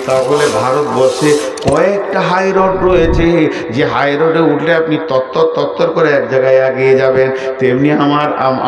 তাহলে ভারতবর্ষে কয়েকটা হাই রোড রয়েছে, যে হাই রোডে উঠলে আপনি তত্তর করে এক জায়গায় এগিয়ে যাবেন। তেমনি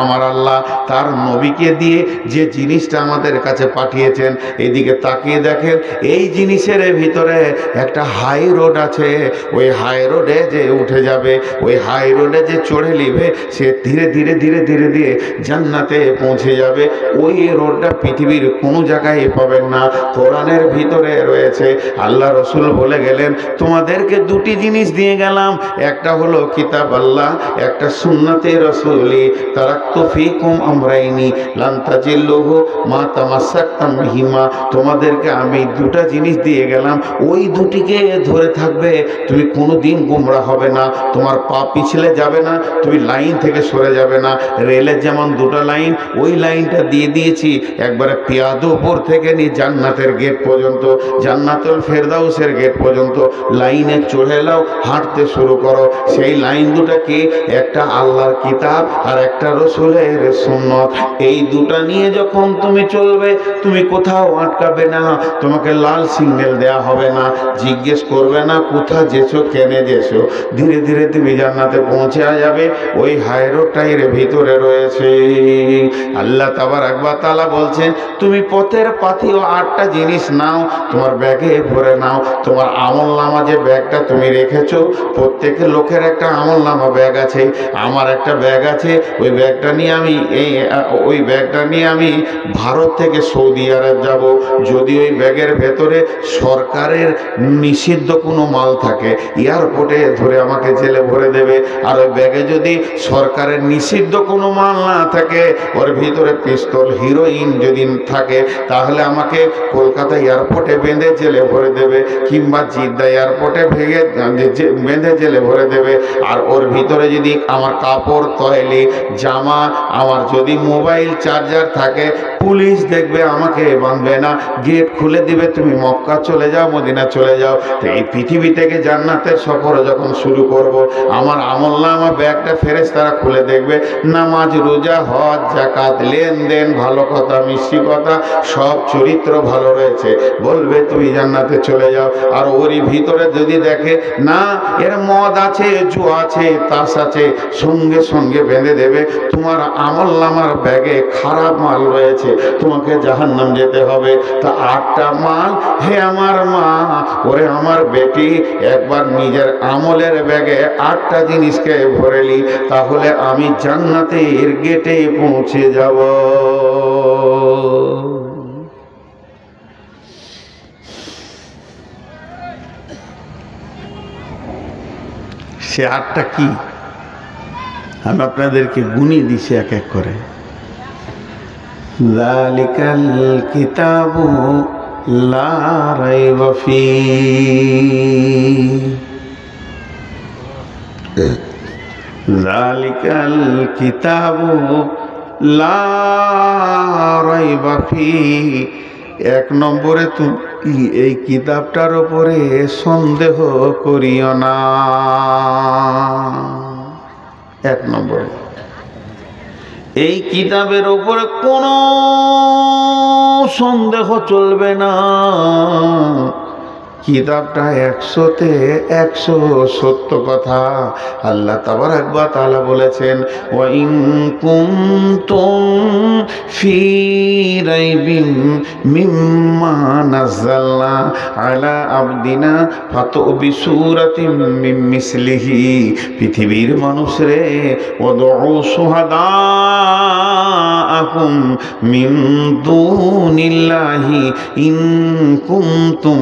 আমার আল্লাহ তার নবীকে দিয়ে যে জিনিসটা আমাদের কাছে পাঠিয়েছেন, এদিকে তাকিয়ে দেখেন, এই জিনিসের ভিতরে একটা হাই রোড আছে। ওই হাই রোডে যে উঠে যাবে, ওই হাই রোডে যে চড়ে নিবে, সে ধীরে ধীরে ধীরে ধীরে ধীরে জান্নাতে পৌঁছে যাবে। ওই রোডটা পৃথিবীর কোনো জায়গায় পাবেন না, কোরআনের ভিতরে রয়েছে। আল্লাহ রসুল বলে গেলেন, তোমাদেরকে দুটি জিনিস দিয়ে গেলাম, একটা হলো কিতাব আল্লাহ, একটা সুন্নতে রসুলি। তারাক্তু ফীকুম আমরাইনি লান তাজিল্লুহু মা তামাসসাকতুম বিহিমা। তোমাদেরকে আমি দুটা জিনিস দিয়ে গেলাম, ওই দুটিকে ধরে থাকবে, তুমি কোনোদিন গোমরা হবে না, তোমার পা পিছলে যাবে না, তুমি লাইন থেকে সরে যাবে না। রেলের যেমন দুটো লাইন, ওই লাইনটা দিয়ে দিয়েছি একবারে পিয়াদুপুর থেকে নিয়ে জান্নাতের গেট পর্যন্ত, জান্নাতুল ফেরদাউসের গেট পর্যন্ত লাইনে চড়ে নাও, হাঁটতে শুরু করো। সেই লাইন দুটা কি? একটা আল্লাহর কিতাব আর একটা রসুলের সুন্নত। এই দুটা নিয়ে যখন তুমি চলবে, তুমি কোথাও আটকাবে না, তোমাকে লাল সিগন্যাল দেয়া হবে না, জিজ্ঞেস করবে না কোথা যেছো, কেনে যেছো। ধীরে ধীরে তুমি জান্নাতে পৌঁছে যাবে। ওই হাই রোডটার ভিতরে রয়েছে। আল্লাহ তাবারাক ওয়া তাআলা বলছেন, তুমি পথের পাথেয় 8টা জিনিস নাও, তোমার ব্যাগে ভরে নাও। তোমার আমল নামা যে ব্যাগটা তুমি রেখেছো, প্রত্যেকের লোকের একটা আমল নামা ব্যাগ আছে, আমার একটা ব্যাগ আছে। ওই ব্যাগটা নিয়ে আমি ভারত থেকে সৌদি আরব যাব। যদি ওই ব্যাগের ভেতরে সরকারের নিষিদ্ধ কোনো মাল থাকে, এয়ারপোর্টে ধরে আমাকে জেলে ভরে দেবে। আর ওই ব্যাগে যদি সরকারের নিষিদ্ধ কোনো মাল না থাকে, ওর ভিতরে পিস্তল, হিরোইন যদি থাকে, তাহলে আমাকে কলকাতা এয়ারপোর্টে বেঁধে জেলে ভরে দেবে, কিংবা জিদ্দা এয়ারপোর্টে বেঁধে জেলে ভরে দেবে। আর ওর ভিতরে যদি আমার কাপড়, তৈলি, জামা, আমার যদি মোবাইল চার্জার থাকে, পুলিশ দেখবে, আমাকে বাঁধবে না, গেট খুলে দিবে, তুমি মক্কা চলে যাও, মদিনা চলে যাও। তো এই পৃথিবী থেকে জান্নাতের সফর যখন শুরু করব, আমার আমলনামা ব্যাগটা ফেরেশতারা খুলে দেখবে, নামাজ, রোজা, হজ, যাকাত, লেনদেন, ভালো কথা, মিষ্টি কথা, সব চরিত্র ভালো রয়েছে, বলবে তুমি জান্নাতে চলে যাও। আর ওরই ভিতরে যদি দেখে না, এর মদ আছে, জুয়া আছে, তাস আছে, সঙ্গে সঙ্গে বেঁধে দেবে, তোমার আমলনামার ব্যাগে খারাপ মাল রয়েছে, তোমাকে জাহান্নাম যেতে হবে। তা 8টা মাল, হে আমার মা, ওরে আমার বেটি, একবার নিজের আমলের ব্যাগে 8টা জিনিসকে ভরেলি, তাহলে আমি জান্নাতের গেটে পৌঁছে যাব। সে 8টা কি আমি আপনাদেরকে গুনিয়ে দিছি এক এক করে। যালিকাল কিতাবু লা রাইবা ফীহি, যালিকাল কিতাবু লা রাইবা ফীহি। 1 নম্বরে তুমি এই কিতাবটার উপরে সন্দেহ করিও না। 1 নম্বরে এই কিতাবের উপরে কোনো সন্দেহ চলবে না। কিতাবটা 100-তে 100 সত্য কথা। আল্লাহ তাবারাক ওয়া তাআলা বলেছেন, ওয়া ইন কুনতুম ফি রাইবিন মিম্মা নাযালনা আলা আবদিনা ফাতু বিসূরাতিন মিন মিসলিহি। পৃথিবীর মানুষরে, ওয়াদউ শুহাদাআকুম মিন দুনিল্লাহি ইন কুনতুম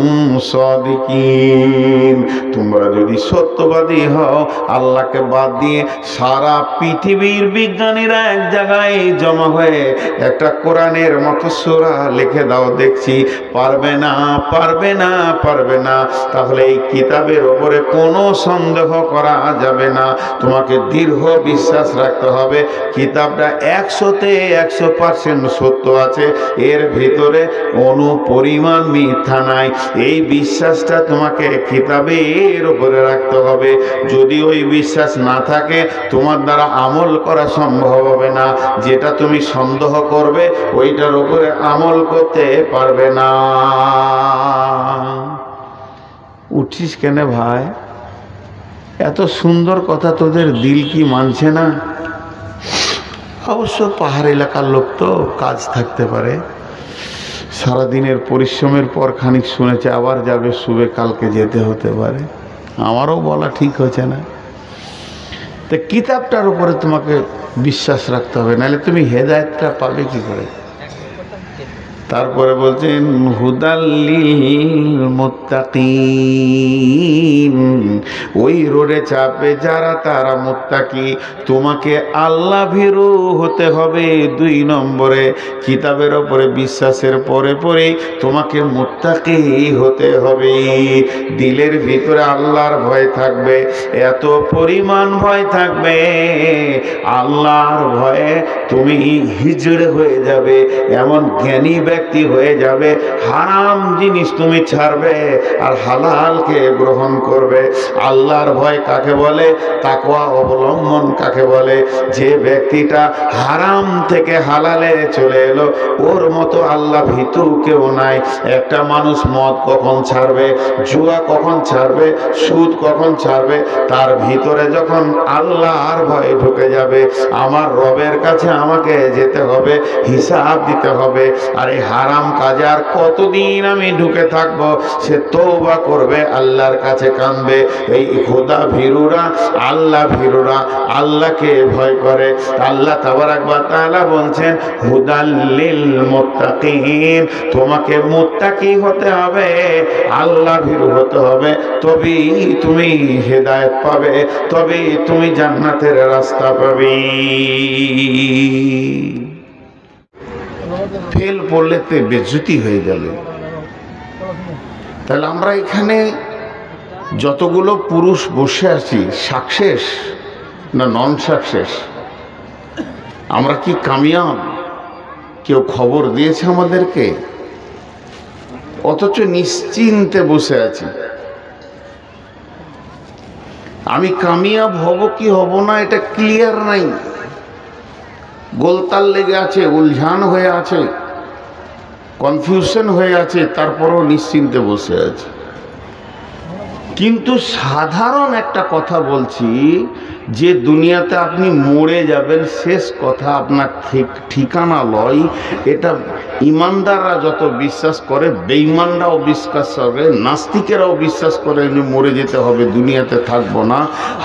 সাদিকিন। তোমরা যদি সত্যবাদী হও, আল্লাহকে বাদ দিয়ে সারা পৃথিবীর বিজ্ঞানীরা এক জায়গায় জমা হয়ে একটা কোরআনের মতো সূরা লিখে দাও, দেখছি পারবে না, পারবে না, পারবে না। তাহলে এই কিতাবের ওপরে কোনো সন্দেহ করা যাবে না, তোমাকে দৃঢ় বিশ্বাস রাখতে হবে। কিতাবটা 100-তে 100% সত্য আছে, এর ভিতরে কোনো পরিমাণ মিথ্যা নাই। এই বিশ্বাসটা তোমাকে কিতাবের উপরে রাখতে হবে। যদি ওই বিশ্বাস না থাকে, তোমার দ্বারা আমল করা সম্ভব হবে না। যেটা তুমি সন্দেহ করবে, ওইটার উপরে আমল করতে পারবে না। উঠছিস কেন ভাই? এত সুন্দর কথা তোদের দিল কি মানছে না? অবশ্য পাহাড় এলাকার লোক তো, কাজ থাকতে পারে, সারাদিনের পরিশ্রমের পর খানিক শুনেছে আবার যাবে, শুবে কালকে যেতে হতে পারে। আমারও বলা ঠিক হয়েছে না। তো কিতাবটার উপরে তোমাকে বিশ্বাস রাখতে হবে, নাহলে তুমি হেদায়েতটা পাবে কি করে? তারপরে বলছেন হুদাল্লিল মুত্তাকিন, ওই রোডে চাপে যারা তারা মুত্তাকি। তোমাকে আল্লাহ ভীরু হতে হবে। 2 নম্বরে কিতাবের ওপরে বিশ্বাসের পরে পরে তোমাকে মুত্তাকি হতে হবে। দিলের ভিতরে আল্লাহর ভয় থাকবে, এত পরিমাণ ভয় থাকবে, আল্লাহর ভয়ে তুমি হিজড়ে হয়ে যাবে, এমন জ্ঞানী ব্যক্তি হয়ে যাবে। হারাম জিনিস তুমি ছাড়বে আর হালালকে গ্রহণ করবে। আল্লাহর ভয় কাকে বলে? তাকওয়া অবলম্বন কাকে বলে? যে ব্যক্তিটা হারাম থেকে হালালে চলে এলো, ওর মতো আল্লাহ ভীতু কেউ নাই। একটা মানুষ মদ কখন ছাড়বে, জুয়া কখন ছাড়বে, সুদ কখন ছাড়বে? তার ভিতরে যখন আল্লাহর ভয় ঢুকে যাবে, আমার রবের কাছে আমাকে যেতে হবে, হিসাব দিতে হবে। আর এই হারাম কাজে আর কতদিন আমি ঢুকে থাকবো? সে তওবা করবে, আল্লাহর কাছে কাঁদবে। এই খোদা ভীরুরা, আল্লাহ ভীরুরা আল্লাহকে ভয় করে। আল্লাহ তাবারাক ওয়া তাআলা বলছেন হুদাল্লিল মুত্তাকিন, তোমাকে মুত্তাকি হতে হবে, আল্লাহ ভীরু হতে হবে, তবেই তুমি হেদায়েত পাবে, তবেই তুমি জান্নাতের রাস্তা পাবে। ফেল পড়লে তো বেজ্জতি হয়ে যাবে। তাহলে আমরা এখানে যতগুলো পুরুষ বসে আছি, সাকসেস না নন সাকসেস? আমরা কি কামিয়াব? কেউ খবর দিয়েছে আমাদেরকে? অথচ নিশ্চিন্তে বসে আছি। আমি কামিয়াব হব কি হব না এটা ক্লিয়ার নাই, গোলতাল লেগে আছে, উলঝান হয়ে আছে, কনফিউশন হয়ে আছে, তারপরও নিশ্চিন্তে বসে আছে। কিন্তু সাধারণ একটা কথা বলছি, যে দুনিয়াতে আপনি মরে যাবেন, শেষ কথা আপনার ঠিকানা লয়, এটা ইমানদাররা যত বিশ্বাস করে, বেঈমানরাও বিশ্বাস করে, নাস্তিকেরাও বিশ্বাস করে যে মরে যেতে হবে, দুনিয়াতে থাকবো না,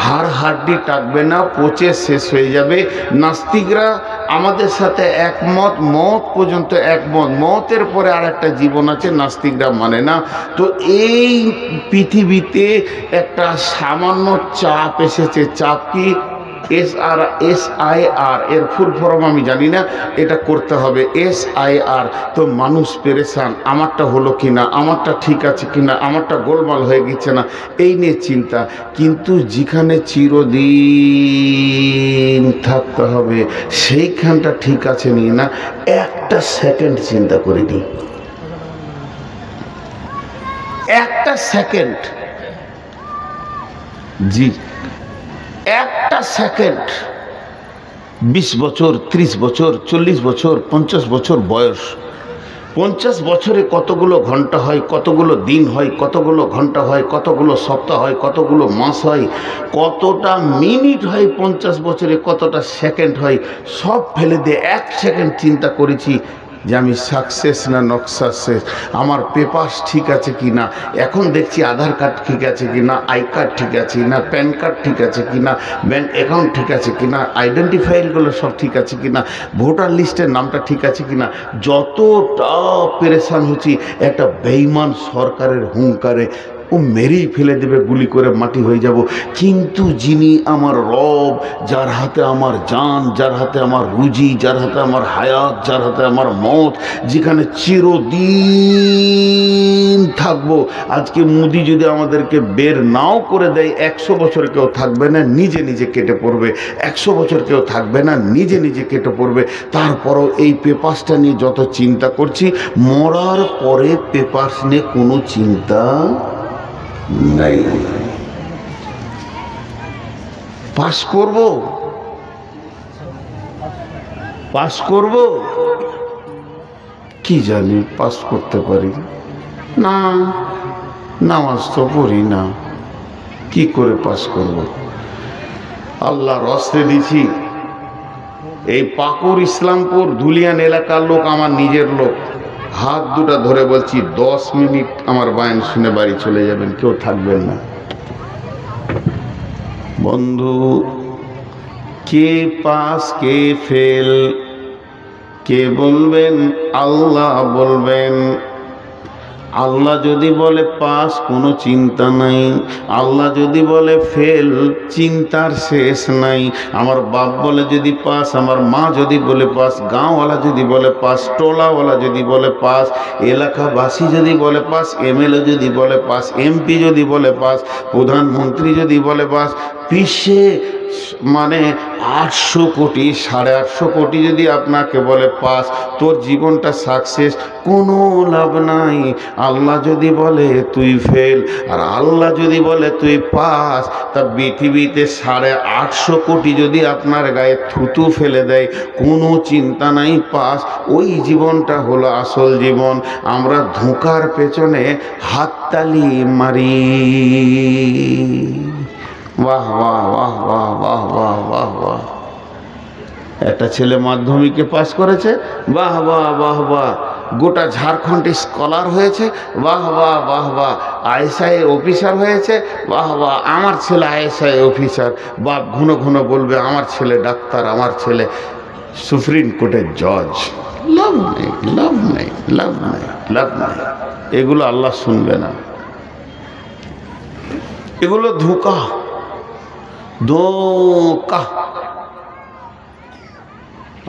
হাড় হাড্ডি থাকবে না, পচে শেষ হয়ে যাবে। নাস্তিকরা আমাদের সাথে একমত, মত পর্যন্ত একমত, মতের পরে আর একটা জীবন আছে, নাস্তিকরা মানে না। তো এই পৃথিবীতে একটা সামান্য চাপ এসেছে। চাপ কি? SIR, এর ফুল ফর্ম আমি জানি না, এটা করতে হবে SIR। তো মানুষ পেরেশান, আমারটা হলো কিনা, আমারটা ঠিক আছে কিনা, আমারটা গোলমাল হয়ে গেছে না, এই নিয়ে চিন্তা। কিন্তু যেখানে চিরদিন থাকতে হবে সেইখানটা ঠিক আছে নিয়ে না, একটা সেকেন্ড চিন্তা করে নি, একটা সেকেন্ড, জি একটা সেকেন্ড। 20 বছর, 30 বছর, 40 বছর, 50 বছর বয়স, 50 বছরে কতগুলো ঘন্টা হয়, কতগুলো দিন হয়, কতগুলো ঘন্টা হয়, কতগুলো সপ্তাহ হয়, কতগুলো মাস হয়, কতটা মিনিট হয়, 50 বছরে কতটা সেকেন্ড হয়, সব ফেলে দিয়ে 1 সেকেন্ড চিন্তা করেছি যে আমি সাকসেস না নট সাকসেস, আমার পেপারস ঠিক আছে কি না, এখন দেখছি আধার কার্ড ঠিক আছে কি না, আই কার্ড ঠিক আছে কি না, প্যান কার্ড ঠিক আছে কি না, ব্যাঙ্ক অ্যাকাউন্ট ঠিক আছে কি না, আইডেন্টিফাইগুলো সব ঠিক আছে কি না, ভোটার লিস্টের নামটা ঠিক আছে কি না। যতটা পেরেশান হচ্ছি একটা বেঈমান সরকারের হুঙ্কারে, ও মেরেই ফেলে দেবে, গুলি করে মাটি হয়ে যাব। কিন্তু যিনি আমার রব, যার হাতে আমার জান, যার হাতে আমার রুজি, যার হাতে আমার হায়াত, যার হাতে আমার মত, যেখানে চিরদিন থাকবো। আজকে মোদি যদি আমাদেরকে বের নাও করে দেয়, 100 বছর কেউ থাকবে না, নিজে নিজে কেটে পড়বে। 100 বছর কেউ থাকবে না, নিজে নিজে কেটে পড়বে। তারপরও এই পেপারসটা নিয়ে যত চিন্তা করছি, মরার পরে পেপারস নিয়ে কোনো চিন্তা নাই। পাস করব, পাস করব, কি জানি পাস করতে পারি না, নামাজ তো পড়ি না, কি করে পাস করব? আল্লাহর হস্তে দিছি। এই পাকুর ইসলামপুর ধুলিয়ান এলাকার লোক, আমার নিজের লোক, হাত দুটা ধরে বলছি 10 মিনিট আমার বায়ান শুনে বাড়ি চলে যাবেন, কেউ থাকবেন না। বন্ধু, কে পাস কে ফেল কে বলবেন? আল্লাহ বলবেন। আল্লাহ যদি বলে পাস, কোনো চিন্তা নাই। আল্লাহ যদি বলে ফেল, চিন্তার শেষ নাই। আমার বাপ বলে যদি পাস, আমার মা যদি বলে পাস, গাঁওয়ালা যদি বলে পাস, টোলাওয়ালা যদি বলে পাস, এলাকাবাসী যদি বলে পাস, এমএলএ যদি বলে পাস, এমপি যদি বলে পাস, প্রধানমন্ত্রী যদি বলে পাস, বিশ্বে মানে 800 কোটি 850 কোটি যদি আপনাকে বলে পাস, তোর জীবনটা সাকসেস, কোনো লাভ নাই। আল্লাহ যদি বলে তুই ফেল, আর আল্লাহ যদি বলে তুই পাস, তা পৃথিবীতে 850 কোটি যদি আপনার গায়ে থুতু ফেলে দেয়, কোনো চিন্তা নাই, পাস। ওই জীবনটা হলো আসল জীবন। আমরা ধোঁকার পেছনে হাততালি মারি। বাহ বাহ বাহ বাহ বাহ বাহ বাহ বাহ। একটা ছেলে মাধ্যমিকে পাস করেছে, বাহ বাহ বাহ বাহ। গোটা ঝাড়খণ্ডে স্কলার হয়েছে, বাহ বাহ বাহ বাহ। আইএসআই অফিসার হয়েছে, বাহ বাহ। আমার ছেলে আইএসআই অফিসার। বাপ ঘন ঘন বলবে আমার ছেলে ডাক্তার, আমার ছেলে সুপ্রিম কোর্টের জজ। লাভ নেই, লাভ নেই, লাভ নেই, লাভ নেই। এগুলো আল্লাহ শুনবে না, এগুলো ধোঁকা, ধোঁকা।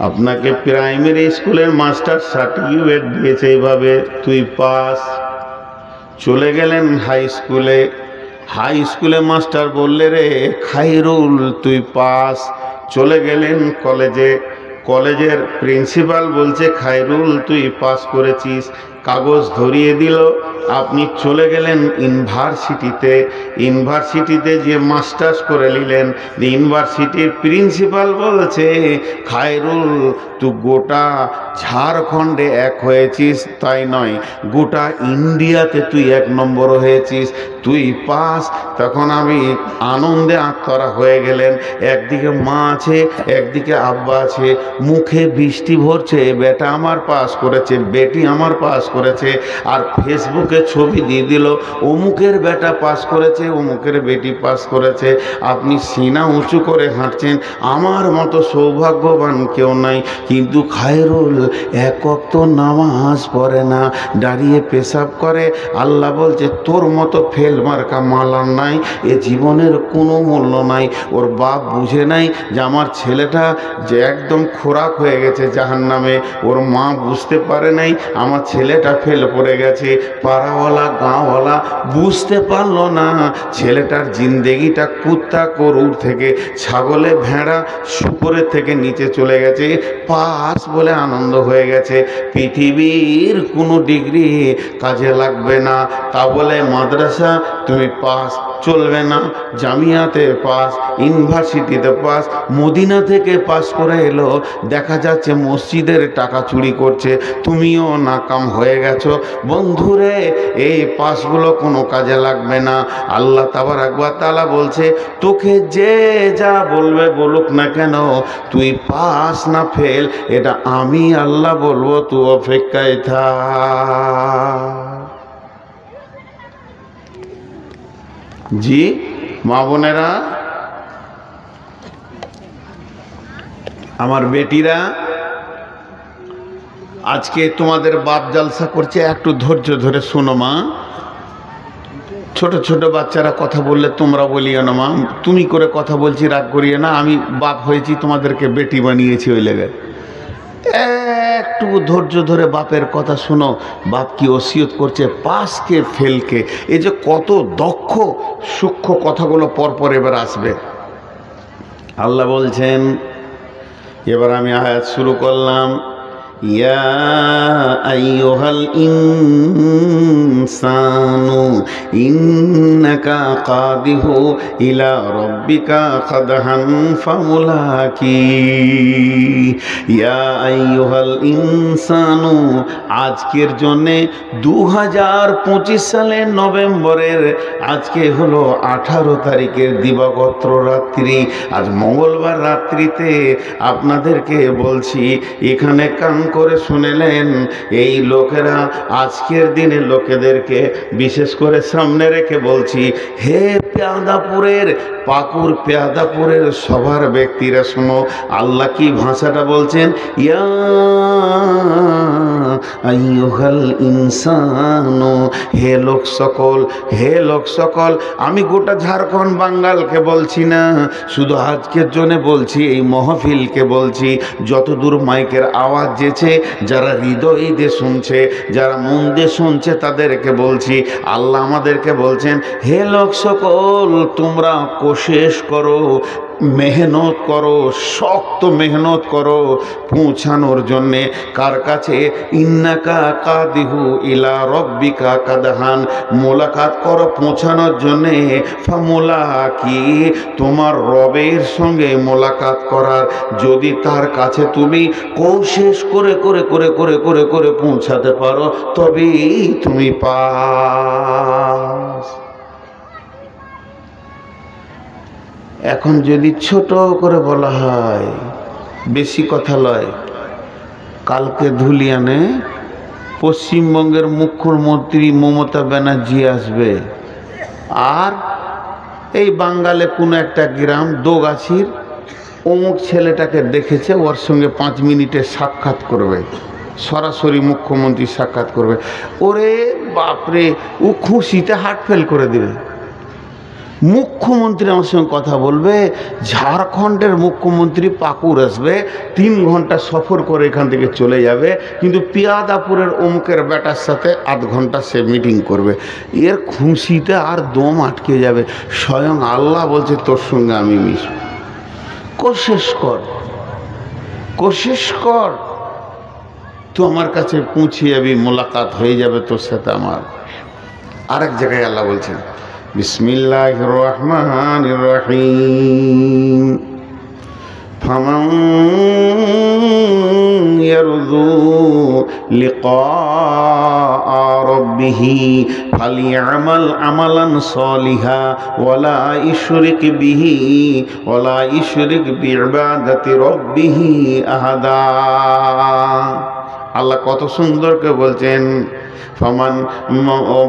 আপনাকে প্রাইমারি স্কুলের মাস্টার সার্টিফিকেট দিয়েছে, এইভাবে তুই পাস। চলে গেলেন হাই স্কুলে, হাই স্কুলে মাস্টার বললে রে খাইরুল তুই পাস। চলে গেলেন কলেজে, কলেজের প্রিন্সিপাল বলছে খাইরুল তুই পাস করেছিস, কাগজ ধরিয়ে দিল। আপনি চলে গেলেন ইউনিভার্সিটিতে, ইউনিভার্সিটিতে যে মাস্টার্স করে নিলেন। ইউনিভার্সিটির প্রিন্সিপাল বলছে খায়রুল তুই গোটা ঝাড়খণ্ডে 1 হয়েছিস, তাই নয় গোটা ইন্ডিয়াতে তুই 1 নম্বর হয়েছিস, তুই পাস। তখন আমি আনন্দে আত্মরা হয়ে গেলেন। একদিকে মা আছে, একদিকে আব্বা আছে, মুখে বৃষ্টি ভরছে, বেটা আমার পাস করেছে, বেটি আমার পাস করেছে। আর ফেসবুকে ছবি দিয়ে দিল, অমুকের বেটা পাস করেছে, অমুকের বেটি পাস করেছে। আপনি সিনা উঁচু করে হাঁটছেন, আমার মতো সৌভাগ্যবান কেউ নাই। কিন্তু খায়রুল 1 ওয়াক্ত নামাজ পড়ে না, দাঁড়িয়ে পেশাব করে। আল্লাহ বলছে তোর মতো ফেল মার্কা মালার নাই, এ জীবনের কোনো মূল্য নাই। ওর বাপ বুঝে নাই যে আমার ছেলেটা যে একদম খোরাক হয়ে গেছে জাহান্নামে। ওর মা বুঝতে পারে নাই আমার ছেলেটা ফেল পড়ে গেছে। পাড়াওয়ালা গাঁওয়ালা বুঝতে পারলো না ছেলেটার জিন্দেগিটা কুত্তা গরুর থেকে, ছাগলে ভেড়া শুকরের থেকে নিচে চলে গেছে। পাস বলে আনন্দ হয়ে গেছে। পৃথিবীর কোনো ডিগ্রি কাজে লাগবে না, তা বলে মাদ্রাসা তুমি পাস চলবে না, জামিয়াতে পাস, ইউনিভার্সিটিতে পাস, মদিনা থেকে পাস করে এলো, দেখা যাচ্ছে মসজিদের টাকা চুরি করছে, তুমিও নাকাম হয়ে গেছো। বন্ধুরে এই পাসগুলো কোনো কাজে লাগবে না। আল্লাহ তাবারক ওয়া তাআলা বলছে তোকে যে যা বলবে বলুক না কেন, তুই পাস না ফেল এটা আমি আল্লাহ বলবো, তুই অপেক্ষায় থাক। জি মা বোনেরা, আমার বেটিরা, আজকে তোমাদের বাপ জালসা করছে, একটু ধৈর্য ধরে শোনো মা। ছোট ছোট বাচ্চারা কথা বললে তোমরা বলিও না মা, তুমি করে কথা বলছি রাগ করিয়ে না, আমি বাপ হয়েছি তোমাদেরকে বেটি বানিয়েছি ওই লেগে। একটু ধৈর্য ধরে বাপের কথা শোনো। বাপ কি ওসিয়ত করছে পাসকে ফেলকে। এই যে কত দক্ষ সূক্ষ্ম কথাগুলো পরপর এবার আসবে। আল্লাহ বলছেন, এবার আমি আয়াত শুরু করলাম, ইয়া আইয়ুহাল ইনসানু ইন্নাকা কাদিহু ইলা রাব্বিকা কাদহান ফামুলাকি। ইয়া আইয়ুহাল ইনসানু, আজকের জন্যে 2025 সালের নভেম্বরের আজকে হলো 18 তারিখের দিবাগত রাত্রি। আজ মঙ্গলবার রাত্রিতে আপনাদেরকে বলছি, এখানে কান করে শুনেলেন। এই লোকেরা আজকের দিনে লোকেদেরকে বিশেষ করে সামনে রেখে বলছি, হে পেয়াদাপুরের পাকুর পেয়াদাপুরের সবার ব্যক্তিরা শোনো, আল্লাহ কি ভাষাটা বলছেন, ইয়া আইয়ুহাল ইনসানু, হে লোক সকল, হে লোক সকল। আমি গোটা ঝাড়খণ্ড বাঙ্গালকে বলছি না, শুধু আজকের জন্য বলছি, এই মহফিলকে বলছি, যতদূর মাইকের আওয়াজ যেছে, যারা হৃদয় দিয়ে শুনছে, যারা মন দিয়ে শুনছে, তাদেরকে বলছি, আল্লাহ আমাদেরকে বলছেন, হে লোক সকল, তোমরা কোশিশ করো, মেহনত করো, শক্ত মেহনত করো পৌঁছানোর জন্যে কার কাছে, ইন্নাকা কাদিহু ইলা রব্বিকা কাদহান, মোলাকাত করো পৌঁছানোর জন্যে, ফামুলাকি, তোমার রবের সঙ্গে মোলাকাত করার, যদি তার কাছে তুমি কোশিশ করে করে করে করে করে করে পৌঁছাতে পারো, তবেই তুমি পাস। এখন যদি ছোট করে বলা হয়, বেশি কথা লয়, কালকে ধুলিয়ানে পশ্চিমবঙ্গের মুখ্যমন্ত্রী মমতা ব্যানার্জি আসবে, আর এই বাঙ্গালে কোনো একটা গ্রাম দোগাছির অমুক ছেলেটাকে দেখেছে, ওর সঙ্গে 5 মিনিটের সাক্ষাৎ করবে, সরাসরি মুখ্যমন্ত্রী সাক্ষাৎ করবে। ওরে বাপরে, ও খুশিতে হার্ট ফেল করে দেবে। মুখ্যমন্ত্রী আমার সঙ্গে কথা বলবে, ঝাড়খণ্ডের মুখ্যমন্ত্রী পাকুর আসবে, 3 ঘন্টা সফর করে এখান থেকে চলে যাবে, কিন্তু পিয়াদাপুরের অমুকের বেটার সাথে 8 ঘন্টা সে মিটিং করবে। এর খুশিতে আর দম আটকে যাবে। স্বয়ং আল্লাহ বলছে, তোর সঙ্গে আমি মিশব, কোশিশ কর, কোশিশ কর, তো আমার কাছে পৌঁছে যাবি, মোলাকাত হয়ে যাবে তোর সাথে আমার। আরেক জায়গায় আল্লাহ বলছেন, বিসমিল্লাহির রহমানির রহিম, ফামান ইয়ারজু লিকা রাব্বিহি ফালিয়ামাল আমালান সলিহা ওয়ালা ইশরিক বিইবাদাতি রাব্বিহি আহাদা। আল্লাহ কত সুন্দর করে বলছেন,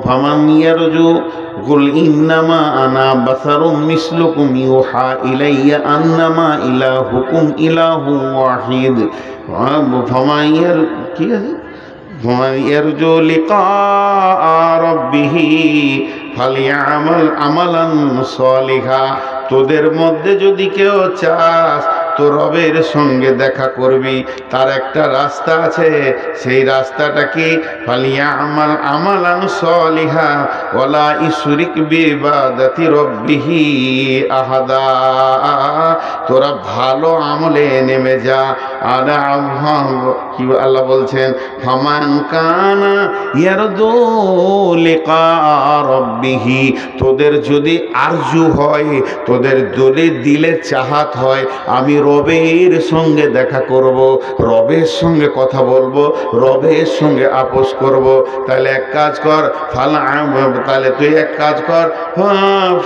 ফামান ইয়ারজু কুল ইন্নামা আনা বাসারুম মিসলুকুম ইউহা ইলাইয়া আন্নামা ইলাহুকুম ইলাহুম ওয়াহিদ। ফামান ইয়ারজু লিকা রাব্বিহি ফালিয়ামাল আমালান সলিহা। তোদের মধ্যে যদি কেউ চাস তো রবের সঙ্গে দেখা করবি, তার একটা রাস্তা আছে, সেই রাস্তাটা কি, ফালিয়ামাল আমালান সলিহা ওয়ালা ইশরিক বিইবাদাতি রাব্বিহি আহাদা। তোরা ভালো আমলে নেমে যা। আর কি আল্লাহ বলছেন, ফামান কানা ইয়ারজু লিকা রাব্বিহি, তোদের যদি আরজু হয়, তোদের যদি দিলে চাহাত হয়, আমি রবের সঙ্গে দেখা করব, রবের সঙ্গে কথা বলবো, রবের সঙ্গে আপোষ করব, তাহলে এক কাজ কর, তাহলে তুই এক কাজ কর,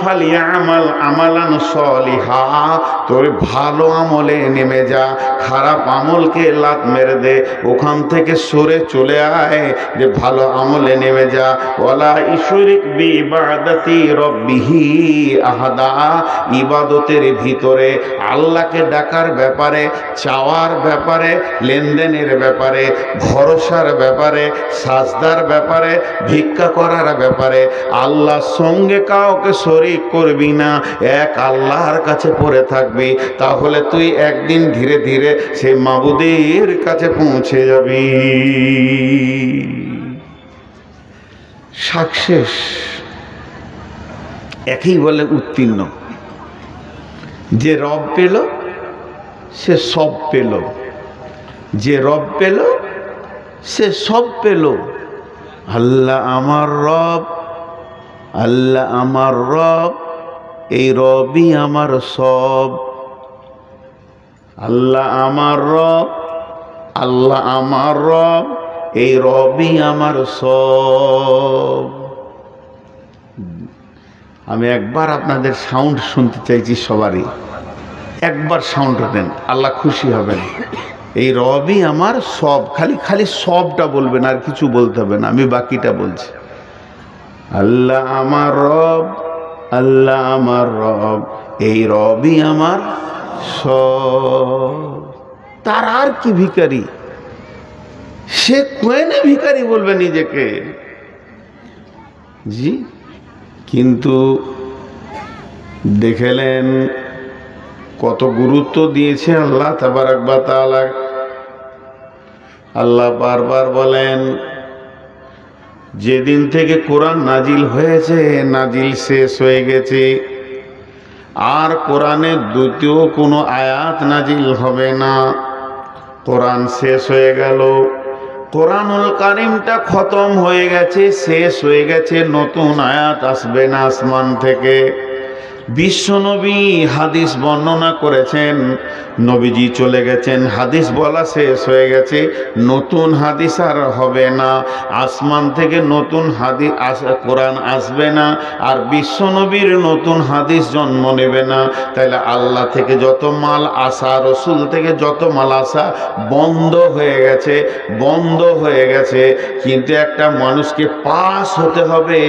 ফালিয়ামাল আমালান সলিহা, তোর ভালো আমলে নেমে যা, খারাপ আমলকে লাত মেরে দে, ওখান থেকে সরে চলে আয়, যে ভালো আমলে নেমে যা। ওয়ালা ইশরিক বিইবাদাতি রাব্বিহি আহাদা, ইবাদতের ভিতরে আল্লাহকে ডাকার ব্যাপারে, চাওয়ার ব্যাপারে, লেনদেনের ব্যাপারে, ভরসার ব্যাপারে, সাজদার ব্যাপারে, ভিক্ষা করার ব্যাপারে আল্লাহর সঙ্গে কাউকে শরীক করবি না, এক আল্লাহর কাছে পড়ে থাকবি, তাহলে তুই একদিন ধীরে ধীরে সেই মাবুদের কাছে পৌঁছে যাবি। সাকসেস একই বলে উত্তীর্ণ। যে রব পেল সে সব পেল, যে রব পেল সে সব পেল। আল্লাহ আমার রব, আল্লাহ আমার রব, এই রবই আমার সব। আল্লাহ আমার রব, আল্লাহ আমার রব, এই রবই আমার সব। আমি একবার আপনাদের সাউন্ড শুনতে চাইছি, সবারই একবার সাউন্ড দেন, আল্লাহ খুশি হবেন। এই রবই আমার সব, খালি খালি সবটা বলবেন, আর কিছু বলতে হবে না, আমি বাকিটা বলছি। আল্লাহ আমার রব, আল্লাহ আমার রব, এই রবই আমার সব। তার আর কি ভিখারি, সে কোয়েনে ভিখারি বলবে নিজেকে, জি। কিন্তু দেখলেন কত গুরুত্ব দিয়েছে আল্লাহ তাবারাক ওয়া তাআলা। আল্লাহ বারবার বলেন, যেদিন থেকে কোরআন নাজিল হয়েছে, নাজিল শেষ হয়ে গেছে, আর কোরআনের দ্বিতীয় কোনো আয়াত নাজিল হবে না। কোরআন শেষ হয়ে গেল, কোরআনুল কারীমটা খতম হয়ে গেছে, শেষ হয়ে গেছে, নতুন আয়াত আসবে না আসমান থেকে। বিশ্বনবী হাদিস বর্ণনা করেছেন, নবীজি চলে গেছেন, হাদিস বলা শেষ হয়ে গেছে, নতুন হাদিস আর হবে না, আসমান থেকে নতুন হাদিস কোরআন আসবে না, আর বিশ্বনবীর নতুন হাদিস জন্ম নেবে না। তাইলে আল্লাহ থেকে যত মাল আসা, রসুল থেকে যত মাল আসা বন্ধ হয়ে গেছে, বন্ধ হয়ে গেছে। কিন্তু একটা মানুষকে পাস হতে হবে,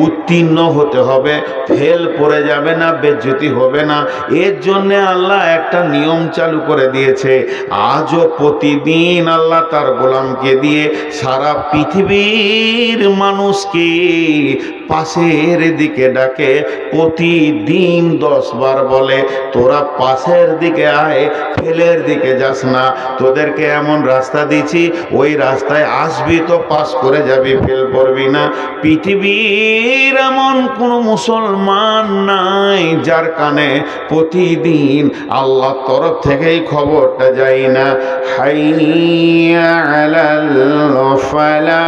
উত্তীর্ণ হতে হবে, ফেল পড়ে যাবে না, বেজ্জতি হবে না। এর জন্যে আল্লাহ একটা নিয়ম চালু করে দিয়েছে। আজও প্রতিদিন আল্লাহ তার গোলামকে দিয়ে সারা পৃথিবীর মানুষকে পাশের দিকে ডাকে, প্রতিদিন 10 বার বলে, তোরা পাশের দিকে আয়, ফেলের দিকে যাস না। তোদেরকে এমন রাস্তা দিচ্ছি, ওই রাস্তায় আসবি তো পাস করে যাবি, ফেল করবি না। পৃথিবীর এমন কোনো মুসলমান নাই যার কানে প্রতিদিন আল্লাহর তরফ থেকেই খবরটা যায় না। হাইয়া আলাল ফালাহ,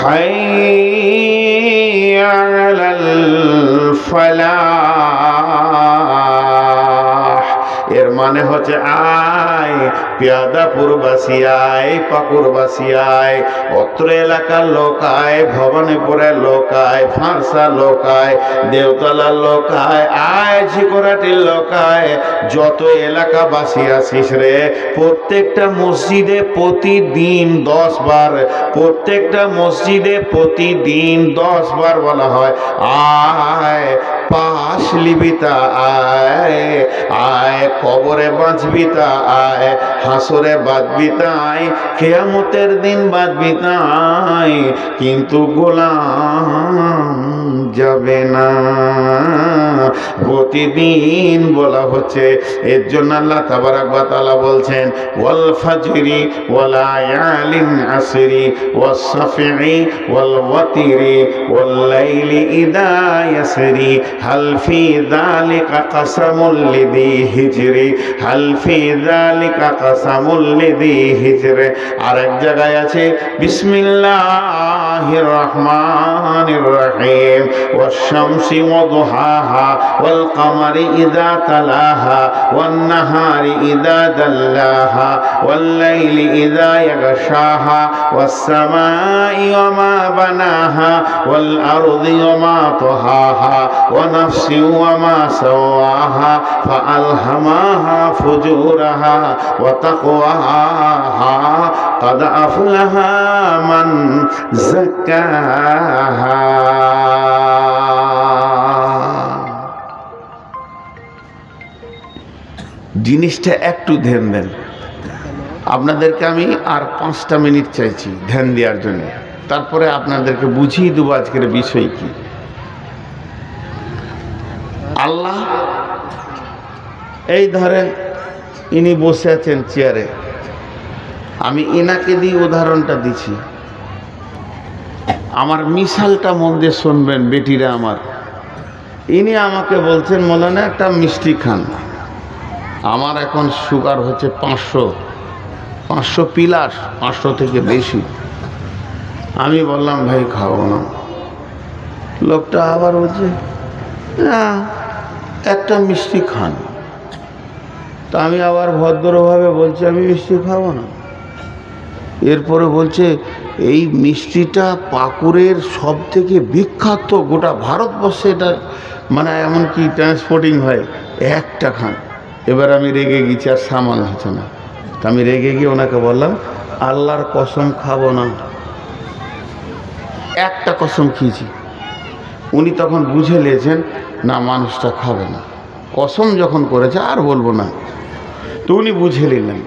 হাইয়া আলাল ফালাহ, এর মানে হচ্ছে আয় পেয়াদাপুরবাসী আয়, পাকুরবাসী আয়, অত্র এলাকার লোক আয়, ভবানীপুরের লোক আয়, ফারসা লোক আয়, দেওতলার লোক আয়, আয় ঝিকরাটির লোক আয়, যত এলাকাবাসী আসিস রে, প্রত্যেকটা মসজিদে প্রতিদিন 10 বার, প্রত্যেকটা মসজিদে প্রতিদিন 10 বার বলা হয়, আয় পাশ লিবিতা আয়, আয় কবরে বাঁচবি তা আয়, হাসরে বাঁচবি তাই, কিয়ামতের দিন বাঁচবি তাই, কিন্তু গোলাম যাবে না। প্রতিদিন বলা হচ্ছে। এর জন্য আল্লাহ তাবারাক ওয়া তাআলা বলছেন, ওয়াল ফাজরি ওয়া লায়ালিন আসরি ওয়াস সাফি ওয়াল ওয়াতিরি ওয়াল লাইলি ইযা ইয়াসরি হাল ফি যালিকা কাসামুল লিযি হিজরি, হাল ফি যালিকা কাসামুল লিযি হিজরি। আর এক জায়গায় আছে, বিসমিল্লাহির রহমানির রহিম, ওয়াশ শামসি ওয়া দুহাহা ওয়াল কামারি ইযা তালাহা ওয়ান নাহারি ইযা দাল্লাহা ওয়াল লাইলি ইযা ইয়াগশাহা ওয়াস সামাই ওয়া মা বানাহা ওয়াল আরদি ওয়া মা তাহাহা ওয়া নাফসি ওয়া মা সাওয়াহা ফাআলহামাহা ফুজুরাহা ওয়া তাকওয়াহা قد أفلح من زكاها। জিনিসটা একটু ধ্যান দেন। আপনাদেরকে আমি আর 5টা মিনিট চাইছি ধ্যান দেওয়ার জন্য, তারপরে আপনাদেরকে বুঝিয়ে দেবো আজকের বিষয় কি। আল্লাহ, এই ধরেন ইনি বসে আছেন চেয়ারে, আমি এনাকে দিয়ে উদাহরণটা দিচ্ছি, আমার মিশালটা মন দিয়ে শুনবেন বেটিরা আমার। ইনি আমাকে বলছেন, মৌলানা একটা মিষ্টি খান। আমার এখন সুগার হচ্ছে 500 প্লাস, 500 থেকে বেশি। আমি বললাম ভাই খাবো না। লোকটা আবার বলছে না একটা মিষ্টি খান। তা আমি আবার ভদ্রভাবে বলছি আমি মিষ্টি খাবো না। এরপরে বলছে এই মিষ্টিটা পাকুড়ের সব থেকে বিখ্যাত, গোটা ভারতবর্ষে এটা মানে এমনকি ট্রান্সপোর্টিং হয়, একটা খান। এবার আমি রেগে গেছি, আর সামাল হচ্ছে না। তা আমি রেগে গিয়ে ওনাকে বললাম আল্লাহর কসম খাবো না, একটা কসম খেয়েছি। উনি তখন বুঝে নিয়েছেন না মানুষটা খাবে না, কসম যখন করেছে আর বলবো না, তো উনি বুঝে নিলেন।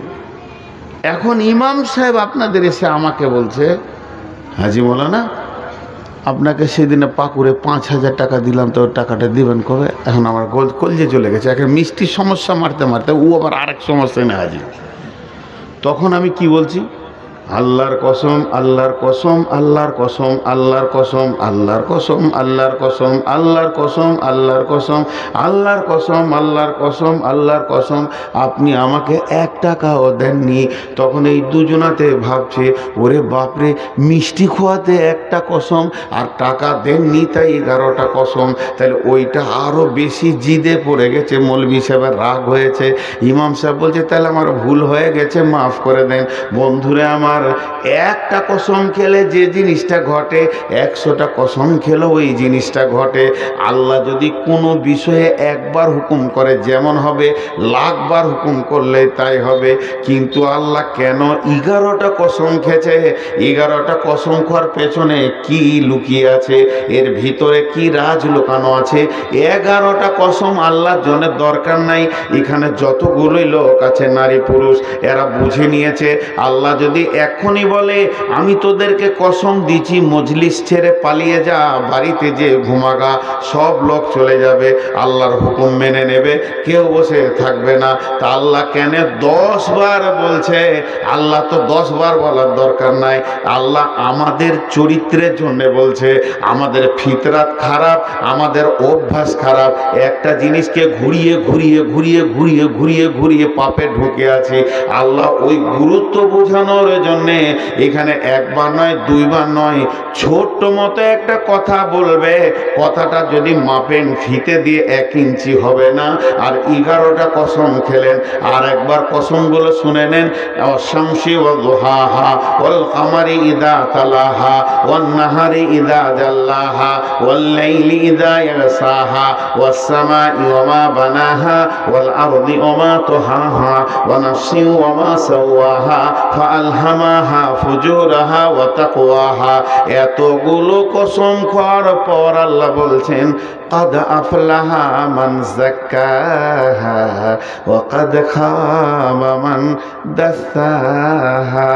এখন ইমাম সাহেব আপনাদের এসে আমাকে বলছে হাজি মৌলানা আপনাকে সেদিনে পাকুড়ে 5,000 টাকা দিলাম, তো টাকাটা দিবেন কবে? এখন আমার কলজে চলে গেছে। এখন মিষ্টির সমস্যা মারতে মারতে ও আবার আরেক সমস্যা এনে হাজির। তখন আমি কি বলছি, আল্লাহর কসম, আল্লাহর কসম, আল্লাহর কসম, আল্লাহর কসম, আল্লাহর কসম, আল্লাহর কসম, আল্লাহর কসম, আল্লাহর কসম, আল্লাহর কসম, আল্লাহর কসম, আল্লাহর কসম, আপনি আমাকে 1 টাকাও দেননি। তখন এই দুজনাতে ভাবছে ওরে বাপরে, মিষ্টি খোয়াতে 1টা কসম আর টাকা দেননি তাই 11টা কসম। তাহলে ওইটা আরও বেশি জিদে পড়ে গেছে। মৌলভী সাহেবের রাগ হয়েছে। ইমাম সাহেব বলছে তাহলে আমার ভুল হয়ে গেছে, মাফ করে দেন। বন্ধুরে আমার, 1টা কসম খেলে যে জিনিসটা ঘটে 100টা কসম খেলেও ওই জিনিসটা ঘটে। আল্লাহ যদি কোনো বিষয়ে একবার হুকুম করে যেমন হবে, 1,00,000 বার হুকুম করলে তাই হবে। কিন্তু আল্লাহ কেন 11টা কসম খেয়েছে? 11টা কসম খাওয়ার পেছনে কি লুকিয়ে আছে, এর ভিতরে কি রাজ লুকানো আছে? 11টা কসম আল্লাহর জন্য দরকার নাই। এখানে যতগুলোই লোক আছে নারী পুরুষ, এরা বুঝে নিয়েছে আল্লাহ যদি এখনই বলে আমি তোদেরকে কসম দিচ্ছি মজলিস ছেড়ে পালিয়ে যা, বাড়িতে যে ঘুমাগা, সব লোক চলে যাবে, আল্লাহর হুকুম মেনে নেবে, কেউ বসে থাকবে না। তা আল্লাহ কেন 10 বার বলছে? আল্লাহ তো 10 বার বলার দরকার নাই। আল্লাহ আমাদের চরিত্রের জন্য বলছে। আমাদের ফিতরাত খারাপ, আমাদের অভ্যাস খারাপ। একটা জিনিসকে ঘুরিয়ে ঘুরিয়ে ঘুরিয়ে ঘুরিয়ে ঘুরিয়ে ঘুরিয়ে পাপে ঢুকে আছে। আল্লাহ ওই গুরুত্ব বোঝানোর জন্যে এখানে 1 বার নয় 2 বার নয়, ছোট্ট মতো একটা কথা বলবে, কথাটা যদি মাপেন ফিতে দিয়ে 1 ইঞ্চি হবে না। আর 11টা কসম খেলেন। আর একবার কসমগুলো শুনে নেন। শামসি ওয়াল দুহাহা ওয়াল কামারি ইদা তালাহা ওয়ান নাহারি ইদা জাল্লাহা ওয়াল লাইলি ইদা ইয়াসাহা ওয়াস সামাই ওয়া মা বানাহা ওয়াল আরদি ওয়া মা তুহাহা ওয়া নাফসিন ওয়া মা সাওয়াহা ফাআলহামাহা ফুজুরাহা ওয়া তাকওয়াহা। এতগুলো কসম খাওয়ার পর আল্লাহ বলছেন قد أفلح من زكاها وقد خاب من دساها।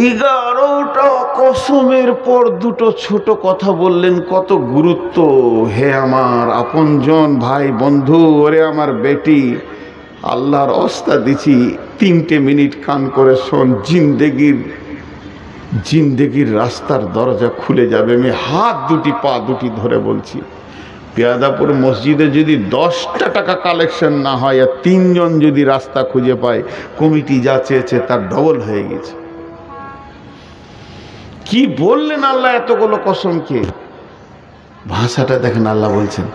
11টা কসমের পর 2টো ছোট কথা বললেন, কত গুরুত্ব। হে আমার আপনজন ভাই বন্ধু, ওরে আমার বেটি, আল্লাহর ওস্তাদ দিছি 3টে মিনিট কান করে শোন, জিন্দেগির রাস্তার দরজা খুলে যাবে। আমি হাত দুটি পা দুটি ধরে বলছি, পেয়াদাপুর মসজিদে যদি 10টা টাকা কালেকশন না হয় আর 3 জন যদি রাস্তা খুঁজে পায়, কমিটি যা চেয়েছে তার ডবল হয়ে গেছে। কি বললেন আল্লাহ এতগুলো কসমকে? ভাষাটা দেখেন, আল্লাহ বলছেন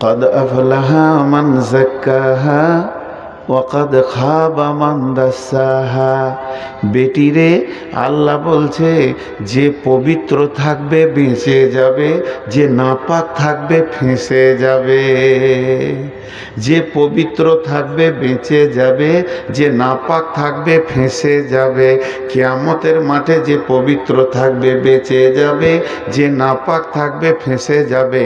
قد أفلح من زكاها وقد خاب من دساها। বেটিরে, আল্লাহ বলছে যে পবিত্র থাকবে বেঁচে যাবে, যে নাপাক থাকবে ফেঁসে যাবে। যে পবিত্র থাকবে বেঁচে যাবে, যে নাপাক থাকবে ফেঁসে যাবে। কিয়ামতের মাঠে যে পবিত্র থাকবে বেঁচে যাবে, যে নাপাক থাকবে ফেঁসে যাবে।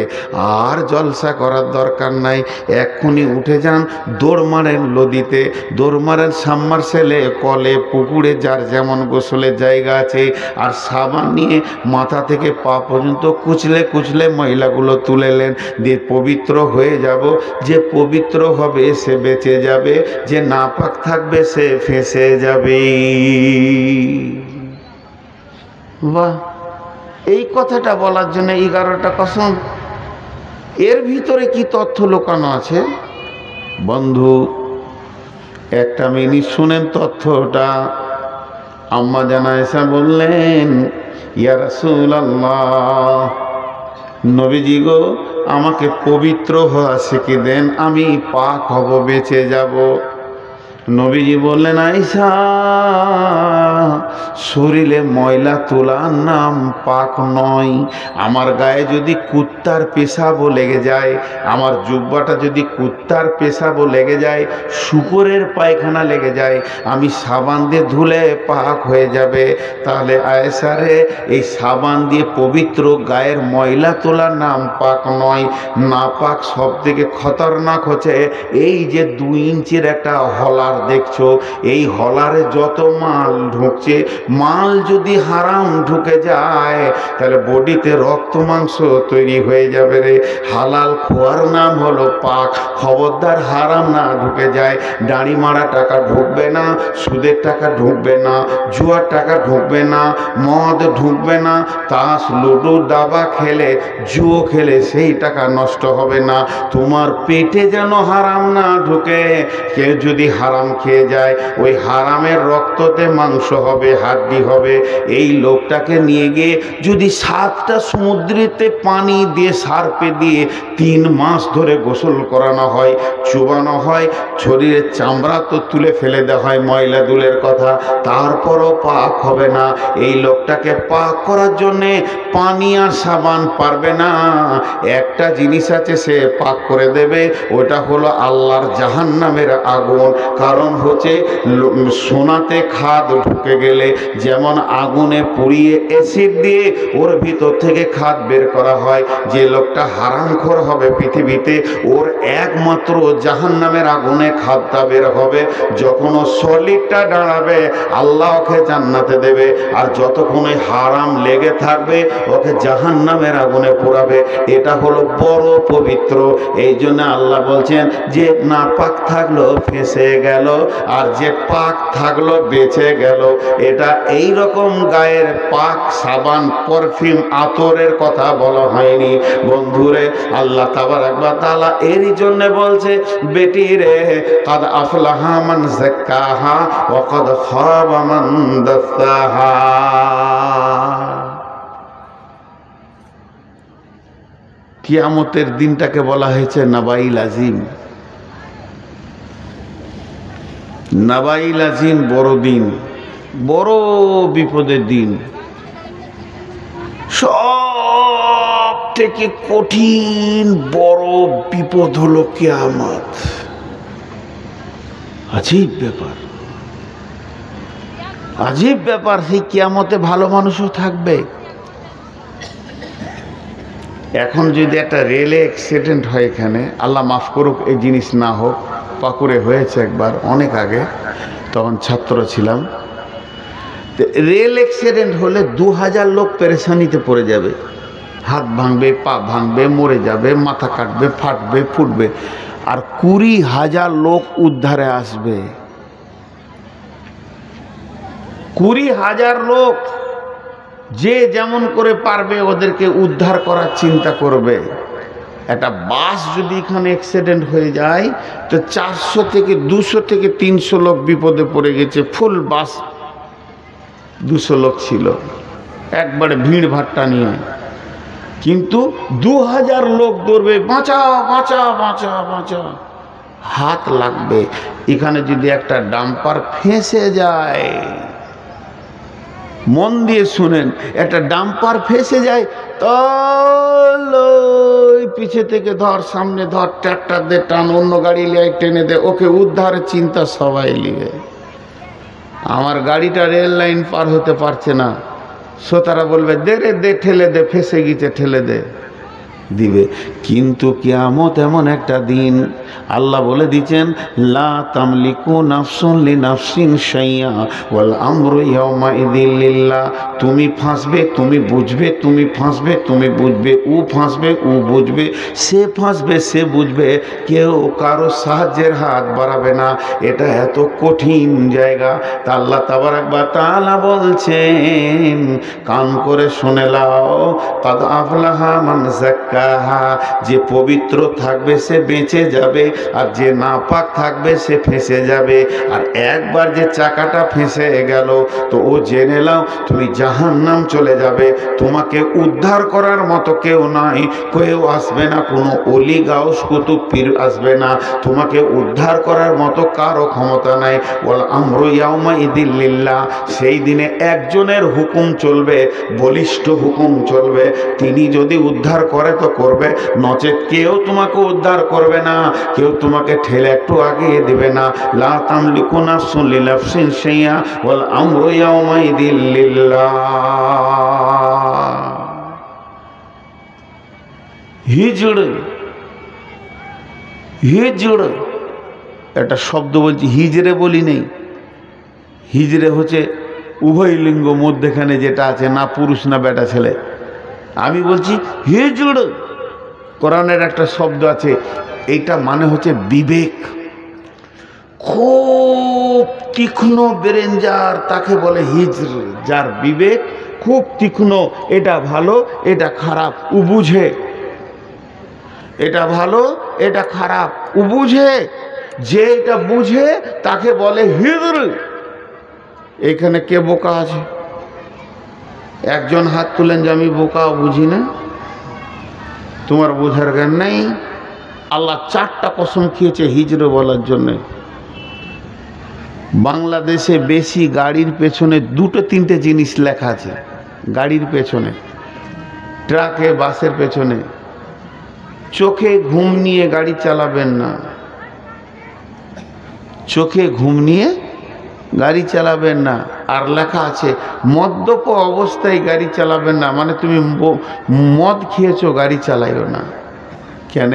আর জলসা করার দরকার নাই, এক্ষুনি উঠে যান, দৌড় মারেন নদীতে, দৌড় মারেন সাবমার্সেলে, কলে, পুকুরে, যার যেমন গোসলের জায়গা আছে, আর সাবান নিয়ে মাথা থেকে পা পর্যন্ত কুচলে কুচলে ময়লাগুলো তুলেলেন, দিয়ে পবিত্র হয়ে যাব। যে পবিত্র হবে সে বেঁচে যাবে, যে নাপাক থাকবে সে ফেঁসে যাবে। বাহ, এই কথাটা বলার জন্য 11টা কসম। এর ভিতরে কি তথ্য লুকানো আছে বন্ধু? একটা মিনিট শুনেন তথ্যটা। আম্মা জান আয়েশা বললেন, ইয়া রাসূলুল্লাহ, নবীজি গো, আমাকে পবিত্র হওয়া শিখে দেন, আমি পাক হব, বেঁচে যাব। নবীজি বললেন, আয়েশা, শরীরে ময়লা তোলার নাম পাক নয়। আমার গায়ে যদি কুত্তার পেশাবও লেগে যায়, আমার জুব্বাটা যদি কুত্তার পেশাবও লেগে যায়, শূকরের পায়খানা লেগে যায়, আমি সাবান দিয়ে ধুলে পাক হয়ে যাবে। তাহলে আয়েশা রে, এই সাবান দিয়ে পবিত্র গায়ের ময়লা তোলার নাম পাক নয়। না পাক সব থেকে খতরনাক হচ্ছে এই যে 2 ইঞ্চির একটা হলার দেখছো, এই হলারে যত মাল ঢুকছে, মাল যদি হারাম ঢুকে যায় তাহলে বডিতে রক্ত মাংস তৈরি হয়ে যাবে রে। হালাল খোয়ার নাম হলো পাক। খবরদার হারাম না ঢুকে যায়। দাড়ি মারা টাকা ঢুকবে না, সুদের টাকা ঢুকবে না, জুয়ার টাকা ঢুকবে না, মদ ঢুকবে না, তাস লুডো দাবা খেলে, জুয়ো খেলে সেই টাকা নষ্ট হবে না। তোমার পেটে যেন হারাম না ঢুকে। কেউ যদি হারাম খেয়ে যায়, ওই হারামের রক্ততে মাংস হবে, হাড্ডি হবে। এই লোকটাকে নিয়ে গিয়ে যদি 7টা সমুদ্রেতে পানি দিয়ে সার্পে দিয়ে 3 মাস ধরে গোসল করানো হয়, চুবানো হয়, শরীরের চামড়া তো তুলে ফেলে দেওয়া হয়, ময়লা দুলের কথা, তারপরও পাক হবে না। এই লোকটাকে পাক করার জন্যে পানি আর সাবান পারবে না। একটা জিনিস আছে, সে পাক করে দেবে, ওটা হলো আল্লাহর জাহান্নামের আগুন। কারণ হচ্ছে সোনাতে খাদ ঢুকে গেলে যেমন আগুনে পুড়িয়ে অ্যাসিড দিয়ে ওর ভিতর থেকে খাদ বের করা হয়, যে লোকটা হারামখোর হবে পৃথিবীতে, ওর একমাত্র জাহান্নামের আগুনে খাদটা বের হবে। যখন ও সলিডটা দাঁড়াবে, আল্লাহ ওকে জান্নাতে দেবে, আর যতক্ষণে হারাম লেগে থাকবে ওকে জাহান্নামের আগুনে পোড়াবে। এটা হলো বড় পবিত্র। এই জন্য আল্লাহ বলছেন যে না পাক থাকলো ফেঁসে গেল, আর যে পাক থাকলো বেঁচে গেল। এটা এই রকম গায়ের পাক সাবান, পারফিউম, আতরের কথা বলা হয়নি বন্ধুরে। আল্লাহ তাবারাক ওয়া তাআলা এরই জন্য বলছে, বেটি রে, কাদ আফলাহা মান যাক্কাহা ওয়া কাদ খাবা মান দাসাহা। কিয়ামতের দিনটাকে বলা হয়েছে নাবাইল আজিম। নাবাইল আজিম, বড় দিন, বড় বিপদের দিন। সব থেকে কঠিন বড় বিপদ হলো কিয়ামত। আজীব ব্যাপার, আজীব ব্যাপার। সেই কিয়ামতে ভালো মানুষও থাকবে। এখন যদি একটা রেলে অ্যাক্সিডেন্ট হয় এখানে, আল্লাহ মাফ করুক এই জিনিস না হোক, পাকুড়ে হয়েছে একবার অনেক আগে, তখন ছাত্র ছিলাম। রেল অ্যাক্সিডেন্ট হলে 2000 লোক পেরেশানিতে পড়ে যাবে। হাত ভাঙবে, পা ভাঙবে, মরে যাবে, মাথা কাটবে, ফাটবে, ফুটবে। আর 20,000 লোক উদ্ধারে আসবে। 20,000 লোক, যে যেমন করে পারবে ওদেরকে উদ্ধার করার চিন্তা করবে। একটা বাস যদি এখানে অ্যাক্সিডেন্ট হয়ে যায় তো 400 থেকে 200 থেকে 300 লোক বিপদে পড়ে গেছে। ফুল বাস 200 লোক ছিল, একবারে ভিড় ভাট্টা নিয়ে। কিন্তু 2000 লোক দৌড়বে, বাঁচাও বাঁচাও বাঁচাও বাঁচাও, হাত লাগবে। এখানে যদি একটা ডাম্পার ফেঁসে যায়, মন দিয়ে শুনেন, একটা ডাম্পার ফেঁসে যায়, তো পিছে থেকে ধর, সামনে ধর, ট্রাক্টর দিয়ে টান, অন্য গাড়ি লিয়ে টেনে দে, ওকে উদ্ধারের চিন্তা সবাই নিবে। আমার গাড়িটা রেল লাইন পার হতে পারছে না, শ্রোতারা বলবে দে রে দে, ঠেলে দে, ফেঁসে গেছে, ঠেলে দে, দিবে। কিন্তু কিয়ামত এমন একটা দিন, আল্লাহ বলে দিচ্ছেন লা তামলিকু নাফসুন লিনাফসিন শাইআ ওয়াল আমরু ইয়াউমাইযিন লিল্লাহ। তুমি ফাঁসবে তুমি বুঝবে, তুমি ফাঁসবে তুমি বুঝবে, ও ফাঁসবে ও বুঝবে, সে ফাঁসবে সে বুঝবে, কেউ কারো সাহায্যের হাত বাড়াবে না। এটা এত কঠিন জায়গা। তা আল্লাহ তাবারাক ওয়া তাআলা বলছেন কান করে শুনে লাও, কাদ আফলাহা মান যাক্কাহা, যে পবিত্র থাকবে সে বেঁচে যাবে, আর যে নাপাক থাকবে সে ফেঁসে যাবে। আর একবার যে চাকাটা ফেঁসে গেল তো ও জেনে নাও তুমি জাহান্নাম চলে যাবে। তোমাকে উদ্ধার করার মতো কেউ নাই, কেউ আসবে না, কোনো অলি গাউস কুতুব পীর আসবে না, তোমাকে উদ্ধার করার মতো কারো ক্ষমতা নাই। ওয়াল আমরু ইয়াউমাইযিন লিল্লাহ, সেই দিনে একজনের হুকুম চলবে, বলিষ্ঠ হুকুম চলবে। তিনি যদি উদ্ধার করে তো করবে, নচেত কেউ তোমাকে উদ্ধার করবে না, কেউ তোমাকে ঠেলে একটু আগিয়ে দিবে না। লা তামলিকু নাফসুন লিনাফসিন শাইআ ওয়াল আমরু ইয়াউমাইযিন লিল্লাহ। হিজড়, হিজড় একটা শব্দ বলছি, হিজড়ে বলি নেই। হিজড়ে হচ্ছে উভয় লিঙ্গ মধ্যেখানে যেটা আছে, না পুরুষ না বেটা ছেলে। আমি বলছি হিজড়, কোরআনের একটা শব্দ আছে, এইটা মানে হচ্ছে বিবেক। খুব তীক্ষ্ণ ব্রেন যার, তাকে বলে হিজড়। যার বিবেক খুব তীক্ষ্ণ, এটা ভালো এটা খারাপ ও বুঝে, এটা ভালো এটা খারাপ ও বুঝে, যে এটা বুঝে তাকে বলে হিজড়। এখানে কে বোকা আছে? একজন হাত তুলেন যে আমি বোকা বুঝি না। তোমার বোঝার জ্ঞান নেই। আল্লাহ 4টা কসম খেয়েছে হিজড়ে বলার জন্যে। বাংলাদেশে বেশি গাড়ির পেছনে 2-3টে জিনিস লেখা আছে। গাড়ির পেছনে, ট্রাকে, বাসের পেছনে, চোখে ঘুম নিয়ে গাড়ি চালাবেন না, চোখে ঘুম নিয়ে গাড়ি চালাবেন না। আর লেখা আছে মদ্যপ অবস্থায় গাড়ি চালাবেন না, মানে তুমি মদ খেয়েছো গাড়ি চালাইও না। কেন?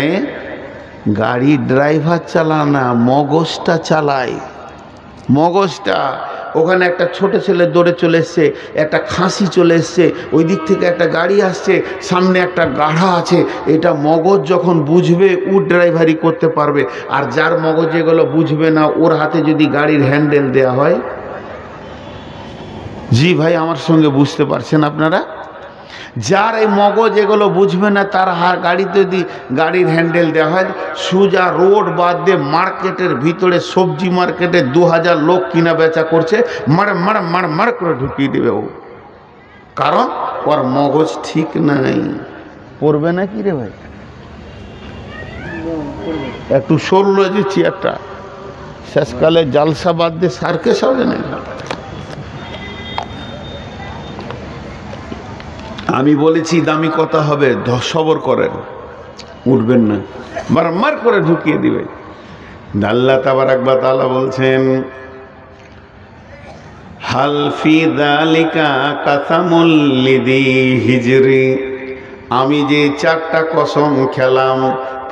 গাড়ি ড্রাইভার চালায় না, মগজটা চালায়, মগজটা। ওখানে একটা ছোট ছেলে দৌড়ে চলে এসছে, একটা খাসি চলে এসছে, ওই দিক থেকে একটা গাড়ি আসছে, সামনে একটা গাড়া আছে। এটা মগজ যখন বুঝবে ও ড্রাইভারি করতে পারবে। আর যার মগজ এগুলো বুঝবে না, ওর হাতে যদি গাড়ির হ্যান্ডেল দেয়া হয়, জি ভাই আমার সঙ্গে বুঝতে পারছেন আপনারা, যার এই মগজ এগুলো বুঝবে না তার গাড়িতে যদি গাড়ির হ্যান্ডেল দেওয়া হয়, সোজা রোড বাদ দিয়ে মার্কেটের ভিতরে, সবজি মার্কেটে 2000 লোক কিনা বেচা করছে, মার মার মার মার করে ঢুকিয়ে দেবে ও। কারণ ওর মগজ ঠিক নাই। পড়বে না কি রে ভাই? একটু সরল যে চেয়ারটা, শেষকালে জালসা বাদ দিয়ে সার্কেস হবে না। আমি বলেছি দামি কথা হবে, সবর করেন, উঠবেন না, মার করে ঢুকিয়ে দিবে। আল্লাহ তাবারাক ওয়া তাআলা বলছেন হাল ফি যালিকা কাসামুল লিযি হিজরি, আমি যে 4টা কসম খেলাম,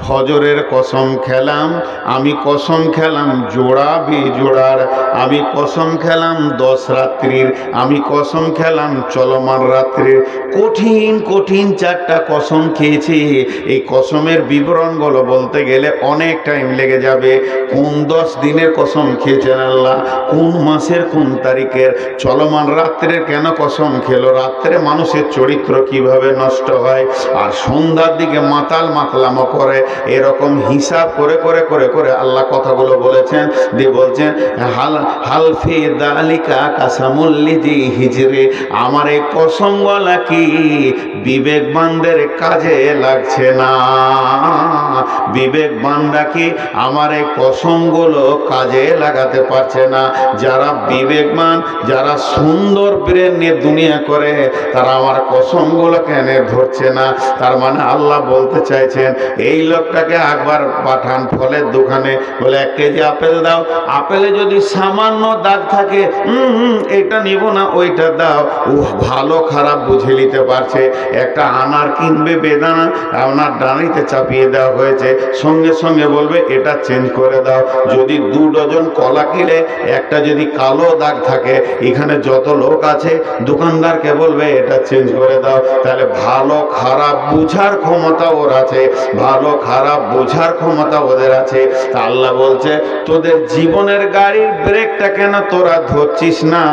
ফজরের কসম খেলাম, আমি কসম খেলাম জোড়া বেজোড়ার, আমি কসম খেলাম 10 রাত্রির, আমি কসম খেলাম চলমান রাত্রির। কঠিন কঠিন 4টা কসম খেয়েছি। এই কসমের বিবরণগুলো বলতে গেলে অনেক টাইম লেগে যাবে। কোন 10 দিনের কসম খেয়েছেন আল্লাহ, কোন মাসের কোন তারিখের, চলমান রাত্রের কেন কসম খেলো, রাত্রে মানুষের চরিত্র কিভাবে নষ্ট হয়, আর সন্ধ্যার দিকে মাতাল মাতলামো করে, এরকম হিসাব করে করে করে করে আল্লাহ কথাগুলো বলেছেন। দিয়ে বলছেন হাল ফি যালিকা কাসামুল লিযি হিজরি, আমার এই কসমগুলা কি বিবেকবানদের কাজে লাগছে না? বিবেকবানরা কি আমার এই কসমগুলো কাজে লাগাতে পারছে না? যারা বিবেকবান, যারা সুন্দর ব্রেন নিয়ে দুনিয়া করে, তারা আমার কসমগুলো কেন ধরছে না? তার মানে আল্লাহ বলতে চাইছেন এই লোক লোকটাকে একবার পাঠান ফলের দোকানে, বলে 1 কেজি আপেল দাও। আপেলে যদি সামান্য দাগ থাকে, এটা নিব না, ওইটা দাও। ও ভালো খারাপ বুঝে নিতে পারছে। একটা আনার কিনবে, বেদানা আপনার ডানিতে চাপিয়ে দেওয়া হয়েছে, সঙ্গে সঙ্গে বলবে এটা চেঞ্জ করে দাও। যদি 2 ডজন কলা কিনে একটা যদি কালো দাগ থাকে, এখানে যত লোক আছে দোকানদারকে বলবে এটা চেঞ্জ করে দাও। তাহলে ভালো খারাপ বুঝার ক্ষমতা ওর আছে, ভালো খারাপ বোঝার ক্ষমতা ওদের আছে। তা আল্লাহ বলছে তোদের জীবনের গাড়ির ব্রেকটা কেন তোরা ধরছিস না?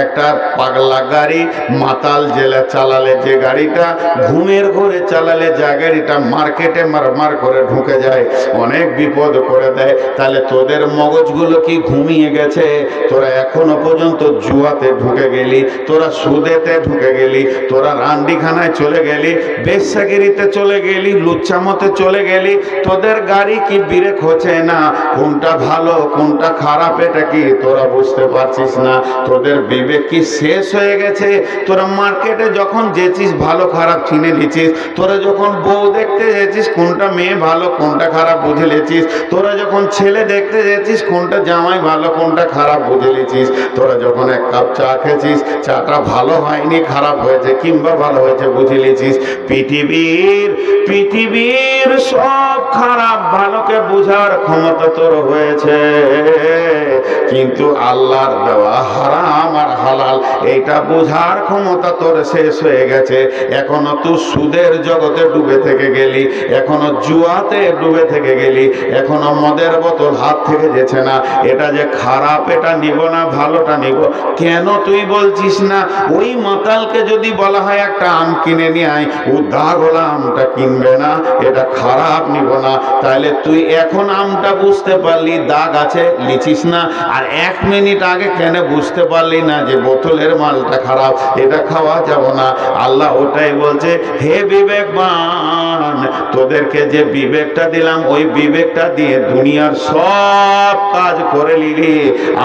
একটা পাগলা গাড়ি মাতাল জেলে চালালে যে গাড়িটা, ঘুমের ঘরে চালালে যে গাড়িটা মার্কেটে মারমার করে ঢুকে যায়, অনেক বিপদ করে দেয়। তাহলে তোদের মগজগুলো কি ঘুমিয়ে গেছে? তোরা এখনো পর্যন্ত জুয়াতে ঢুকে গেলি, তোরা সুদেতে ঢুকে গেলি, তোরা রান্ডিখানায় চলে গেলি, বেশ্যাগিরিতে চলে গেলি, লুচ্চামতে চলে গেলি। তোদের গাড়ি কি ব্রেক হচ্ছে না? কোনটা ভালো কোনটা খারাপ এটা কি তোরা বুঝতে পারছিস না? তোদের বিবেক কি শেষ হয়ে গেছে? তোরা মার্কেটে যখন যেছিস ভালো খারাপ চিনে নিছিস, তোরা যখন বউ দেখতে যেছিস কোনটা মেয়ে ভালো কোনটা খারাপ বুঝে নিছিস, তোরা যখন ছেলে দেখতে যেছিস কোনটা জামাই ভালো কোনটা খারাপ বুঝে নিছিস, তোরা যখন 1 কাপ চা খেয়েছিস চাটা ভালো হয়নি খারাপ হয়েছে কিংবা ভালো হয়েছে বুঝে নিছিস। পৃথিবীর সব খারাপ ভালোকে বোঝার ক্ষমতা তোর হয়েছে, কিন্তু আল্লাহর দেওয়া হারাম আর হালাল এইটা বোঝার ক্ষমতা তোর শেষ হয়ে গেছে। এখনো তুই সুদের জগতে ডুবে থেকে গেলি, এখনো জুয়াতে ডুবে থেকে গেলি, এখনো মদের বোতল হাত থেকে যেছে না। এটা যে খারাপ এটা নিব না, ভালোটা নিব। কেন তুই বলছিস না? ওই মাতালকে যদি বলা হয় একটা আম কিনে নিয়ে আয়, ও দাগ ওলা আমটা কিনবে না, এটা খারাপ নিব না। তাহলে তুই এখন আমটা বুঝতে পারলি দাগ আছে, লিচিস না। আর 1 মিনিট আগে কেন বুঝতে পারলি না যে বোতলের মালটা খারাপ, এটা খাওয়া যাব না? আল্লাহ ওটাই বলছে, হে বিবেকবান, তোদেরকে যে বিবেকটা দিলাম ওই বিবেকটা দিয়ে দুনিয়ার সব কাজ করে নিলি,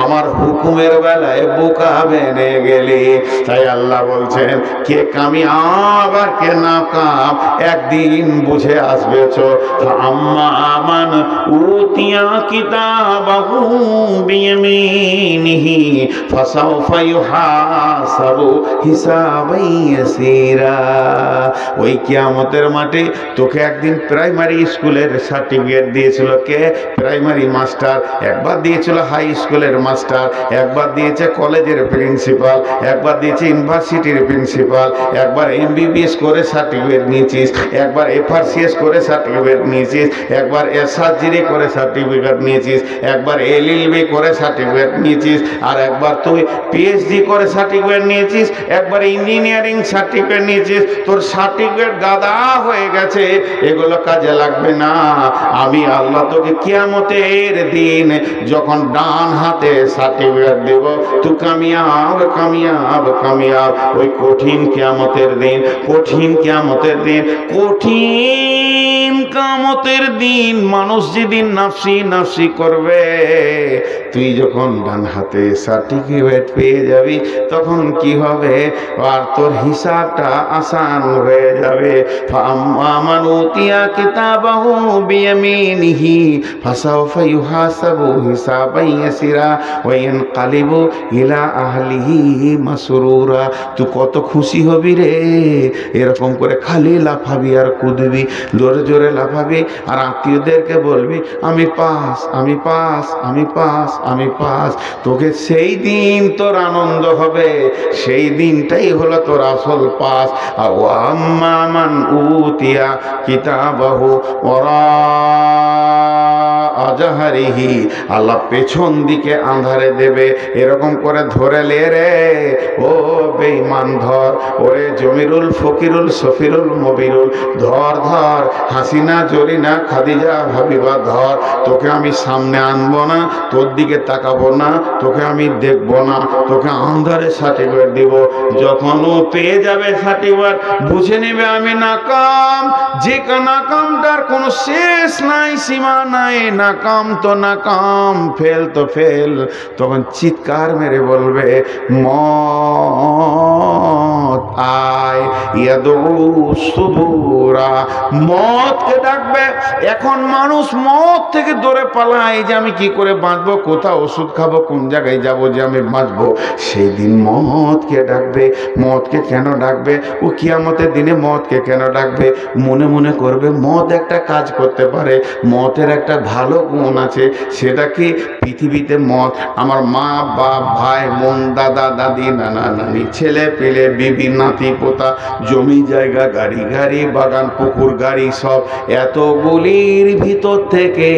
আমার হুকুমের বেলায় বোকা বেনে গেলি। তাই আল্লাহ বলছেন কে কামিয়াব আর কে নাকাম একদিন বুঝে আসবে। আম্মা আমান উতিয়া কিতাবাহু বিয়ামিনিহি ফাসাউফা ইউহাসাবু হিসাবান ইয়াসীরা। ওই কিয়ামতের মাঠে তোকে একদিন প্রাইমারি স্কুলের সার্টিফিকেট দিয়েছিল কে? Primary master. একবার দিয়েছিল হাই স্কুলের মাস্টার, একবার দিয়েছে কলেজের প্রিন্সিপাল, একবার দিয়েছে ইউনিভার্সিটির প্রিন্সিপাল, একবার MBBS করে সার্টিফিকেট নিয়েছিস, একবার FRCS করে সার্টিফিকেট নিয়েছিস, একবার SRGD করে সার্টিফিকেট নিয়েছিস, একবার LLB করে সার্টিফিকেট নিয়েছিস, আর একবার তুই PhD করে সার্টিফিকেট নিয়েছিস, একবার ইঞ্জিনিয়ারিং সার্টিফিকেট নিয়েছিস। তোর সার্টিফিকেট গাদা হয়ে গেছে, এগুলো কাজে লাগবে না। আমি আল্লাহ তোকে কিয়ামতের দিন যখন ডান হাতে সার্টিফিকেট দেব, তুই কামিয়াব কামিয়াব কামিয়াব। ওই কঠিন কিয়ামতের দিন, কঠিন কিয়ামতের দিন, কঠিন কিয়ামতের দিন মানুষ যেদিন নাফসি নাফসি করবে, তুই যখন ডান হাতে সার্টিফিকেট পেয়ে যাবি তখন কি হবে? আর তোর হিসাবটা আসান হয়ে যাবে। ফামান উতিয়া কিতাবাহু বিয়ামিনিহি ফাসাউফা ইউহাসাবু হিসাবান ইয়াসীরা ওয়া ইয়ানকালিবু ইলা আহলিহি মাসরুরা। তুই কত খুশি হবি রে! এরকম করে খালি লাফাবি আর কুদবি, জোরে জোরে লাফাবি আর আত্মীয়দেরকে বলবি আমি পাস আমি পাস আমি পাস আমি পাস। তোকে সেই দিন তোর আনন্দ হবে, সেই দিনটাই হলো তোর আসল পাস। আর আম্মা মান উতিয়া কিতাবাহু ওরা আজাহারিহি, আল্লাহ পেছন দিকে আঁধারে দেবে, এরকম করে ধরে লে রে ও বেঈমান, ধর। ওরে জমিরুল ফকিরুল সফিরুল মবিরুল, ধর ধর। হাসিনা জরিনা খাদিজা ভাবিবা, ধর। তোকে আমি সামনে আনবো না, তোর দিকে তাকাবো না, তোকে আমি দেখবো না, তোকে আন্ধারে সার্টিফিকেট দিব। যখন ও পেয়ে যাবে সার্টিফিকেট, বুঝে নেবে আমি নাকাম। যে নাকামটার কোনো শেষ নাই, সীমা নাই, নাকাম নাকাম তো নাকাম, ফেল তো ফেল। তখন চিৎকার মেরে বলবে মত আয়, ইয়াদু সুবুরা, মতকে ডাকবে। এখন মানুষ মত থেকে দৌড়ে পালায় যে আমি কি করে বাঁচবো, কোথাও ওষুধ খাবো, কোন জায়গায় যাবো যে আমি বাঁচবো। সেই দিন মতকে ডাকবে। মতকে কেন ডাকবে? ও কিয়ামতের দিনে মতকে কেন ডাকবে? মনে মনে করবে মত একটা কাজ করতে পারে, মতের একটা ভালো গুণ আছে। সেটা কি? পৃথিবীতে মত আমার মা বাপ ভাই বোন দাদা দাদি নানা নানি ছেলে পেলে বিবি নাতি পোতা জমি জায়গা গাড়ি গাড়ি বাগান পুকুর গাড়ি সব এতগুলির ভিতর থেকে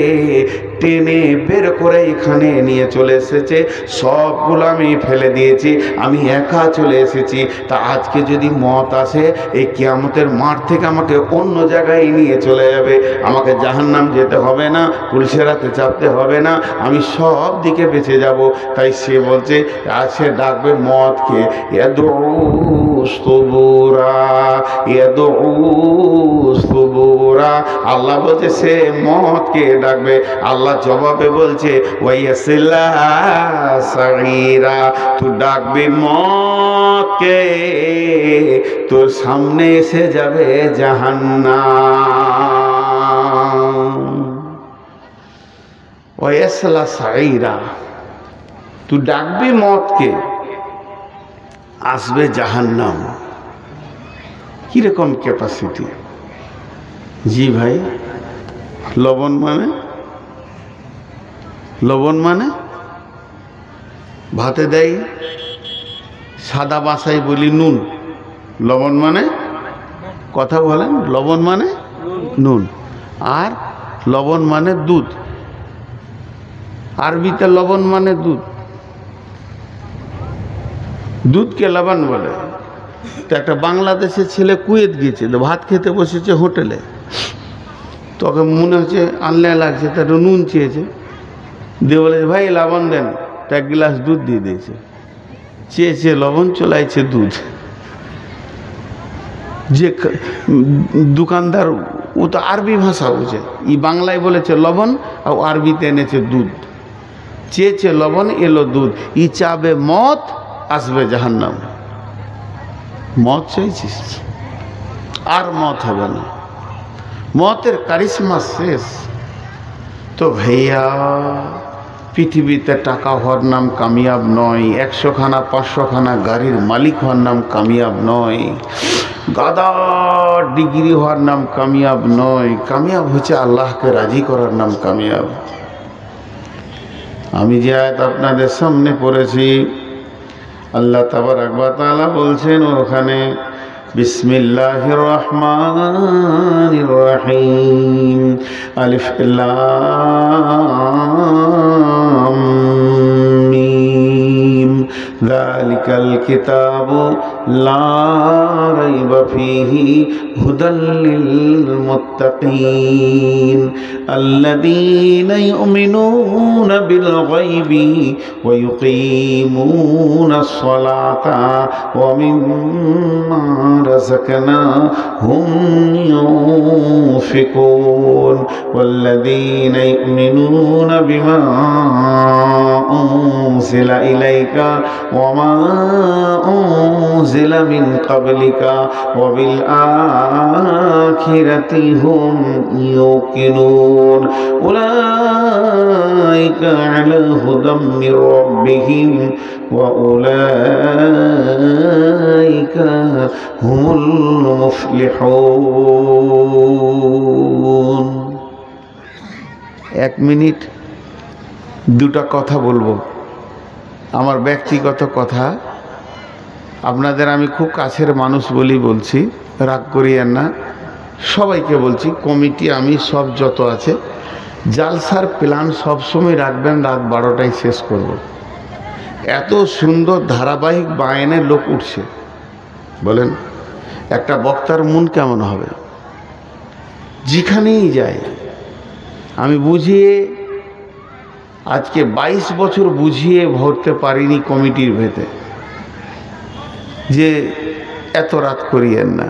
টেনে বের করে এখানে নিয়ে চলে এসেছে। সবগুলো আমি ফেলে দিয়েছি, আমি একা চলে এসেছি। তা আজকে যদি মত আসে, এই কিয়ামতের মাঠ থেকে আমাকে অন্য জায়গায় নিয়ে চলে যাবে, আমাকে জাহান্নাম যেতে হবে না, পুলিশেরাতে চাপতে হবে না, আমি সব দিকে বেঁচে যাব। তাই সে বলছে, সে ডাকবে মতকে ইয়াদউ সুবুরা, ইয়াদউ সুবুরা। আল্লাহ বলছে সে মতকে ডাকবে। আল্লাহ জবাবে বলছে ওয়াইয়াসিলা সাগীরা, তুই ডাকবি মতকে, তোর সামনে এসে যাবে জাহান্নাম। ওয়াইয়াসিলা সাগীরা, তুই ডাকবি মতকে, আসবে জাহান্নাম। কিরকম ক্যাপাসিটি? জি ভাই, লবণ মানে, লবণ মানে ভাতে দেয় সাদা বাসায় বলি নুন, লবণ মানে, কথা বলেন, লবণ মানে নুন, আর লবণ মানে দুধ। আরবিতে লবণ মানে দুধ, দুধকে লবণ বলে। তো একটা বাংলাদেশের ছেলে কুয়েত গিয়েছিল, ভাত খেতে বসেছে হোটেলে, তোকে মনে হচ্ছে আনলে লাগছে, তার নুন চেয়েছে, দিয়ে বলেছে ভাই লবণ দেন, তা এক গ্লাস দুধ দিয়ে দিয়েছে। চেয়েছে লবণ, চলাইছে দুধ। যে দোকানদার ও তো আরবি ভাষা বুঝে, ই বাংলায় বলেছে লবণ আর আরবিতে এনেছে দুধ। চেয়েছে লবণ, এলো দুধ। ই চাবে মত, আসবে জাহান্নাম। মত চাইছিস আর মত হবে না, মতের কারিশমা শেষ। তো ভাইয়া, পৃথিবীতে টাকা হওয়ার নাম কামিয়াব নয়, 100 খানা 500 খানা গাড়ির মালিক হওয়ার নাম কামিয়াব নয়, গাদার ডিগ্রি হওয়ার নাম কামিয়াব নয়। কামিয়াব হচ্ছে আল্লাহকে রাজি করার নাম কামিয়াব। আমি যে আয়াত আপনাদের সামনে পড়েছি, আল্লাহ তাবারাক ওয়া তাআলা বলছেন ওখানে, বিসমিল্লাহির রহমানির রহিম, আলিফ লাম মিম, যালিকাল কিতাবু লা রাইবা ফীহি হুদাল লিল মুত্তাকিন আল্লাযীনা ইউমিনুনা বিল গায়বি ওয়া ইউকিমুনাস সালাতা ওয়া মিম্মা রাযাকনাহুম ইউনফিকুন ওয়াল্লাযীনা ইউমিনুনা বিমা উনজিলা ইলাইকা ওয়া মা উনজিলা মিন ক্বাবলিকা ওয়া বিল আখিরাতি হুম ইউকিনুন উলাইকা আলা হুদাম মির রাব্বিহিম ওয়া উলাইকা হুমুল মুফলিহুন। 1 মিনিট দুটা কথা বলবো, আমার ব্যক্তিগত কথা। আপনাদের আমি খুব কাছের মানুষ বলি বলছি, রাগ করিয়েন না। সবাইকে বলছি, কমিটি আমি সব যত আছে, জালসার প্ল্যান সবসময় রাখবেন রাত 12টায় শেষ করব। এত সুন্দর ধারাবাহিক বায়ানের লোক উঠছে, বলেন একটা বক্তার মন কেমন হবে? যেখানেই যায় আমি বুঝিয়ে, আজকে 22 বছর বুঝিয়ে ভরতে পারিনি কমিটির ভেতরে যে এত রাত করিয়েন না।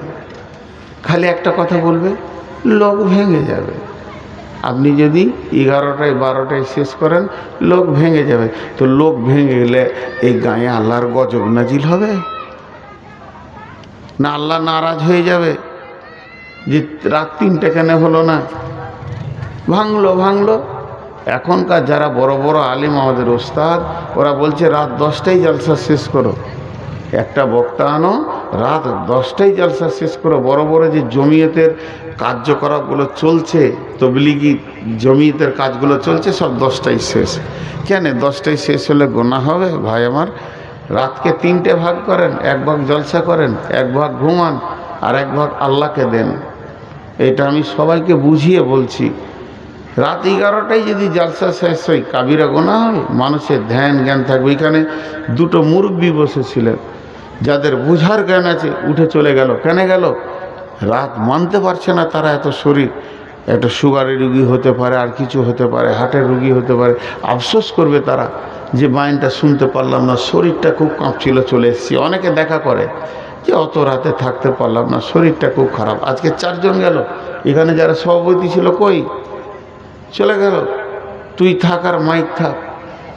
খালি একটা কথা বলবে, লোক ভেঙে যাবে। আপনি যদি 11টায় 12টায় শেষ করেন লোক ভেঙে যাবে। তো লোক ভেঙে গেলে এই গায়ে আল্লাহর গজব নাজিল হবে না? আল্লাহ নারাজ হয়ে যাবে যে রাত 3টে কেন হলো না? ভাঙলো। এখনকার যারা বড় বড় আলিম, আমাদের ওস্তাদ, ওরা বলছে রাত 10টায় জলসা শেষ করো। একটা বক্তা আনো, রাত 10টায় জলসা শেষ করো। বড় বড় যে জমিয়তের কার্যকলাপগুলো চলছে, তবলিগি জমিয়তের কাজগুলো চলছে, সব 10টায় শেষ। কেন 10টায় শেষ হলে গোনা হবে? ভাই আমার, রাতকে 3টে ভাগ করেন, 1 ভাগ জলসা করেন, 1 ভাগ ঘুমান, আর 1 ভাগ আল্লাহকে দেন। এটা আমি সবাইকে বুঝিয়ে বলছি। রাত 11টায় যদি জলসা শেষ হয়, কাবিরা গোনা হবে, মানুষের ধ্যান জ্ঞান থাকবে। এখানে 2টো মুরব্বি বসেছিলেন, যাদের বুঝার জ্ঞান আছে, উঠে চলে গেল। কেন গেল? রাত মানতে পারছে না তারা। এত শরীর, একটা সুগারের রুগী হতে পারে, আর কিছু হতে পারে, হার্টের রুগী হতে পারে। আফসোস করবে তারা যে মাইনটা শুনতে পারলাম না, শরীরটা খুব কাঁপছিল, চলে এসেছি। অনেকে দেখা করে যে অত রাতে থাকতে পারলাম না, শরীরটা খুব খারাপ। আজকে 4 জন গেল। এখানে যারা সভাপতি ছিল কই? চলে গেল। তুই থাক আর মাইক থাক,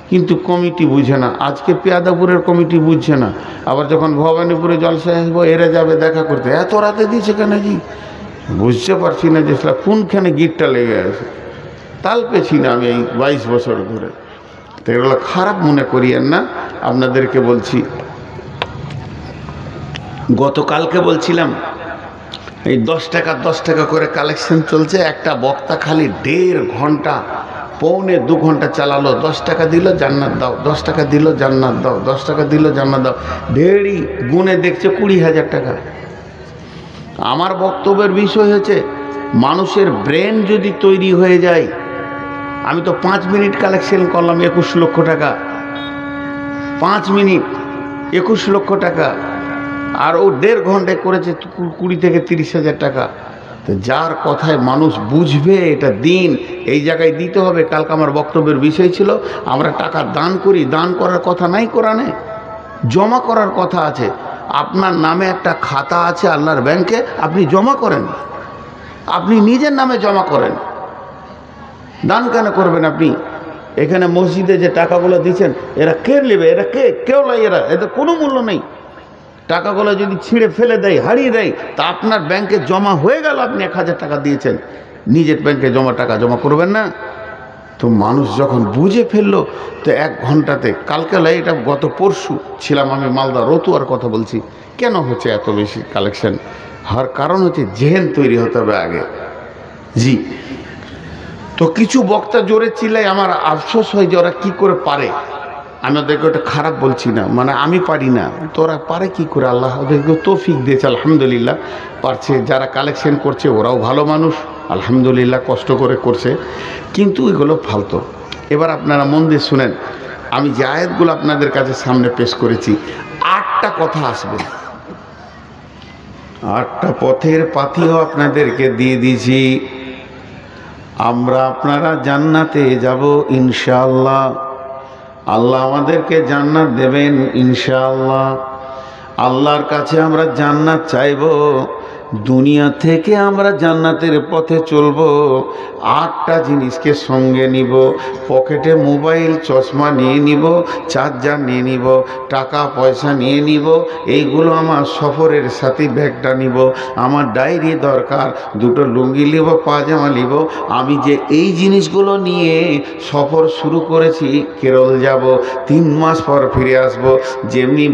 কিন্তু কমিটি বুঝে না। আজকে পেয়াদাপুরের কমিটি বুঝছে না। আবার যখন ভবানীপুরে জলসা আসবো, এরা যাবে দেখা করতে। এত রাতে দিয়েছে কেন জি? বুঝতে পারছি না যে কোনখানে গিটটা লেগে আছে। তাল পেছি না আমি এই 22 বছর ধরে। তো এগুলো খারাপ মনে করিয়েন না। আপনাদেরকে বলছি, গতকালকে বলছিলাম এই 10 টাকা করে কালেকশন চলছে। একটা বক্তা খালি 1.5 ঘন্টা, পৌনে 2 ঘন্টা চালালো। 10 টাকা দিল, জান্নাত দাও, 10 টাকা দিল, জান্নাত দাও, 10 টাকা দিল, জান্নাত দাও। ঢেড়ি গুনে দেখছে 20,000 টাকা। আমার বক্তব্যের বিষয় হচ্ছে, মানুষের ব্রেন যদি তৈরি হয়ে যায়। আমি তো 5 মিনিট কালেকশন করলাম 21 লক্ষ টাকা। 5 মিনিট 21 লক্ষ টাকা। আর ও 1.5 ঘন্টায় করেছে 20 থেকে 30,000 টাকা। তো যার কথায় মানুষ বুঝবে এটা দিন, এই জায়গায় দিতে হবে। কালকে আমার বক্তব্যের বিষয় ছিল, আমরা টাকা দান করি, দান করার কথা নাই কোরআনে, জমা করার কথা আছে। আপনার নামে একটা খাতা আছে আল্লাহর ব্যাংকে, আপনি জমা করেন, আপনি নিজের নামে জমা করেন। দান কেন করবেন আপনি? এখানে মসজিদে যে টাকাগুলো দিচ্ছেন, এরা কে নেবে? এরা কেউ লাই, এদের কোনো মূল্য নেই। টাকাগুলো যদি ছিঁড়ে ফেলে দেয়, হারিয়ে দেয়, তা আপনার ব্যাংকে জমা হয়ে গেল। আপনি 1000 টাকা দিয়েছেন, নিজের ব্যাংকে টাকা জমা করবেন না? তো মানুষ যখন বুঝে ফেললো, তো 1 ঘন্টাতে, কালকে এটা গত পরশু ছিলাম আমি মালদা রতুয়ার কথা বলছি। কেন হচ্ছে এত বেশি কালেকশন? হওয়ার কারণ হচ্ছে জেহেন তৈরি হতে হবে আগে। জি, তো কিছু বক্তা জোরে চিল্লাই, আমার আফসোস হয় যে ওরা কী করে পারে। আমি ওদেরকে ওটা খারাপ বলছি না, মানে আমি পারি না, তো ওরা পারে কী করে? আল্লাহ ওদেরকে তৌফিক দিয়েছে, আলহামদুলিল্লাহ পারছে। যারা কালেকশন করছে ওরাও ভালো মানুষ, আলহামদুলিল্লাহ কষ্ট করে করছে, কিন্তু এগুলো ফালতু। এবার আপনারা মন দিয়ে শুনেন, আমি যে আয়াতগুলো আপনাদের কাছে সামনে পেশ করেছি, 8টা কথা আসবে। 8টা পথের পাথিও আপনাদেরকে দিয়ে দিয়েছি। আমরা আপনারা জান্নাতে যাব ইনশাআল্লাহ। আল্লাহ আমাদেরকে জান্নাত দেবেন ইনশাআল্লাহ। আল্লাহর কাছে আমরা জান্নাত চাইব, দুনিয়া থেকে আমরা জান্নাতের পথে চলব। 8টা জিনিসকে সঙ্গে নিব। পকেটে মোবাইল, চশমা নিয়ে নিব, চার্জার নিয়ে নিব, টাকা পয়সা নিয়ে নিব। এইগুলো আমার সফরের সাথে ব্যাগটা নিব। আমার ডায়েরি দরকার, 2টো লুঙ্গি নিব, পাজামা নিব। আমি যে এই জিনিসগুলো নিয়ে সফর শুরু করেছি, কেরল যাব, 3 মাস পর ফিরে আসব। যেমনি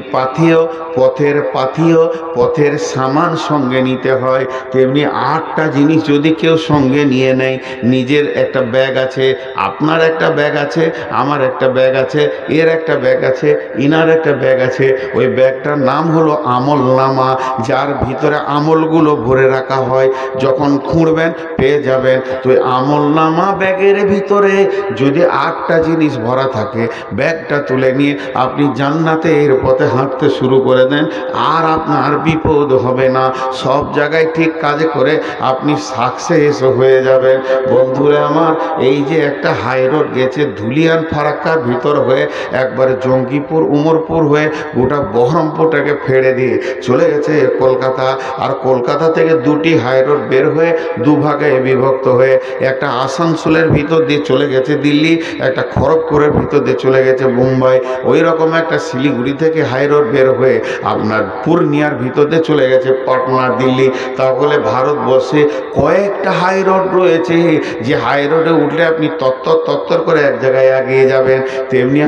পথের সামান সঙ্গে নিতে হয়, তেমনি 8টা জিনিস যদি কেউ সঙ্গে নিয়ে নেয়। নিজের একটা ব্যাগ আছে, আপনার একটা ব্যাগ আছে, আমার একটা ব্যাগ আছে, এর একটা ব্যাগ আছে, ইনার একটা ব্যাগ আছে। ওই ব্যাগটার নাম হলো আমলনামা, যার ভিতরে আমলগুলো ভরে রাখা হয়। যখন খুঁড়বেন পেয়ে যাবেন। তো আমলনামা ব্যাগের ভিতরে যদি 8টা জিনিস ভরা থাকে, ব্যাগটা তুলে নিয়ে আপনি জান্নাতের পথে হাঁটতে শুরু করে দেন, আর আপনার বিপদ হবে না। সব জায়গায় ঠিক কাজে করে আপনি সাকসেস হয়ে যাবেন। বন্ধুরা আমার, এই যে একটা হাই রোড গেছে ধুলিয়ান ফারাক্কার ভিতর হয়ে একবারে জঙ্গিপুর উমরপুর হয়ে গোটা বহরমপুরটাকে ফেড়ে দিয়ে চলে গেছে কলকাতা। আর কলকাতা থেকে দুটি হাই রোড বের হয়ে দুভাগে বিভক্ত হয়ে একটা আসানসোলের ভিতর দিয়ে চলে গেছে দিল্লি, একটা খড়গপুরের ভিতর দিয়ে চলে গেছে মুম্বাই। ওই রকম একটা শিলিগুড়ি থেকে হাই রোড বের হয়ে আপনার পূর্ণিয়ার ভিতর দিয়ে চলে গেছে পাটনা দিল্লি। তাহলে ভারতবর্ষে কয়েকটা হাই রোড রয়েছে যে হাই রোডে উঠলে আপনি তত্তর করে এক জায়গায় এগিয়ে যাবেন। তেমনি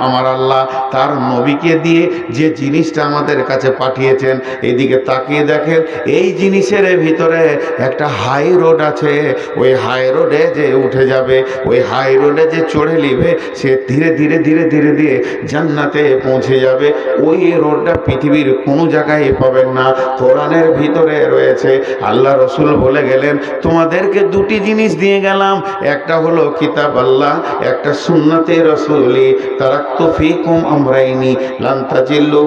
আমার আল্লাহ তার নবীকে দিয়ে যে জিনিসটা আমাদের কাছে পাঠিয়েছেন, এদিকে তাকিয়ে দেখেন এই জিনিসের ভিতরে একটা হাই রোড আছে। ওই হাই রোডে যে উঠে যাবে, ওই হাই রোডে যে চড়ে নিবে, সে ধীরে ধীরে ধীরে ধীরে ধীরে জান্নাতে পৌঁছে যাবে। ওই রোডটা পৃথিবীর কোনো জায়গায় পাবেন না, কোরআনের ভিতরে রয়েছে। আল্লাহ রসুল বলে গেলেন তোমাদেরকে দুটি জিনিস দিয়ে গেলাম, একটা হলো কিতাব আল্লাহ, একটা সুন্নতে রসুলি। তারাক্তু ফীকুম আমরাইনি লান তাজিল্লু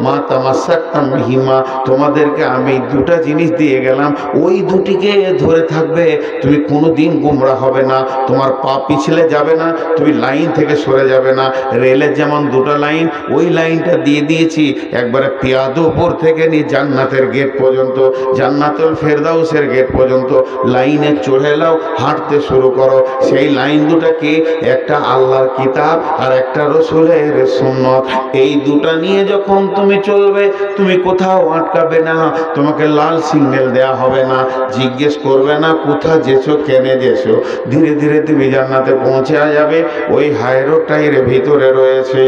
মা তামাসসাকতুম বিহিমা। তোমাদেরকে আমি দুটা জিনিস দিয়ে গেলাম, ওই দুটিকে ধরে থাকবে, তুমি কোনোদিন গোমরা হবে না, তোমার পা পিছলে যাবে না, তুমি লাইন থেকে সরে যাবে না। রেলের যেমন দুটো লাইন, ওই লাইনটা দিয়ে দিয়েছি একবারে পিয়াদুপুর থেকে নিয়ে জান্নাতের গেট পর্যন্ত, জান্নাতুল ফেরদাউসের গেট পর্যন্ত লাইনে চড়ে নাও, হাঁটতে শুরু করো। সেই লাইন দুটা কি? একটা আল্লাহর কিতাব আর একটা রসুলের সুন্নত। এই দুটা নিয়ে যখন তুমি চলবে, তুমি কোথাও আটকাবে না, তোমাকে লাল সিগন্যাল দেয়া হবে না, জিজ্ঞেস করবে না কোথা যেছো কেনে যেছো। ধীরে ধীরে তুমি জান্নাতে পৌঁছে যাবে। ওই হাই রোডটার ভিতরে রয়েছে।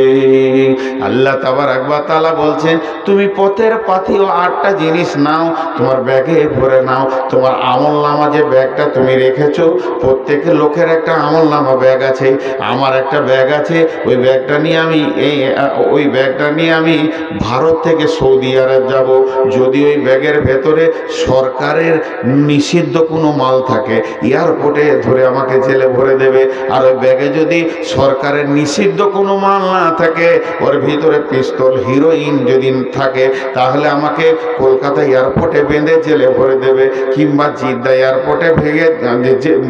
আল্লাহ তাবারক ওয়া তাআলা বলছেন তুমি পথের পাথেয় 8টা জিনিস নাও, তোমার ব্যাগে ভরে নাও। তোমার আমলনামা যে ব্যাগটা তুমি রেখেছো, প্রত্যেকের লোকের একটা আমলনামা ব্যাগ আছে, আমার একটা ব্যাগ আছে। ওই ব্যাগটা নিয়ে আমি ভারত থেকে সৌদি আরব যাব। যদি ওই ব্যাগের ভেতরে সরকারের নিষিদ্ধ কোনো মাল থাকে, এয়ারপোর্টে ধরে আমাকে জেলে ভরে দেবে। আর ওই ব্যাগে যদি সরকারের নিষিদ্ধ কোনো মাল না থাকে, ওর ভিতরে পিস্তল হিরোইন যদি থাকে, তাহলে আমাকে কলকাতা এয়ারপোর্টে বেঁধে জেলে ভরে দেবে, কিংবা জিদ্দা এয়ারপোর্টে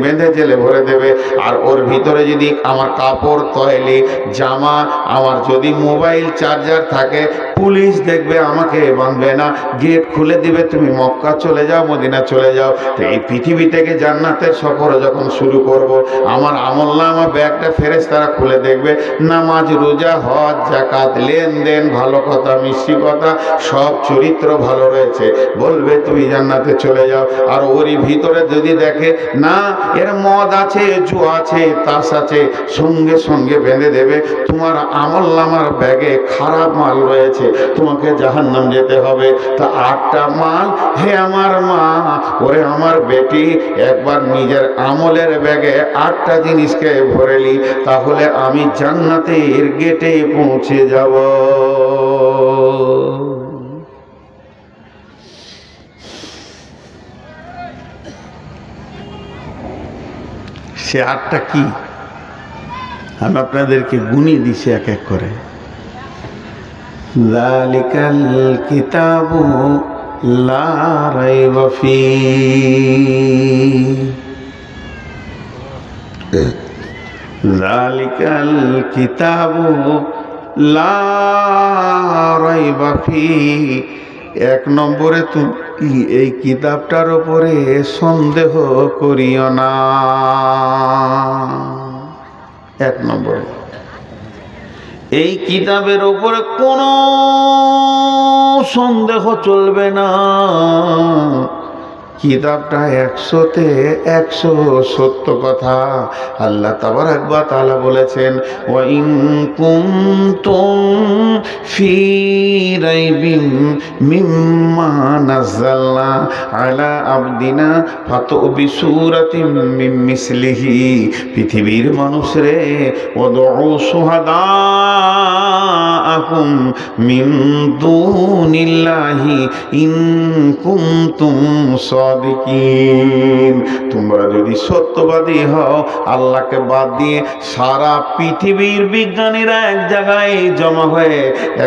বেঁধে জেলে ভরে দেবে। আর ওর ভিতরে যদি আমার কাপড় তৈলি জামা, আমার যদি মোবাইল চার্জার থাকে, পুলিশ দেখবে, আমাকে বাঁধবে না, গেট খুলে দিবে, তুমি মক্কা চলে যাও, মদিনা চলে যাও। তো এই পৃথিবী থেকে জান্নাতের সফর যখন শুরু করব, আমার আমলনামা ব্যাগটা ফেরেশতারা খুলে দেখবে, নামাজ রোজা হজ যাকাত লেনদেন ভালো কথা মিষ্টি কথা সব চরিত্র ভালো রয়েছে, বলবে তুমি জান্নাতে চলে যাও। আর ওরই ভিতরে যদি দেখে না এর মদ আছে, জুয়া আছে, তাস আছে, সঙ্গে সঙ্গে বেঁধে দেবে, তোমার আমলনামার ব্যাগে খারাপ মাল রয়েছে, তোমাকে জাহান্নাম যেতে হবে। তা 8টা মাল, হে আমার মা, ওরে আমার বেটি, একবার নিজের আমলের ব্যাগে 8টা জিনিসকে ভরেলি, তাহলে আমি জান্নাতের গেটে পৌঁছে যাব। সে 8টা কি আমি আপনাদেরকে গুনিয়ে দিছি এক এক করে। যালিকাল কিতাবু লা রাইবা ফীহি, যালিকাল কিতাবু লা রাইবা ফীহি। 1 নম্বরে তুমি এই কিতাবটার উপরে সন্দেহ করিও না। 1 নম্বরে এই কিতাবের উপরে কোনো সন্দেহ চলবে না। কিতাবটা 100-তে 100 সত্য কথা। আল্লাহ তাবারক ওয়া তাআলা বলেছেন, ওয়া ইন কুনতুম ফি রাইবিন মিম্মা নাযালনা আলা আবদিনা ফাতু বিসূরাতিন মিন মিসলিহি। পৃথিবীর মানুষরে, ওয়াদউ শুহাদাআকুম মিন দুনিল্লাহি ইন কুনতুম সাদিকিন। তোমরা যদি সত্যবাদী হও, আল্লাহকে বাদ দিয়ে সারা পৃথিবীর বিজ্ঞানীরা এক জায়গায় জমা হয়ে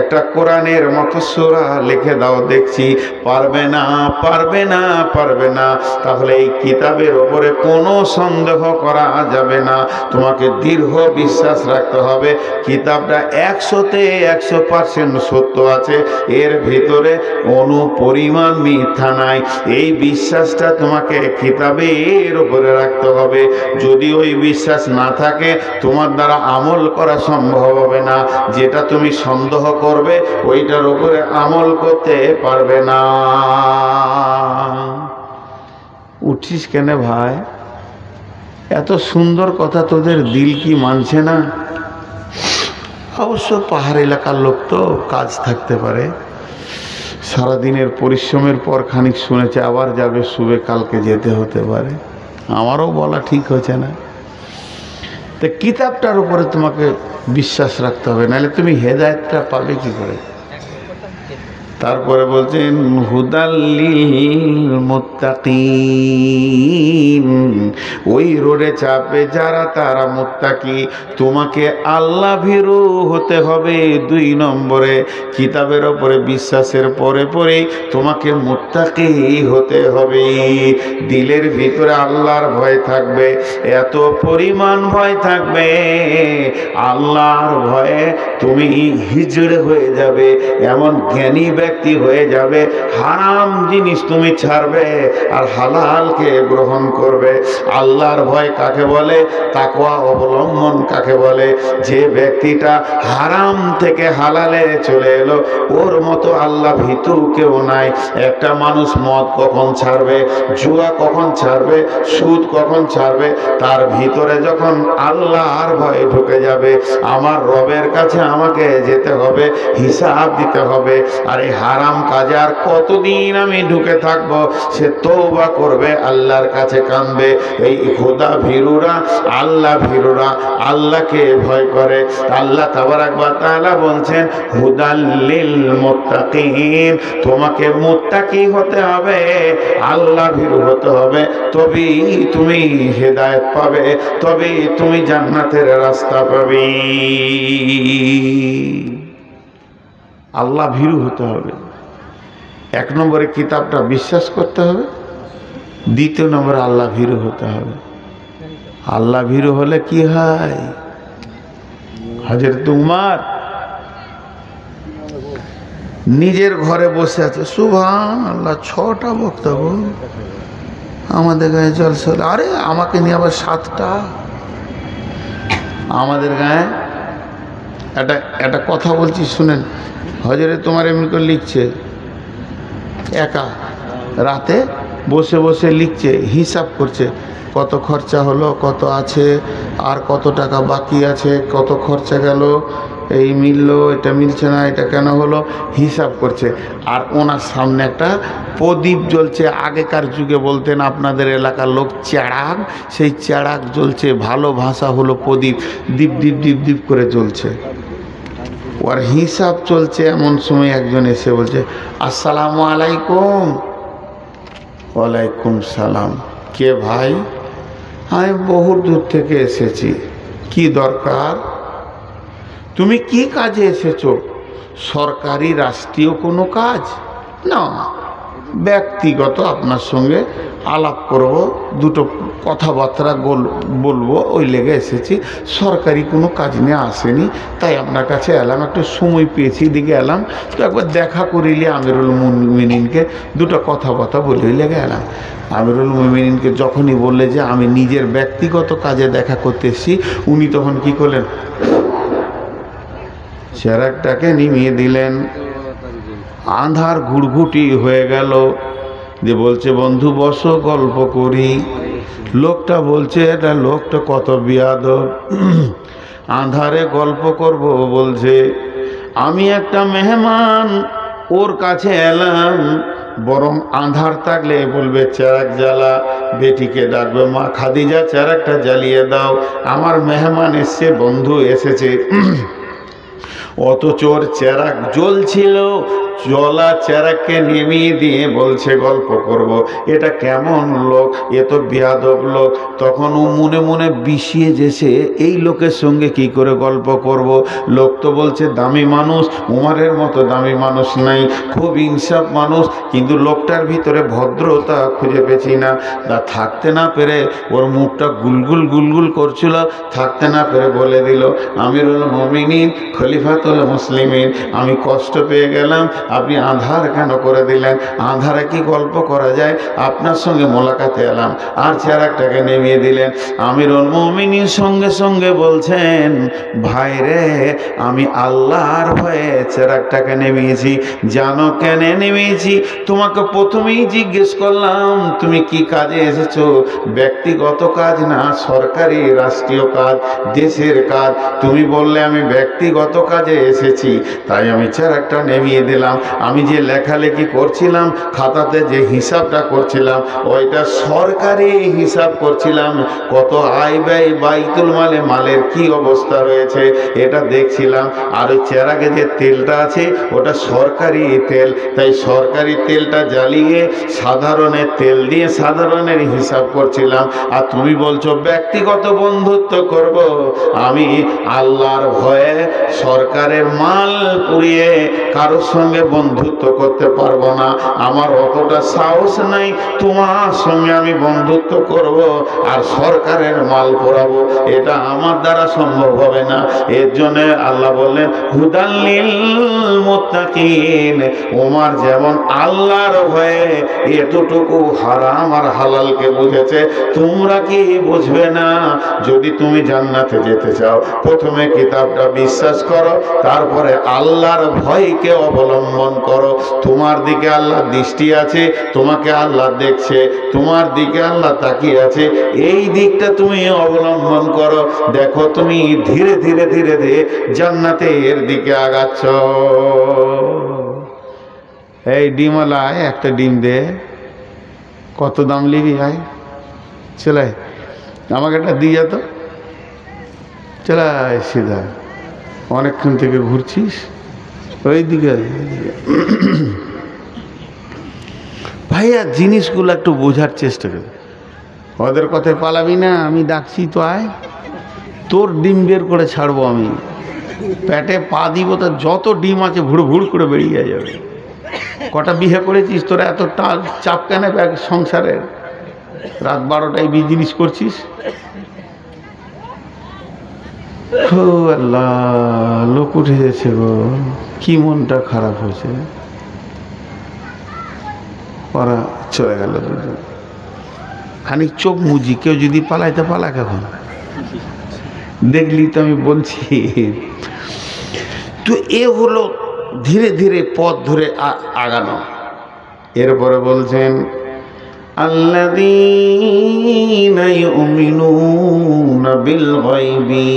একটা কোরআনের মতো সূরা লিখে দাও দেখছি। পারবে না, পারবে না, পারবে না। তাহলে এই কিতাবের ওপরে কোনো সন্দেহ করা যাবে না, তোমাকে দৃঢ় বিশ্বাস রাখতে হবে কিতাবটা 100-তে 100% সত্য আছে, এর ভিতরে কোনো পরিমাণ মিথ্যা নাই। এই বিশ্বাসটা তোমাকে কিতাবের উপরে রাখতে হবে। যদি ওই বিশ্বাস না থাকে তোমার দ্বারা আমল করা সম্ভব হবে না। যেটা তুমি সন্দেহ করবে ওইটার উপরে আমল করতে পারবে না। উঠিস কেন ভাই? এত সুন্দর কথা তোদের দিল কি মানছে না? অবশ্য পাহাড় এলাকার লোক তো কাজ থাকতে পারে, সারাদিনের পরিশ্রমের পর খানিক শুনেছে আবার যাবে, শুবে কালকে যেতে হতে পারে। আমারও বলা ঠিক হচ্ছে না। তো কিতাবটার উপরে তোমাকে বিশ্বাস রাখতে হবে, নাহলে তুমি হেদায়েতটা পাবে কি করে? তারপরে বলছেন হুদাল্লিল মুত্তাকিন, ওই রোডে চাপে যারা তারা মুত্তাকি। তোমাকে আল্লাহ ভীরু হতে হবে। 2 নম্বরে কিতাবের ওপরে বিশ্বাসের পরে পরে তোমাকে মুত্তাকি হতে হবে। দিলের ভিতরে আল্লাহর ভয় থাকবে, এত পরিমাণ ভয় থাকবে আল্লাহর ভয়ে তুমি হিজড়ে হয়ে যাবে, এমন জ্ঞানী ব্যক্তি হয়ে যাবে। হারাম জিনিস তুমি ছাড়বে আর হালালকে গ্রহণ করবে। আল্লাহর ভয় কাকে বলে? তাকওয়া অবলম্বন কাকে বলে? যে ব্যক্তিটা হারাম থেকে হালালে চলে এলো, ওর মতো আল্লাহ ভীতু কেউ নাই। একটা মানুষ মদ কখন ছাড়বে, জুয়া কখন ছাড়বে, সুদ কখন ছাড়বে? তার ভিতরে যখন আল্লাহর ভয় ঢুকে যাবে, আমার রবের কাছে আমাকে যেতে হবে, হিসাব দিতে হবে। আর এই হারাম কাজে আর কতদিন আমি ঢুকে থাকবো? সে তওবা করবে, আল্লাহর কাছে কাঁদবে। এই খোদা ভীরুরা, আল্লাহ ভীরুরা আল্লাহকে ভয় করে। আল্লাহ তাবারাক ওয়া তাআলা বলছেন হুদাল্লিল মুত্তাকিন, তোমাকে মুত্তাকি হতে হবে, আল্লাহ ভীরু হতে হবে, তবেই তুমি হেদায়েত পাবে, তবেই তুমি জান্নাতের রাস্তা পাবে। আল্লাহ ভীরু হতে হবে। 1 নম্বরে কিতাবটা বিশ্বাস করতে হবে, 2 নম্বরে আল্লাহ ভীরু হতে হবে। আল্লাহ ভীরু হলে কি হয়? হযরত উমর নিজের ঘরে বসে আছে, সুবহানাল্লাহ 6টা বক্তব্য আমাদের গায়ে জলসা। আরে আমাকে নিয়ে আবার 7টা। আমাদের গায়ে একটা কথা বলছি শুনেন। হযরত তোমার এমনি করে লিখছে, একা রাতে বসে বসে লিখছে, হিসাব করছে কত খরচা হলো, কত আছে, আর কত টাকা বাকি আছে, কত খরচা গেল, এই মিললো, এটা মিলছে না, এটা কেন হলো, হিসাব করছে। আর ওনার সামনে একটা প্রদীপ জ্বলছে। আগেকার যুগে বলতেন আপনাদের এলাকার লোক চেরাগ, সেই চেরাগ জ্বলছে। ভালো ভাষা হলো প্রদীপ, দীপ দীপ দীপ দীপ করে জ্বলছে। ওর হিসাব চলছে। এমন সময় একজন এসে বলছে, আসসালামু আলাইকুম। ওয়ালাইকুম সালাম। কে ভাই? আমি বহু দূর থেকে এসেছি। কি দরকার? তুমি কি কাজে এসেছো? সরকারি রাষ্ট্রীয় কোনো কাজ? না, ব্যক্তিগত আপনার সঙ্গে আলাপ করব, 2টো কথাবার্তা বলবো, ওই লেগে এসেছি। সরকারি কোনো কাজ নিয়ে আসেনি, তাই আপনার কাছে এলাম। একটু সময় পেয়েছি, দিকে এলাম, তো একবার দেখা করিলে আমিরুল মুমিনিনকে 2টো কথাবার্তা বলে লেগে এলাম। আমিরুল মুমিনিনকে যখনই বললে যে আমি নিজের ব্যক্তিগত কাজে দেখা করতে এসেছি, উনি তখন কি করলেন? চেরাগটাকে নিমিয়ে দিলেন। আন্ধার ঘুটঘুটি হয়ে গেল। যে বলছে, বন্ধু বসো, গল্প করি। লোকটা বলছে, এটা লোকটা কত বিয়াদব, আন্ধারে গল্প করব বলছে। আমি একটা মেহমান, ওর কাছে এলাম, বরং আন্ধার থাকলে বলবে চেরাগ জ্বালা, বেটিকে ডাকবে, মা খাদিজা চেরাগটা জ্বালিয়ে দাও, আমার মেহমান এসছে, বন্ধু এসেছে। অথচ ওর চেরাগ জ্বলছিল, জলা চেরাককে নেমিয়ে দিয়ে বলছে গল্প করব। এটা কেমন লোক, এ তো বেয়াদব লোক। তখন ও মনে মনে বিষিয়ে যেছে, এই লোকের সঙ্গে কি করে গল্প করব। লোক তো বলছে দামি মানুষ, উমারের মতো দামি মানুষ নাই, খুব ইনসাফ মানুষ, কিন্তু লোকটার ভিতরে ভদ্রতা খুঁজে পেছি না। তা থাকতে না পেরে ওর মুখটা গুলগুল গুলগুল করছিল, থাকতে না পেরে বলে দিল, আমিরুল মুমিনিন খলিফাতুল মুসলিমিন, আমি কষ্ট পেয়ে গেলাম, আপনি আধার কেন করে দিলেন? আধারে কি গল্প করা যায়? আপনার সঙ্গে মোলাকাতে এলাম। আর চেরাকটাকে নেমিয়ে দিলেন। আমিরুল মুমিনিন সঙ্গে সঙ্গে বলছেন, ভাই রে, আমি আল্লাহর ভয়ে চেরাকটাকে নেমিয়েছি। জানো কেন নেমিয়েছি? তোমাকে প্রথমেই জিজ্ঞেস করলাম তুমি কি কাজে এসেছো? ব্যক্তিগত কাজ না, সরকারি রাষ্ট্রীয় কাজ, দেশের কাজ। তুমি বললে আমি ব্যক্তিগত কাজে এসেছি, তাই আমি চেরাকটা নেমিয়ে দিলাম। আমি যে লেখালেখি করছিলাম, খাতাতে যে হিসাবটা করছিলাম, ওইটা সরকারি হিসাব করছিলাম। কত আয় ব্যয়, বাইতুল মালে মালের কি অবস্থা রয়েছে এটা দেখছিলাম। আর ওই চেরাগে যে তেলটা আছে ওটা সরকারি তেল, তাই সরকারি তেলটা জ্বালিয়ে সাধারণের তেল দিয়ে সাধারণের হিসাব করছিলাম। আর তুমি বলছো ব্যক্তিগত বন্ধুত্ব করব। আমি আল্লাহর ভয়ে সরকারের মাল পুড়িয়ে কারোর সঙ্গে বন্ধুত্ব করতে পারবো না। আমার অতটা সাহস নাই তোমার সঙ্গে আমি বন্ধুত্ব করব আর সরকারের মাল পোড়াবো, এটা আমার দ্বারা সম্ভব হবে না। এর জন্য আল্লাহ বললেন হুদাল্লিল মুত্তাকিন। ওমর যেমন আল্লাহর ভয়ে এতটুকু হারাম আর হালালকে বুঝেছে, তোমরা কি বুঝবে না? যদি তুমি জান্নাতে যেতে চাও, প্রথমে কিতাবটা বিশ্বাস করো, তারপরে আল্লাহর ভয়কে অবলম্বন করো। তোমার দিকে আল্লাহ দৃষ্টি আছে, তোমাকে আল্লাহ দেখছে, তোমার দিকে আল্লাহ তাকিয়ে আছে, এই দিকটা তুমি অবলম্বন করো। দেখো তুমি ধীরে ধীরে ধীরে ধীরে জান্নাতের দিকে আগাচ্ছ। এই ডিমওয়ালায় একটা ডিম দে, কত দাম লিবি? আয় চলে, আমাকে একটা দিয়ে যেত। চলে সিধা, অনেকক্ষণ থেকে ঘুরছিস ওই দিকে। ভাইয়া জিনিসগুলো একটু বোঝার চেষ্টা কর, ওদের কথায় পালাবি না। আমি ডাকছি তো আয়, তোর ডিম বের করে ছাড়বো আমি, পেটে পা দিব, তো যত ডিম আছে ভুড় ভুড় করে বেরিয়ে যাবে। কটা বিয়ে করেছিস, তোরা এত চাপ কেন ব্যাগ সংসারের? রাত 12টায় বিজনেস করছিস। ও আল্লাহ, লোক উঠে যাচ্ছে গো, কি মনটা খারাপ হয়েছে। ওরা চলে গেল দুজন। খানিক চোখ মুজি, কেউ যদি পালাইতে পালাক। এখন দেখলি তো আমি বলছি। তো এ হলো ধীরে ধীরে পথ ধরে আগানো। এরপরে বলছেন আল্লাযীনা ইউমিনুনা বিল গায়বি,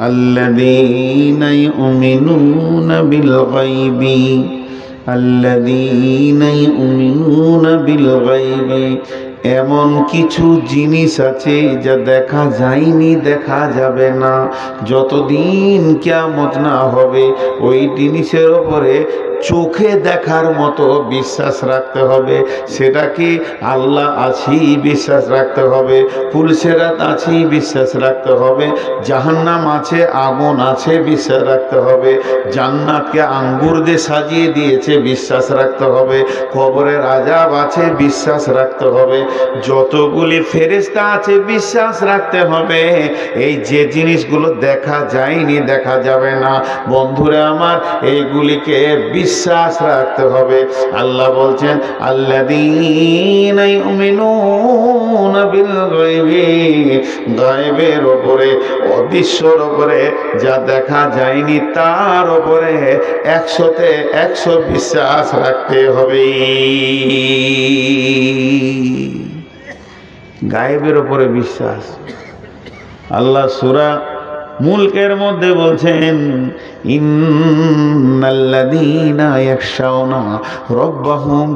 আল্লাযীনা ইউমিনুনা বিল গায়বি, আল্লাযীনা ইউমিনুনা বিল গায়বি। এমন কিছু জিনিস আছে যা দেখা যায়নি, দেখা যাবে না। যতদিন কিয়ামত না হবে ওই জিনিসের ওপরে চোখে দেখার মতো বিশ্বাস রাখতে হবে। সেটা কি? আল্লাহ আছেই বিশ্বাস রাখতে হবে, পুলসেরাত আছেই বিশ্বাস রাখতে হবে, জাহান্নাম আছে, আগুন আছে বিশ্বাস রাখতে হবে, জান্নাতকে আঙ্গুর দিয়ে সাজিয়ে দিয়েছে বিশ্বাস রাখতে হবে, কবরের আযাব আছে বিশ্বাস রাখতে হবে, যতগুলি ফেরেশতা আছে বিশ্বাস রাখতে হবে। এই যে জিনিসগুলো দেখা যায়নি, দেখা যাবে না, বন্ধুরা আমার, এইগুলিকে বিশ্বাস রাখতে হবে। আল্লাহ বলছেন আল্লাযীনা ইউমিনুনা বিল গায়বি, গায়বের উপরে, অদৃশ্যর উপরে, যা দেখা যায়নি তার উপরে 100তে 100 বিশ্বাস রাখতে হবে। গায়েবের উপরে বিশ্বাস। আল্লাহ সূরা মুলকের মধ্যে বলছেন ইন্নাল্লাযীনা ইয়াখশাউনা রাব্বাহুম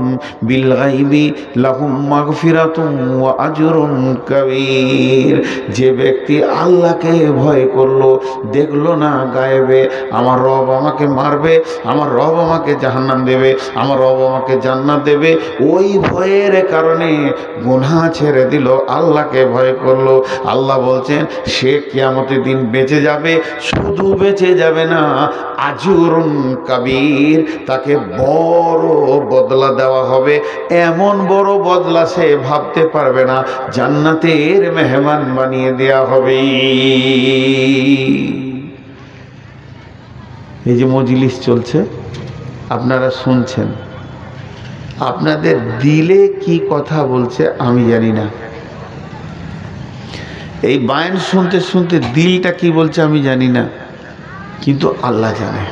বিল গায়বি লাহুম মাগফিরাতুন ওয়া আজরুন কাবীর। যে ব্যক্তি আল্লাহকে ভয় করলো, দেখলো না গায়েবে আমার রব আমাকে মারবে, আমার রব আমাকে জাহান্নাম দেবে, আমার রব আমাকে জান্নাত দেবে, ওই ভয়ের কারণে গুনাহ ছেড়ে দিল, আল্লাহকে ভয় করলো, আল্লাহ বলছেন সে কিয়ামতের দিন বেঁচে যাবে। শুধু বেঁচে যাবে না, আজরুন কাবীর, তাকে বড় বদলা দেওয়া হবে। এমন বড় বদলা সে ভাবতে পারবে না, জান্নাতের মেহমান বানিয়ে দেওয়া হবে। এই যে মজলিস চলছে, আপনারা শুনছেন, আপনাদের দিলে কি কথা বলছে আমি জানি না। এই বায়ান শুনতে শুনতে দিলটা কি বলছে আমি জানি না, কিন্তু আল্লাহ জানে,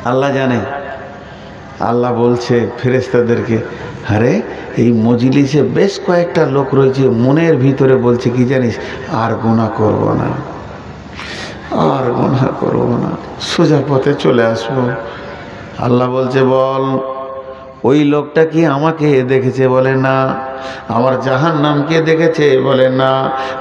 আল্লাহ জানে। আল্লাহ বলছে ফেরেশতাদেরকে, আরে এই মজলিসে বেশ কয়েকটা লোক রয়েছে, মনের ভিতরে বলছে কি জানিস, আর গুনাহ করব না, আর গুনাহ করব না, সোজা পথে চলে আসবো। আল্লাহ বলছে বল, ওই লোকটা কি আমাকে দেখেছে? বলে না। আমার জাহান্নামকে দেখেছে? বলে না।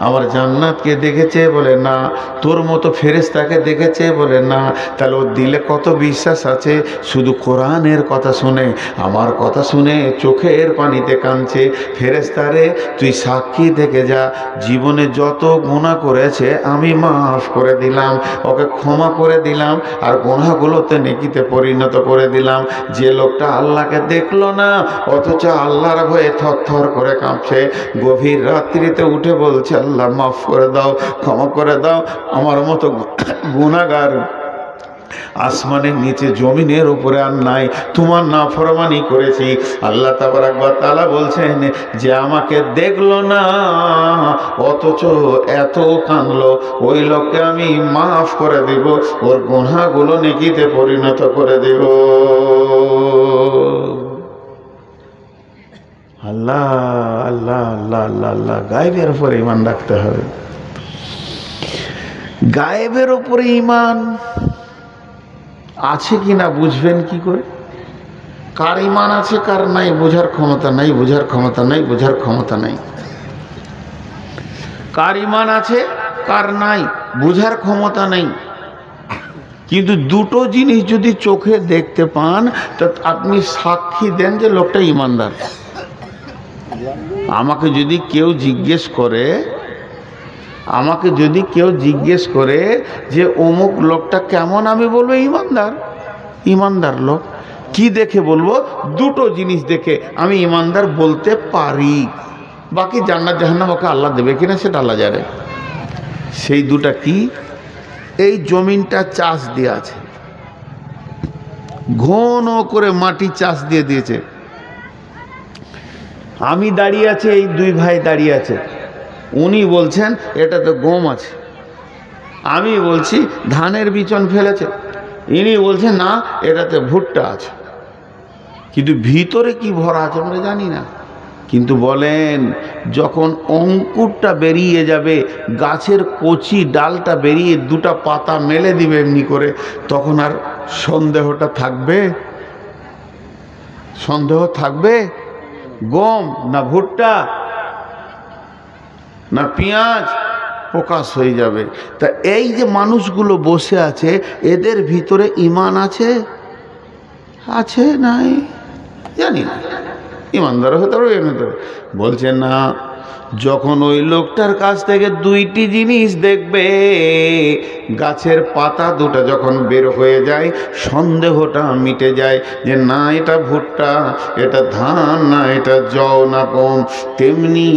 আমার জান্নাতকে দেখেছে? বলে না। তোর মতো ফেরেশতাকে দেখেছে? বলে না। তাহলে ওর দিলে কত বিশ্বাস আছে, শুধু কোরআনের কথা শুনে, আমার কথা শুনে চোখের পানিতে কাঁদছে। ফেরেশতারে তুই সাক্ষী থেকে যা, জীবনে যত গুনাহ করেছে আমি মাফ করে দিলাম, ওকে ক্ষমা করে দিলাম, আর গুনাহগুলোতে নেকিতে পরিণত করে দিলাম। যে লোকটা আল্লাহকে দেখলো না, অথচ আল্লাহর ভয়ে থরথর করে কাঁপছে, গভীর রাত্রিতে উঠে বলছে আল্লাহ মাফ করে দাও, ক্ষমা করে দাও, আমার মতো গুনাহগার আসমানের নিচে জমিনের উপরে আর নাই, তোমার নাফরমানি করেছি। আল্লাহ তাবারাক ওয়া তাআলা বলছেন যে আমাকে দেখলো না অথচ এত কাঁদলো, ওই লোককে আমি মাফ করে দিব, ওর গুনাহগুলো নেকিতে পরিণত করে দেব। আল্লাহ আল্লাহ আল্লাহ আল্লাহ আল্লাহ। গায়েবের উপরে ঈমান রাখতে হবে, গায়েবের উপরে ঈমান আছে কিনা বুঝবেন কি করে? কার ঈমান আছে কার নাই বোঝার ক্ষমতা নাই, বোঝার ক্ষমতা নাই, বোঝার ক্ষমতা নাই। কার ঈমান আছে কার নাই বোঝার ক্ষমতা নেই। কিন্তু দুটো জিনিস যদি চোখে দেখতে পান, তা আপনি সাক্ষী দেন যে লোকটা ঈমানদার। আমাকে যদি কেউ জিজ্ঞেস করে, আমাকে যদি কেউ জিজ্ঞেস করে যে অমুক লোকটা কেমন, আমি বলবো ঈমানদার, ঈমানদার লোক। কি দেখে বলবো? দুটো জিনিস দেখে আমি ঈমানদার বলতে পারি। বাকি জান্নাত জাহান্নাম ওকে আল্লাহ দেবে কিনা সেটা আল্লাহ জানে। সেই দুটা কি? এই জমিনটা চাষ দিয়ে আছে, ঘন করে মাটি চাষ দিয়ে দিয়েছে, আমি দাঁড়িয়ে আছি, এই দুই ভাই দাঁড়িয়ে আছে, উনি বলছেন এটাতে গম আছে, আমি বলছি ধানের বিচন ফেলেছে, ইনি বলছেন না এটাতে ভুট্টা আছে। কিন্তু ভিতরে কি ভরা আছে আমরা জানি না। কিন্তু বলেন যখন অঙ্কুরটা বেরিয়ে যাবে, গাছের কচি ডালটা বেরিয়ে দুটা পাতা মেলে দিবে এমনি করে, তখন আর সন্দেহটা থাকবে? সন্দেহ থাকবে? গম না ভুট্টা না পেঁয়াজ প্রকাশ হয়ে যাবে। তা এই যে মানুষগুলো বসে আছে, এদের ভিতরে ঈমান আছে? আছে নাই জানি না, ঈমানদার হতে পারবে এমনি। বলছে না, যখন ওই লোকটার কাছ থেকে দুইটি জিনিস দেখবে, গাছের পাতা দুটো যখন বের হয়ে যায়, সন্দেহটা মিটে যায় যে না এটা ভুট্টা, এটা ধান, না এটা জও না গম। তেমনি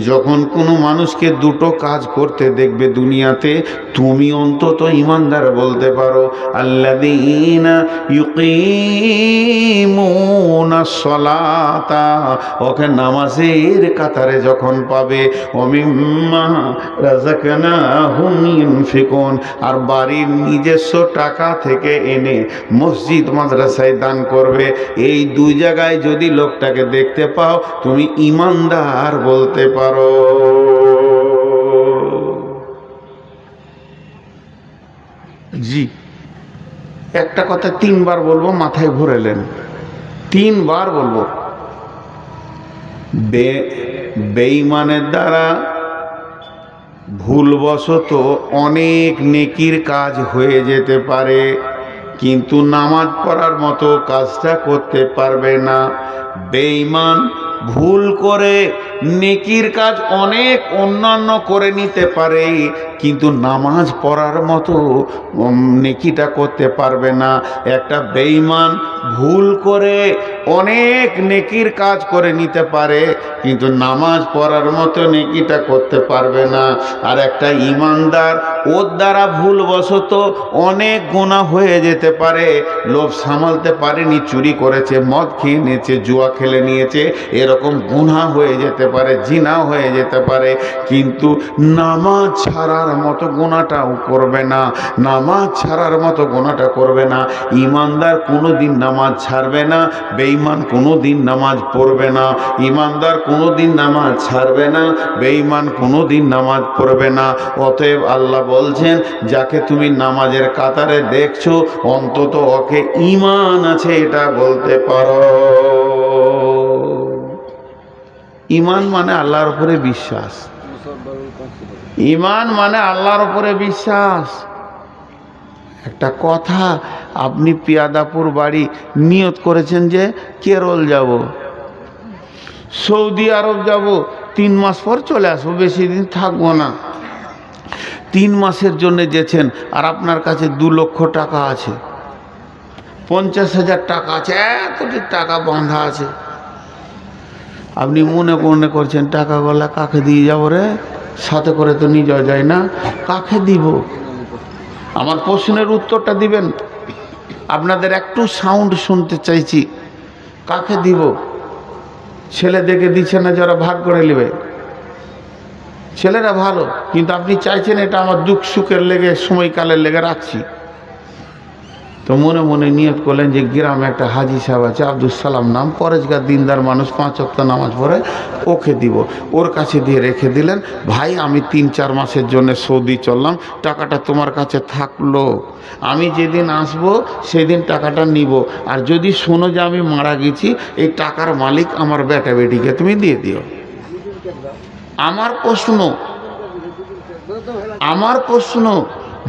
যখন কোনো মানুষকে দুটো কাজ করতে দেখবে দুনিয়াতে, তুমি অন্তত ঈমানদার বলতে পারো আল্লাযীনা ইউকিমুনাস সালাতা, ওকে নামাজের কাতারে যখন পাবে, ওমিম্মা রাযাকনাহুম ইউনফিকুন, আর বাড়ির নিজস্ব টাকা থেকে এনে মসজিদ মাদ্রাসায় দান করবে। এই দুই জায়গায় যদি লোকটাকে দেখতে পাও, তুমি ঈমানদার বলতে পারো। জি, একটা কথা 3 বার বলবো, মাথায় ঘুরেলেন। 3 বার বলবো। বেঈমানের দ্বারা ভুলবশত অনেক নেকির কাজ হয়ে যেতে পারে, কিন্তু নামাজ পড়ার মতো কাজটা করতে পারবে না। বেঈমান ভুল করে নেকির কাজ অনেক অন্যান্য করে নিতে পারে, কিন্তু নামাজ পড়ার মতো নেকিটা করতে পারবে না। একটা বেঈমান ভুল করে অনেক নেকির কাজ করে নিতে পারে, কিন্তু নামাজ পড়ার মতো নেকিটা করতে পারবে না। আর একটা ঈমানদার, ওর দ্বারা ভুলবশত অনেক গুনাহ হয়ে যেতে পারে, লোভ সামালতে পারেনি, চুরি করেছে, মদ খেয়ে নিয়েছে, জুয়া খেলে নিয়েছে, এরকম গুনাহ হয়ে যেতে পারে, জিনা হয়ে যেতে পারে, কিন্তু নামাজ ছাড়ার মতো গুনাহটাও করবে না। নামাজ ছাড়ার মতো গুনাহটা করবে না। ঈমানদার কোনোদিন নামাজ ছাড়বে না, বেঈমান কোনোদিন নামাজ পড়বে না। ঈমানদার কোনোদিন নামাজ ছাড়বে না, বেঈমান কোনোদিন নামাজ পড়বে না। অতএব আল্লাহ বলছেন, যাকে তুমি নামাজের কাতারে দেখছো, অন্তত ওকে ঈমান আছে এটা বলতে পারো। ঈমান মানে আল্লাহর উপরে বিশ্বাস। ঈমান মানে আল্লাহর উপরে বিশ্বাস। একটা কথা, আপনি পিয়াদাপুর বাড়ি নিয়ত করেছেন যে কেরল যাব, সৌদি আরব যাব, 3 মাস পর চলে আসবো, বেশি দিন থাকবো না। 3 মাসের জন্য যেছেন, আর আপনার কাছে 2 লক্ষ টাকা আছে, 50,000 টাকা আছে, এতটি টাকা বাঁধা আছে। আপনি মনে করছেন টাকাগুলা কাকে দিয়ে যাবো রে, সাথে করে তো নিয়ে যাওয়া যায় না, কাকে দিব? আমার প্রশ্নের উত্তরটা দিবেন। আপনাদের একটু সাউন্ড শুনতে চাইছি, কাকে দিব? ছেলে দেখে দিচ্ছে না, যারা ভাগ করে নেবে। ছেলেরা ভালো, কিন্তু আপনি চাইছেন এটা আমার দুঃখ সুখের লেগে, সময়কালের লেগে রাখছি। তো মনে মনে নিয়ত করলেন যে গ্রামে একটা হাজি সাহেব আছে, আব্দুল সালাম নাম, পরেশগার দিনদার মানুষ, 5 ওয়াক্ত নামাজ পড়ে, ওকে দিব। ওর কাছে দিয়ে রেখে দিলেন, ভাই আমি 3-4 মাসের জন্য সৌদি চললাম, টাকাটা তোমার কাছে থাকলো, আমি যেদিন আসবো সেদিন টাকাটা নিব, আর যদি শোনো যে আমি মারা গেছি, এই টাকার মালিক আমার বেটা বেটিকে তুমি দিয়ে দিও। আমার প্রশ্ন,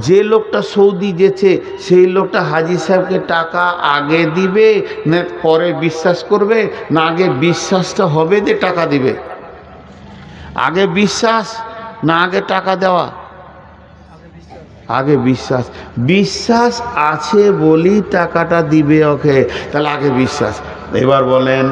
যে লোকটা সৌদি যেছে, সেই লোকটা হাজি সাহেবকে টাকা আগে দিবে না পরে বিশ্বাস করবে, না আগে বিশ্বাসটা হবে যে টাকা দিবে? আগে বিশ্বাস না আগে টাকা দেওয়া? আগে বিশ্বাস। বিশ্বাস আছে বলি টাকাটা দিবে ওকে, তাহলে আগে বিশ্বাস। এবার বলেন,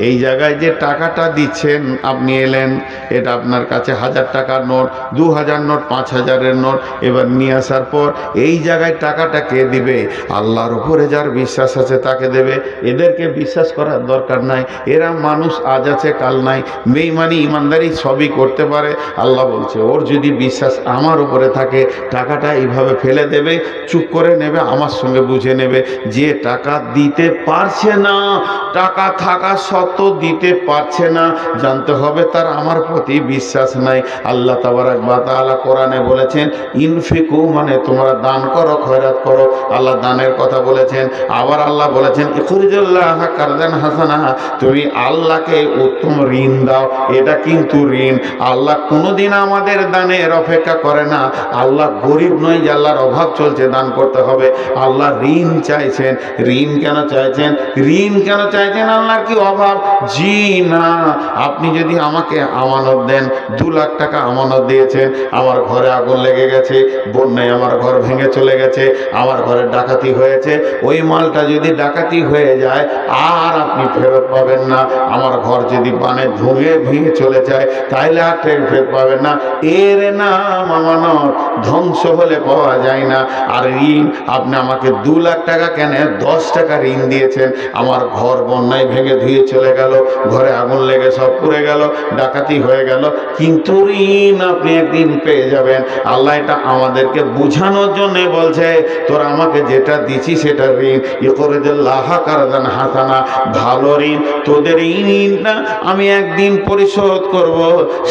এই জায়গায় যে টাকাটা দিচ্ছেন, আপনি এলেন, এটা আপনার কাছে 1000 টাকার নোট, 2000 নোট, 5000-এর নোট। এবার নিয়ে আসার পর এই জায়গায় টাকাটা কে দিবে? আল্লাহর উপরে যার বিশ্বাস আছে তাকে দেবে। এদেরকে বিশ্বাস করার দরকার নাই, এরা মানুষ, আজ আছে কাল নাই, বেঈমানি ইমানদারি সবই করতে পারে। আল্লাহ বলছে, ওর যদি বিশ্বাস আমার উপরে থাকে, টাকাটা এইভাবে ফেলে দেবে, চুপ করে নেবে, আমার সঙ্গে বুঝে নেবে। যে টাকা দিতে পারছে না, টাকা থাকা সত্ত্বেও দিতে পারছে না, জানতে হবে তার আমার প্রতি বিশ্বাস নাই। আল্লাহ তাবারাক ওয়া তাআলা কোরআনে বলেছেন, ইনফিকু মানে তোমরা দান করো, খয়রাত করো। আল্লাহ দানের কথা বলেছেন। আবার আল্লাহ বলেছেন, ইখরিজুল্লাহ কারদান হাসানা, তুমি আল্লাহকে উত্তম ঋণ দাও। এটা কিন্তু ঋণ। আল্লাহ কোনোদিন আমাদের দানের অপেক্ষা করে না। আল্লাহ গরিব নয় যে আল্লাহর অভাব চলছে দান করতে হবে। আল্লাহ ঋণ চাইছেন। ঋণ কেন চাইছেন? ঋণ কেন চাইছেন? আল্লাহর কি অভাব? জি না। আপনি যদি আমাকে আমানত দেন, 2 লাখ টাকা আমানত দিয়েছেন, আমার ঘরে আগুন লেগে গেছে, বন্যায় আমার ঘর ভেঙে চলে গেছে, আমার ঘরে ডাকাতি হয়েছে, ওই মালটা যদি ডাকাতি হয়ে যায় আর আপনি ফেরত পাবেন না। আমার ঘর যদি বানে ভেঙে চলে যায়, তাইলে আর ফেরত পাবেন না। এর নাম আমানত। ধ্বংস হলে পাওয়া যায় না। আর ঋণ, আপনি আমাকে 2 লাখ টাকা কেন 10 টাকা ঋণ দিয়েছেন, আমার ঘর বন্যায় ভেঙে ধুয়ে চলে চলে গেল, ঘরে আগুন লেগে সব পুড়ে গেল, ডাকাতি হয়ে গেল, কিন্তু ঋণ আপনি একদিন পেয়ে যাবেন। আল্লাহ এটা আমাদেরকে বুঝানোর জন্য বলছে, তোরা আমাকে যেটা দিছি সেটা ঋণ, ইকরিদুল্লাহ কারদান হাসানা, ভালো ঋণ, তোদের এই ঋণটা আমি একদিন পরিশোধ করব,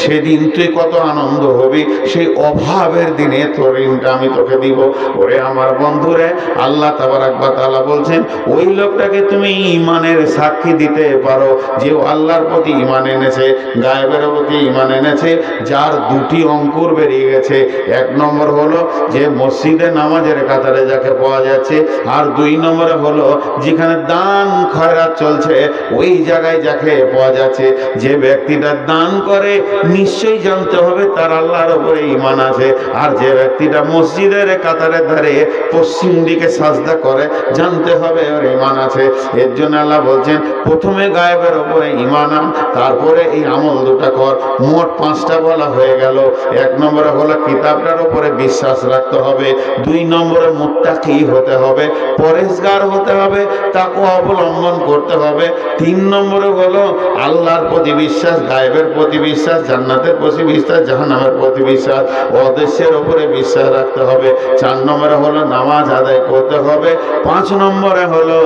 সেদিন তুই কত আনন্দ হবি, সেই অভাবের দিনে তোর ঋণটা আমি তোকে দিব। ওরে আমার বন্ধুরে, আল্লাহ তাবারক ওয়া তাআলা বলছেন, ওই লোকটাকে তুমি ঈমানের সাক্ষী দিতে পারো যে আল্লাহর প্রতি ঈমান এনেছে, গায়েবের প্রতি ঈমান এনেছে, যার দুটি অঙ্কুর বেরিয়ে গেছে। এক নম্বর হলো যে মসজিদে নামাজের কাতারে যাকে পাওয়া যাচ্ছে, আর দুই নম্বরে হলো যেখানে দান খয়রাত চলছে ওই জায়গায় যাকে পাওয়া যাচ্ছে। যে ব্যক্তিটা দান করে নিশ্চয়ই জানতে হবে তার আল্লাহর উপরে ঈমান আছে, আর যে ব্যক্তিটা মসজিদের কাতারে দাঁড়িয়ে পশ্চিম দিকে সাজদা করে জানতে হবে ওর ঈমান আছে। এর জন্য আল্লাহ বলছেন, প্রথমে গায়েবের উপরে ঈমান আন, তারপরে এই আমল দুটা কর। মোট 5টা বলা হয়ে গেল। এক নম্বরে হলো কিতাবটার উপরে বিশ্বাস রাখতে হবে, দুই নম্বরে মুত্তাকি হতে হবে, পরেজগার হতে হবে, তাকওয়া অবলম্বন করতে হবে, তিন নম্বরে হলো আল্লাহর প্রতি বিশ্বাস, গায়েবের প্রতি বিশ্বাস, জান্নাতের প্রতি বিশ্বাস, জাহান্নামের প্রতি বিশ্বাস, অদৃশ্যের উপরে বিশ্বাস রাখতে হবে, চার নম্বরে হলো নামাজ আদায় করতে হবে, 5 নম্বরে হলো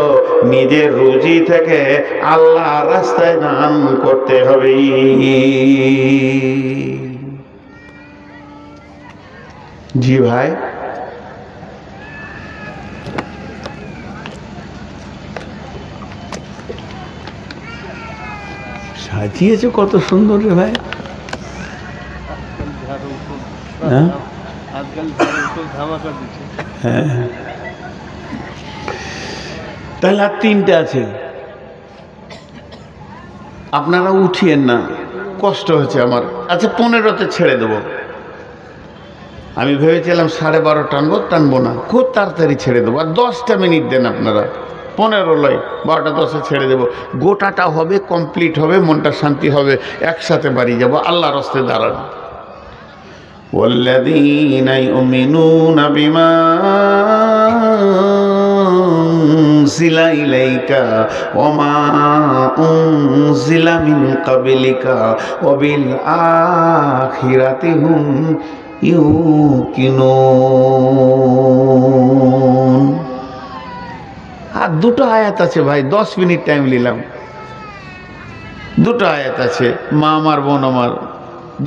নিজের রুজি থেকে আল্লাহর রাস্তায় দান করতে হবে। জি ভাই, সাজিয়েছে কত সুন্দর রে ভাই। হ্যাঁ, তাহলে আর 3টে আছে, আপনারা উঠিয়েন না, কষ্ট হচ্ছে আমার। আচ্ছা 15তে ছেড়ে দেবো। আমি ভেবেছিলাম 12:30 টানবো, টানবো না, খুব তাড়াতাড়ি ছেড়ে দেবো। আর 10টা মিনিট দেন আপনারা, 15 লয়, 12:10 ছেড়ে দেবো। গোটাটা হবে, কমপ্লিট হবে, মনটা শান্তি হবে, একসাথে বাড়ি যাব, আল্লাহর রাস্তায় দাঁড়ান। ওয়াল্লাযীনা ইউমিনুনা বিমা উনজিলা ইলাইকা ওয়া মা উনজিলা মিন ক্বাবলিকা ওয়া বিল আখিরাতি হুম ইউকিনুন। আর 2টো আয়াত আছে ভাই, 10 মিনিট টাইম নিলাম। 2টো আয়াত আছে, মা আমার বোন আমার,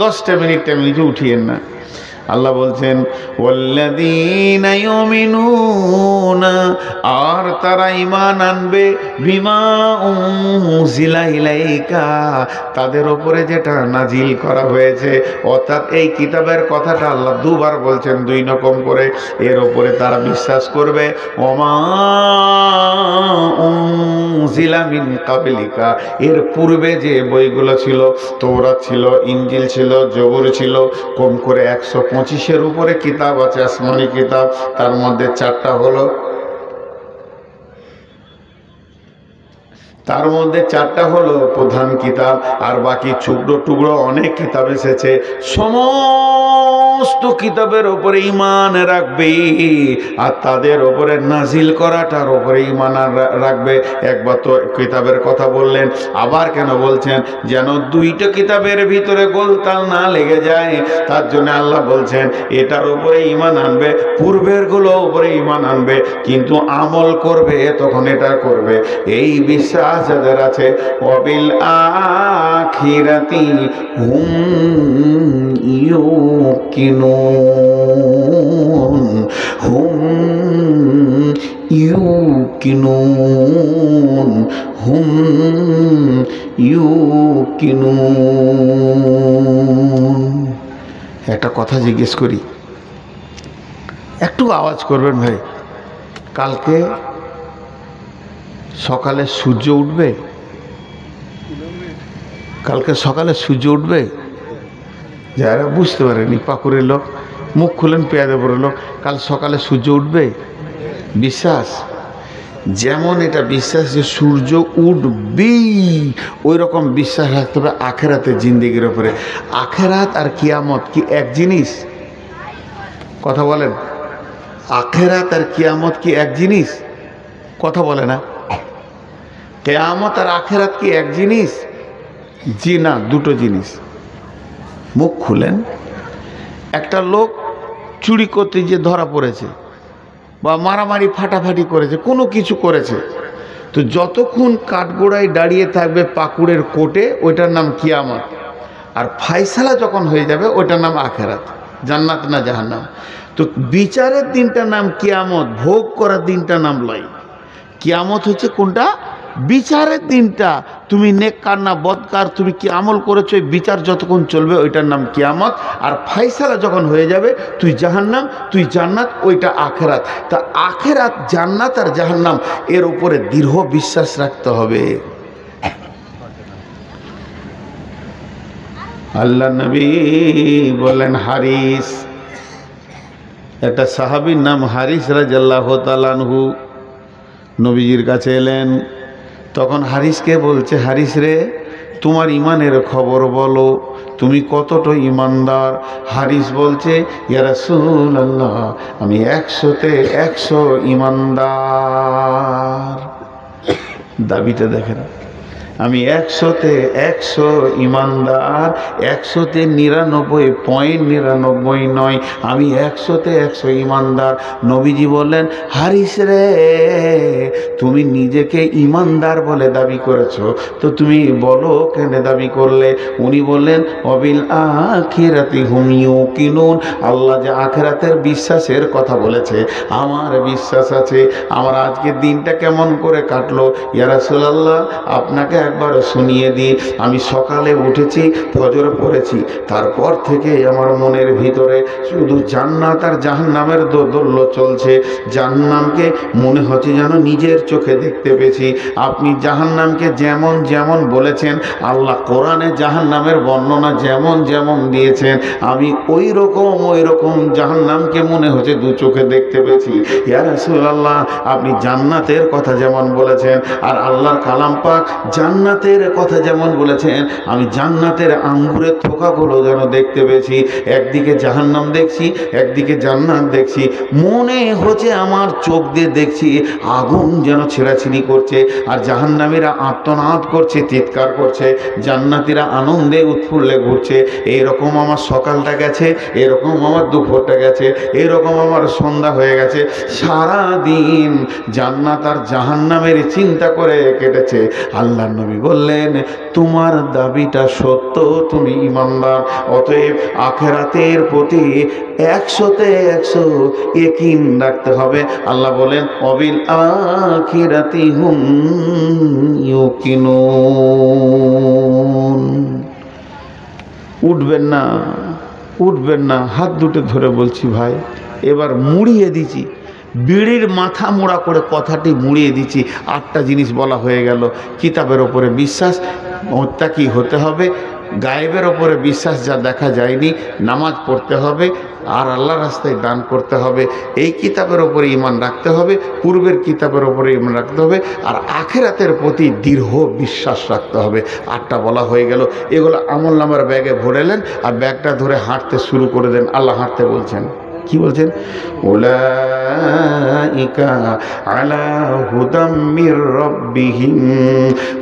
10টা মিনিট টাইম নিচে উঠিয়েন না। আল্লাহ বলছেন ওয়াল্লাযীনা ইউমিনুনা, আর তারা ঈমান আনবে, বিমা উনজিলা ইলাইকা, তাদের উপরে যেটা নাজিল করা হয়েছে, অর্থাৎ এই কিতাবের কথাটা আল্লাহ 2বার বলছেন, 2 রকম করে। এর উপরে তারা বিশ্বাস করবে। ওমা উনজিলা মিন ক্বাবলিকা, এর পূর্বে যে বইগুলো ছিল, তৌরাত ছিল, ইনজিল ছিল, জবুর ছিল, কম করে 125-এর উপরে কিতাব আছে, আসমানি কিতাব। তার মধ্যে 4টা হলো, তার মধ্যে 4টা হলো প্রধান কিতাব, আর বাকি টুকরো টুকরো অনেক কিতাব এসেছে। সমস্ত কিতাবের উপরে ঈমান রাখবে, আর তাদের উপরে নাজিল করাটার উপরে ঈমান রাখবে। একবার তো কিতাবের কথা বললেন, আবার কেন বলছেন? যেন 2টা কিতাবের ভিতরে গোলতাল না লেগে যায়, তার জন্য আল্লাহ বলছেন এটার উপরে ঈমান আনবে, পূর্বের গুলো উপরে ঈমান আনবে, কিন্তু আমল করবে তখন এটা করবে। এই বিশ্বাস যাদের আছে, ওয়াবিল আখিরাতি হুম ইউকিনুন, হুম ইউকিনুন, হুম ইউকিনুন। একটা কথা জিজ্ঞেস করি, একটু আওয়াজ করবেন ভাই। কালকে সকালে সূর্য উঠবে, কালকে সকালে সূর্য উঠবে। যারা বুঝতে পারেনি, পাকুরের লোক, মুখ খুলেন পেয়াদে পড়ে লোক, কাল সকালে সূর্য উঠবে বিশ্বাস। যেমন এটা বিশ্বাস যে সূর্য উঠবেই, ওই রকম বিশ্বাস রাখতে হবে আখেরাতের জিন্দেগির উপরে। আখেরাত আর কিয়ামত কি এক জিনিস? কথা বলেন, আখেরাত আর কিয়ামত কি এক জিনিস? কথা বলে না। কিয়ামত আর আখিরাত কি এক জিনিস? জি না, দুটো জিনিস। মুখ খুলেন। একটা লোক চুরি করতে যে ধরা পড়েছে বা মারামারি ফাটাফাটি করেছে, কোনো কিছু করেছে, তো যতক্ষণ কাঠগোড়ায় দাঁড়িয়ে থাকবে পাকুড়ের কোর্টে, ওইটার নাম কিয়ামত। আর ফায়সালা যখন হয়ে যাবে ওইটার নাম আখিরাত, জান্নাত না জাহান্নাম। তো বিচারের দিনটার নাম কিয়ামত, ভোগ করার দিনটার নাম লয়। কিয়ামত হচ্ছে কোনটা? বিচারের দিনটা। তুমি নেককার না বদকার, তুমি কি আমল করেছো, এই বিচার যতক্ষণ চলবে ওইটার নাম কিয়ামত। আর ফায়সালা যখন হয়ে যাবে তুই জাহান্নাম তুই জান্নাত, ওইটা আখিরাত। তা আখিরাত, জান্নাত আর জাহান্নাম এর উপরে দৃঢ় বিশ্বাস রাখতে হবে। আল্লাহ নবী বলেন, হারিস, একটা সাহাবীর নাম হারিস রাদিয়াল্লাহু তাআলা আনহু নবীজির কাছে এলেন। তখন হারিসকে বলছে, হারিস রে, তোমার ইমানের খবর বলো, তুমি কতটা ইমানদার? হারিস বলছে, ইয়া রাসূলুল্লাহ, আমি 100-তে 100 ইমানদার। দাবিটা দেখেন, আমি 100-তে 100 ইমানদার, 100-তে 99.99 নয়, আমি 100-তে 100 ইমানদার। নবীজি বললেন, হারিস রে, তুমি নিজেকে ইমানদার বলে দাবি করেছো, তো তুমি বলো কেন দাবি করলে? উনি বললেন, অবিল আখিরাতি হুম ইউকিনুন, আল্লাহ যে আখিরাতের বিশ্বাসের কথা বলেছে, আমার বিশ্বাস আছে। আমার আজকের দিনটা কেমন করে কাটলো ইয়া রাসূলুল্লাহ, আপনাকে একবার শুনিয়ে দিই। আমি সকালে উঠেছি, ফজর পড়েছি, তারপর থেকে আমার মনের ভিতরে শুধু জান্নাত আর জাহান্নামের দোদুল্য চলছে। জাহান্নামকে মনে হচ্ছে যেন নিজের চোখে দেখতে পেয়েছি। আপনি জাহান্নামকে যেমন যেমন বলেছেন, আল্লাহ কোরআনে জাহান্নামের বর্ণনা যেমন যেমন দিয়েছেন, আমি ওই রকম জাহান্নামকে মনে হচ্ছে দু চোখে দেখতে পেয়েছি। ইয়া রাসূলুল্লাহ, আপনি জান্নাতের কথা যেমন বলেছেন, আর আল্লাহর কালাম পাক জান্নাতের কথা যেমন বলেছেন, আমি জান্নাতের আঙ্গুরের থোকাগুলো যেন দেখতে পেয়েছি। একদিকে জাহান্নাম দেখছি, একদিকে জান্নাত দেখছি, মনে হচ্ছে আমার চোখ দিয়ে দেখছি আগুন যেন ছেঁড়াছিড়ি করছে, আর জাহান্নামীরা আর্তনাদ করছে, চিৎকার করছে, জান্নাতীরা আনন্দে উৎফুল্লে ঘুরছে। এইরকম আমার সকালটা গেছে, এরকম আমার দুপুরটা গেছে, এরকম আমার সন্ধ্যা হয়ে গেছে। সারাদিন জান্নাত আর জাহান্নামের চিন্তা করে কেটেছে। আল্লাহ নবী বললেন, তোমার দাবিটা সত্য, তুমি ইমানদার, অতএব আখিরাতের প্রতি 100-তে 100 ইয়াকিন রাখতে হবে। আল্লাহ বলেন, অবিল আখিরাতি হুম ইউকিনুন। উঠবেন না, উঠবেন না, হাত দুটো ধরে বলছি ভাই, এবার মুড়িয়ে দিচ্ছি, বিড়ির মাথা মোড়া করে কথাটি মুড়িয়ে দিচ্ছি। 8টা জিনিস বলা হয়ে গেল। কিতাবের ওপরে বিশ্বাস, মোত্তাকি হতে হবে, গায়েবের ওপরে বিশ্বাস, যা দেখা যায়নি, নামাজ পড়তে হবে, আর আল্লাহ রাস্তায় দান করতে হবে। এই কিতাবের ওপরে ঈমান রাখতে হবে, পূর্বের কিতাবের ওপরে ঈমান রাখতে হবে, আর আখিরাতের প্রতি দৃঢ় বিশ্বাস রাখতে হবে। 8টা বলা হয়ে গেল। এগুলো আমলনামার ব্যাগে ভরেলেন আর ব্যাগটা ধরে হাঁটতে শুরু করে দেন। আল্লাহ হাঁটতে বলছেন, কি বলছেন? উলাইকা আলা হুদাম মির রাব্বিহিম,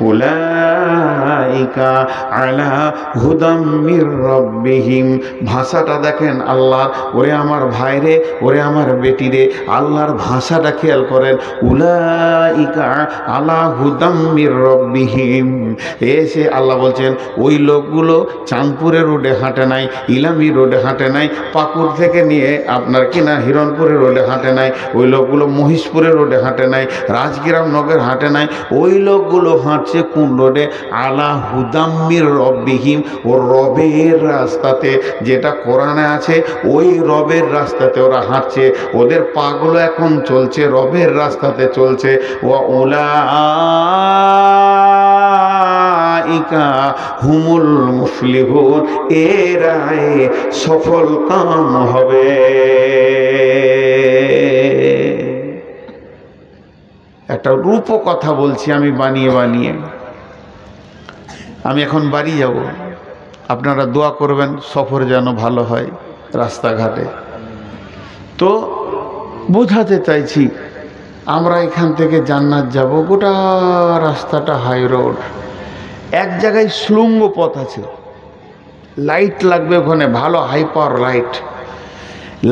উলাইকা আলা হুদাম মির রাব্বিহিম। ভাষাটা দেখেন আল্লাহ, ওরে আমার ভাইরে, ওরে আমার বেটিরে, আল্লাহর ভাষাটা খেয়াল করেন। উলাইকা আলা হুদাম মির রাব্বিহিম, এসে আল্লাহ বলছেন, ওই লোকগুলো চাঁদপুরের রোডে হাঁটে নাই, ইলামি রোডে হাঁটে নাই, পাকুড় থেকে নিয়ে আপনার কিনা হিরণপুরের রোডে হাঁটে নাই, ওই লোকগুলো মহিষপুরের রোডে হাঁটে নাই, রাজগ্রাম নগর হাঁটে নাই, ওই লোকগুলো হাঁটছে কোন রোডে? আলা হুদাম্মির রব্বিহিম, ও রবের রাস্তাতে, যেটা কোরআনে আছে ওই রবের রাস্তাতে ওরা হাঁটছে। ওদের পাগুলো এখন চলছে রবের রাস্তাতে চলছে। ও উলাইকা হুমুল মুফলিহুন, এরাই সফল কাম হবে। একটা রূপ কথা বলছি আমি বানিয়ে বানিয়ে। আমি এখন বাড়ি যাব, আপনারা দোয়া করবেন সফর যেন ভালো হয় রাস্তাঘাটে। তো বোঝাতে চাইছি, আমরা এখান থেকে জান্নাত যাব, গোটা রাস্তাটা হাই রোড, এক জায়গায় সুড়ঙ্গ পথ আছে, লাইট লাগবে ওখানে, ভালো হাই পাওয়ার লাইট।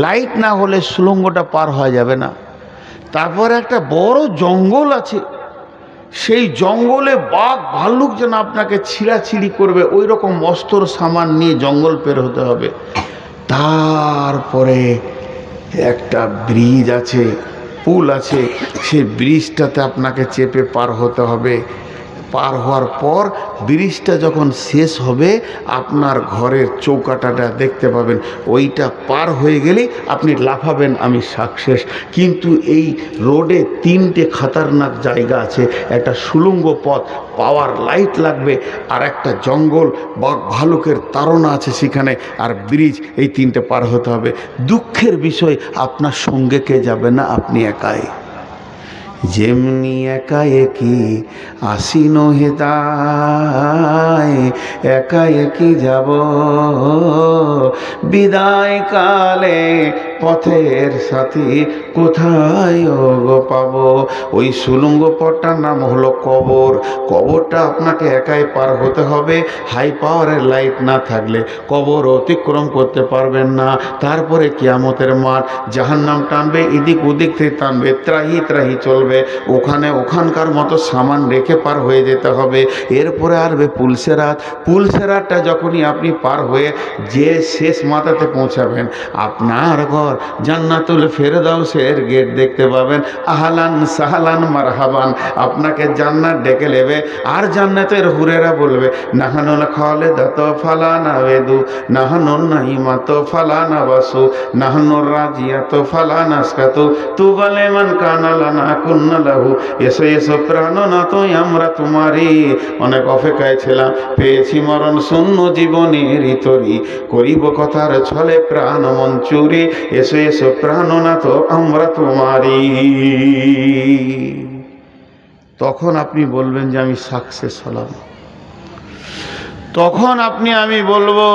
লাইট না হলে সুড়ঙ্গটা পার হওয়া যাবে না। তারপরে একটা বড় জঙ্গল আছে, সেই জঙ্গলে বাঘ ভাল্লুক যেন আপনাকে ছিঁড়াছিঁড়ি করবে, ওই রকম অস্ত্র সামান নিয়ে জঙ্গল পের হতে হবে। তারপরে একটা ব্রিজ আছে, পুল আছে, সেই ব্রিজটাতে আপনাকে চেপে পার হতে হবে। পার হওয়ার পর ব্রিজটা যখন শেষ হবে আপনার ঘরের চৌকাঠাটা দেখতে পাবেন, ওইটা পার হয়ে গেলে আপনি লাফাবেন আমি সাকসেস। কিন্তু এই রোডে 3টে খতরনাক জায়গা আছে, একটা সুড়ঙ্গ পথ, পাওয়ার লাইট লাগবে, আর একটা জঙ্গল, বাঘ ভালুকের তাড়না আছে সেখানে, আর ব্রিজ, এই 3টে পার হতে হবে। দুঃখের বিষয় আপনার সঙ্গে কে যাবে না, আপনি একাই। যেমনি একা একই আসিন হেতায়, একা একই যাব বিদায় কালে, পথের সাথী কোথায় গো পাবো। ওই সুড়ঙ্গ পথটার নাম হলো কবর। কবরটা আপনাকে একাই পার হতে হবে, হাই পাওয়ারের লাইট না থাকলে কবর অতিক্রম করতে পারবেন না। তারপরে কিয়ামতের মাঠ, জাহান্নাম টানবে, এদিক ওদিক থেকে টানবে, ত্রাহি ত্রাহি চলবে, ওখানে ওখানকার মতো সামান রেখে পার হয়ে যেতে হবে। এরপরে আসবে পুলসেরাত। পুলসেরাতটা যখনই আপনি পার হয়ে যে শেষ মাথাতে পৌঁছাবেন, আপনার ঘর জান্নাতুল ফেরদাউসের গেট দেখতে পাবেন। আহলান সাহলান মারহাবান, আপনাকে জান্নাত ডেকে নেবে। আর জান্নাতের হুরেরা বলবে, নাহানুল খালিদাত ফালা নাবেদু, নাহানুল নাইমাত ফালা নাবাসু, নাহানুর রাজিয়াত ফালা নাসকাতু, তুবালে মান কানা লানা কুন্না লাহু। এসো এসো প্রাণনাথ, আমরা তোমারই অনেক অপেক্ষায় ছিলাম, পেয়েছি মরণ শূন্য জীবনের তরি, করিব কথার ছলে প্রাণ মন চুরি। এসো এসো প্রাণনাথ, আমরা তোমারই। তখন আপনি বলবেন যে আমি সাকসেস হলাম। তখন আমি বলবো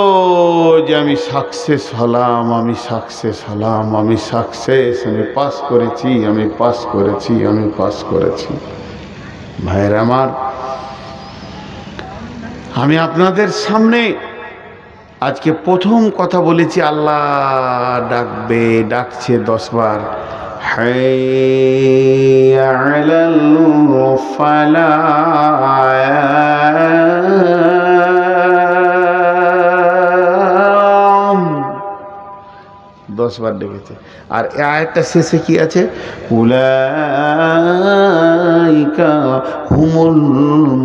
যে আমি সাকসেস হলাম, আমি সাকসেস হলাম, আমি সাকসেস, আমি পাস করেছি, আমি পাস করেছি, আমি পাস করেছি। ভাইয়ের আমার, আমি আপনাদের সামনে আজকে প্রথম কথা বলেছি, আল্লাহ ডাকবে, ডাকছে 10 বার, হাইয়া আলাল ফালাহ, 10 বার ডেকেছে। আর এই আয়াতটা শেষে কি আছে, উলাইকা হুমুল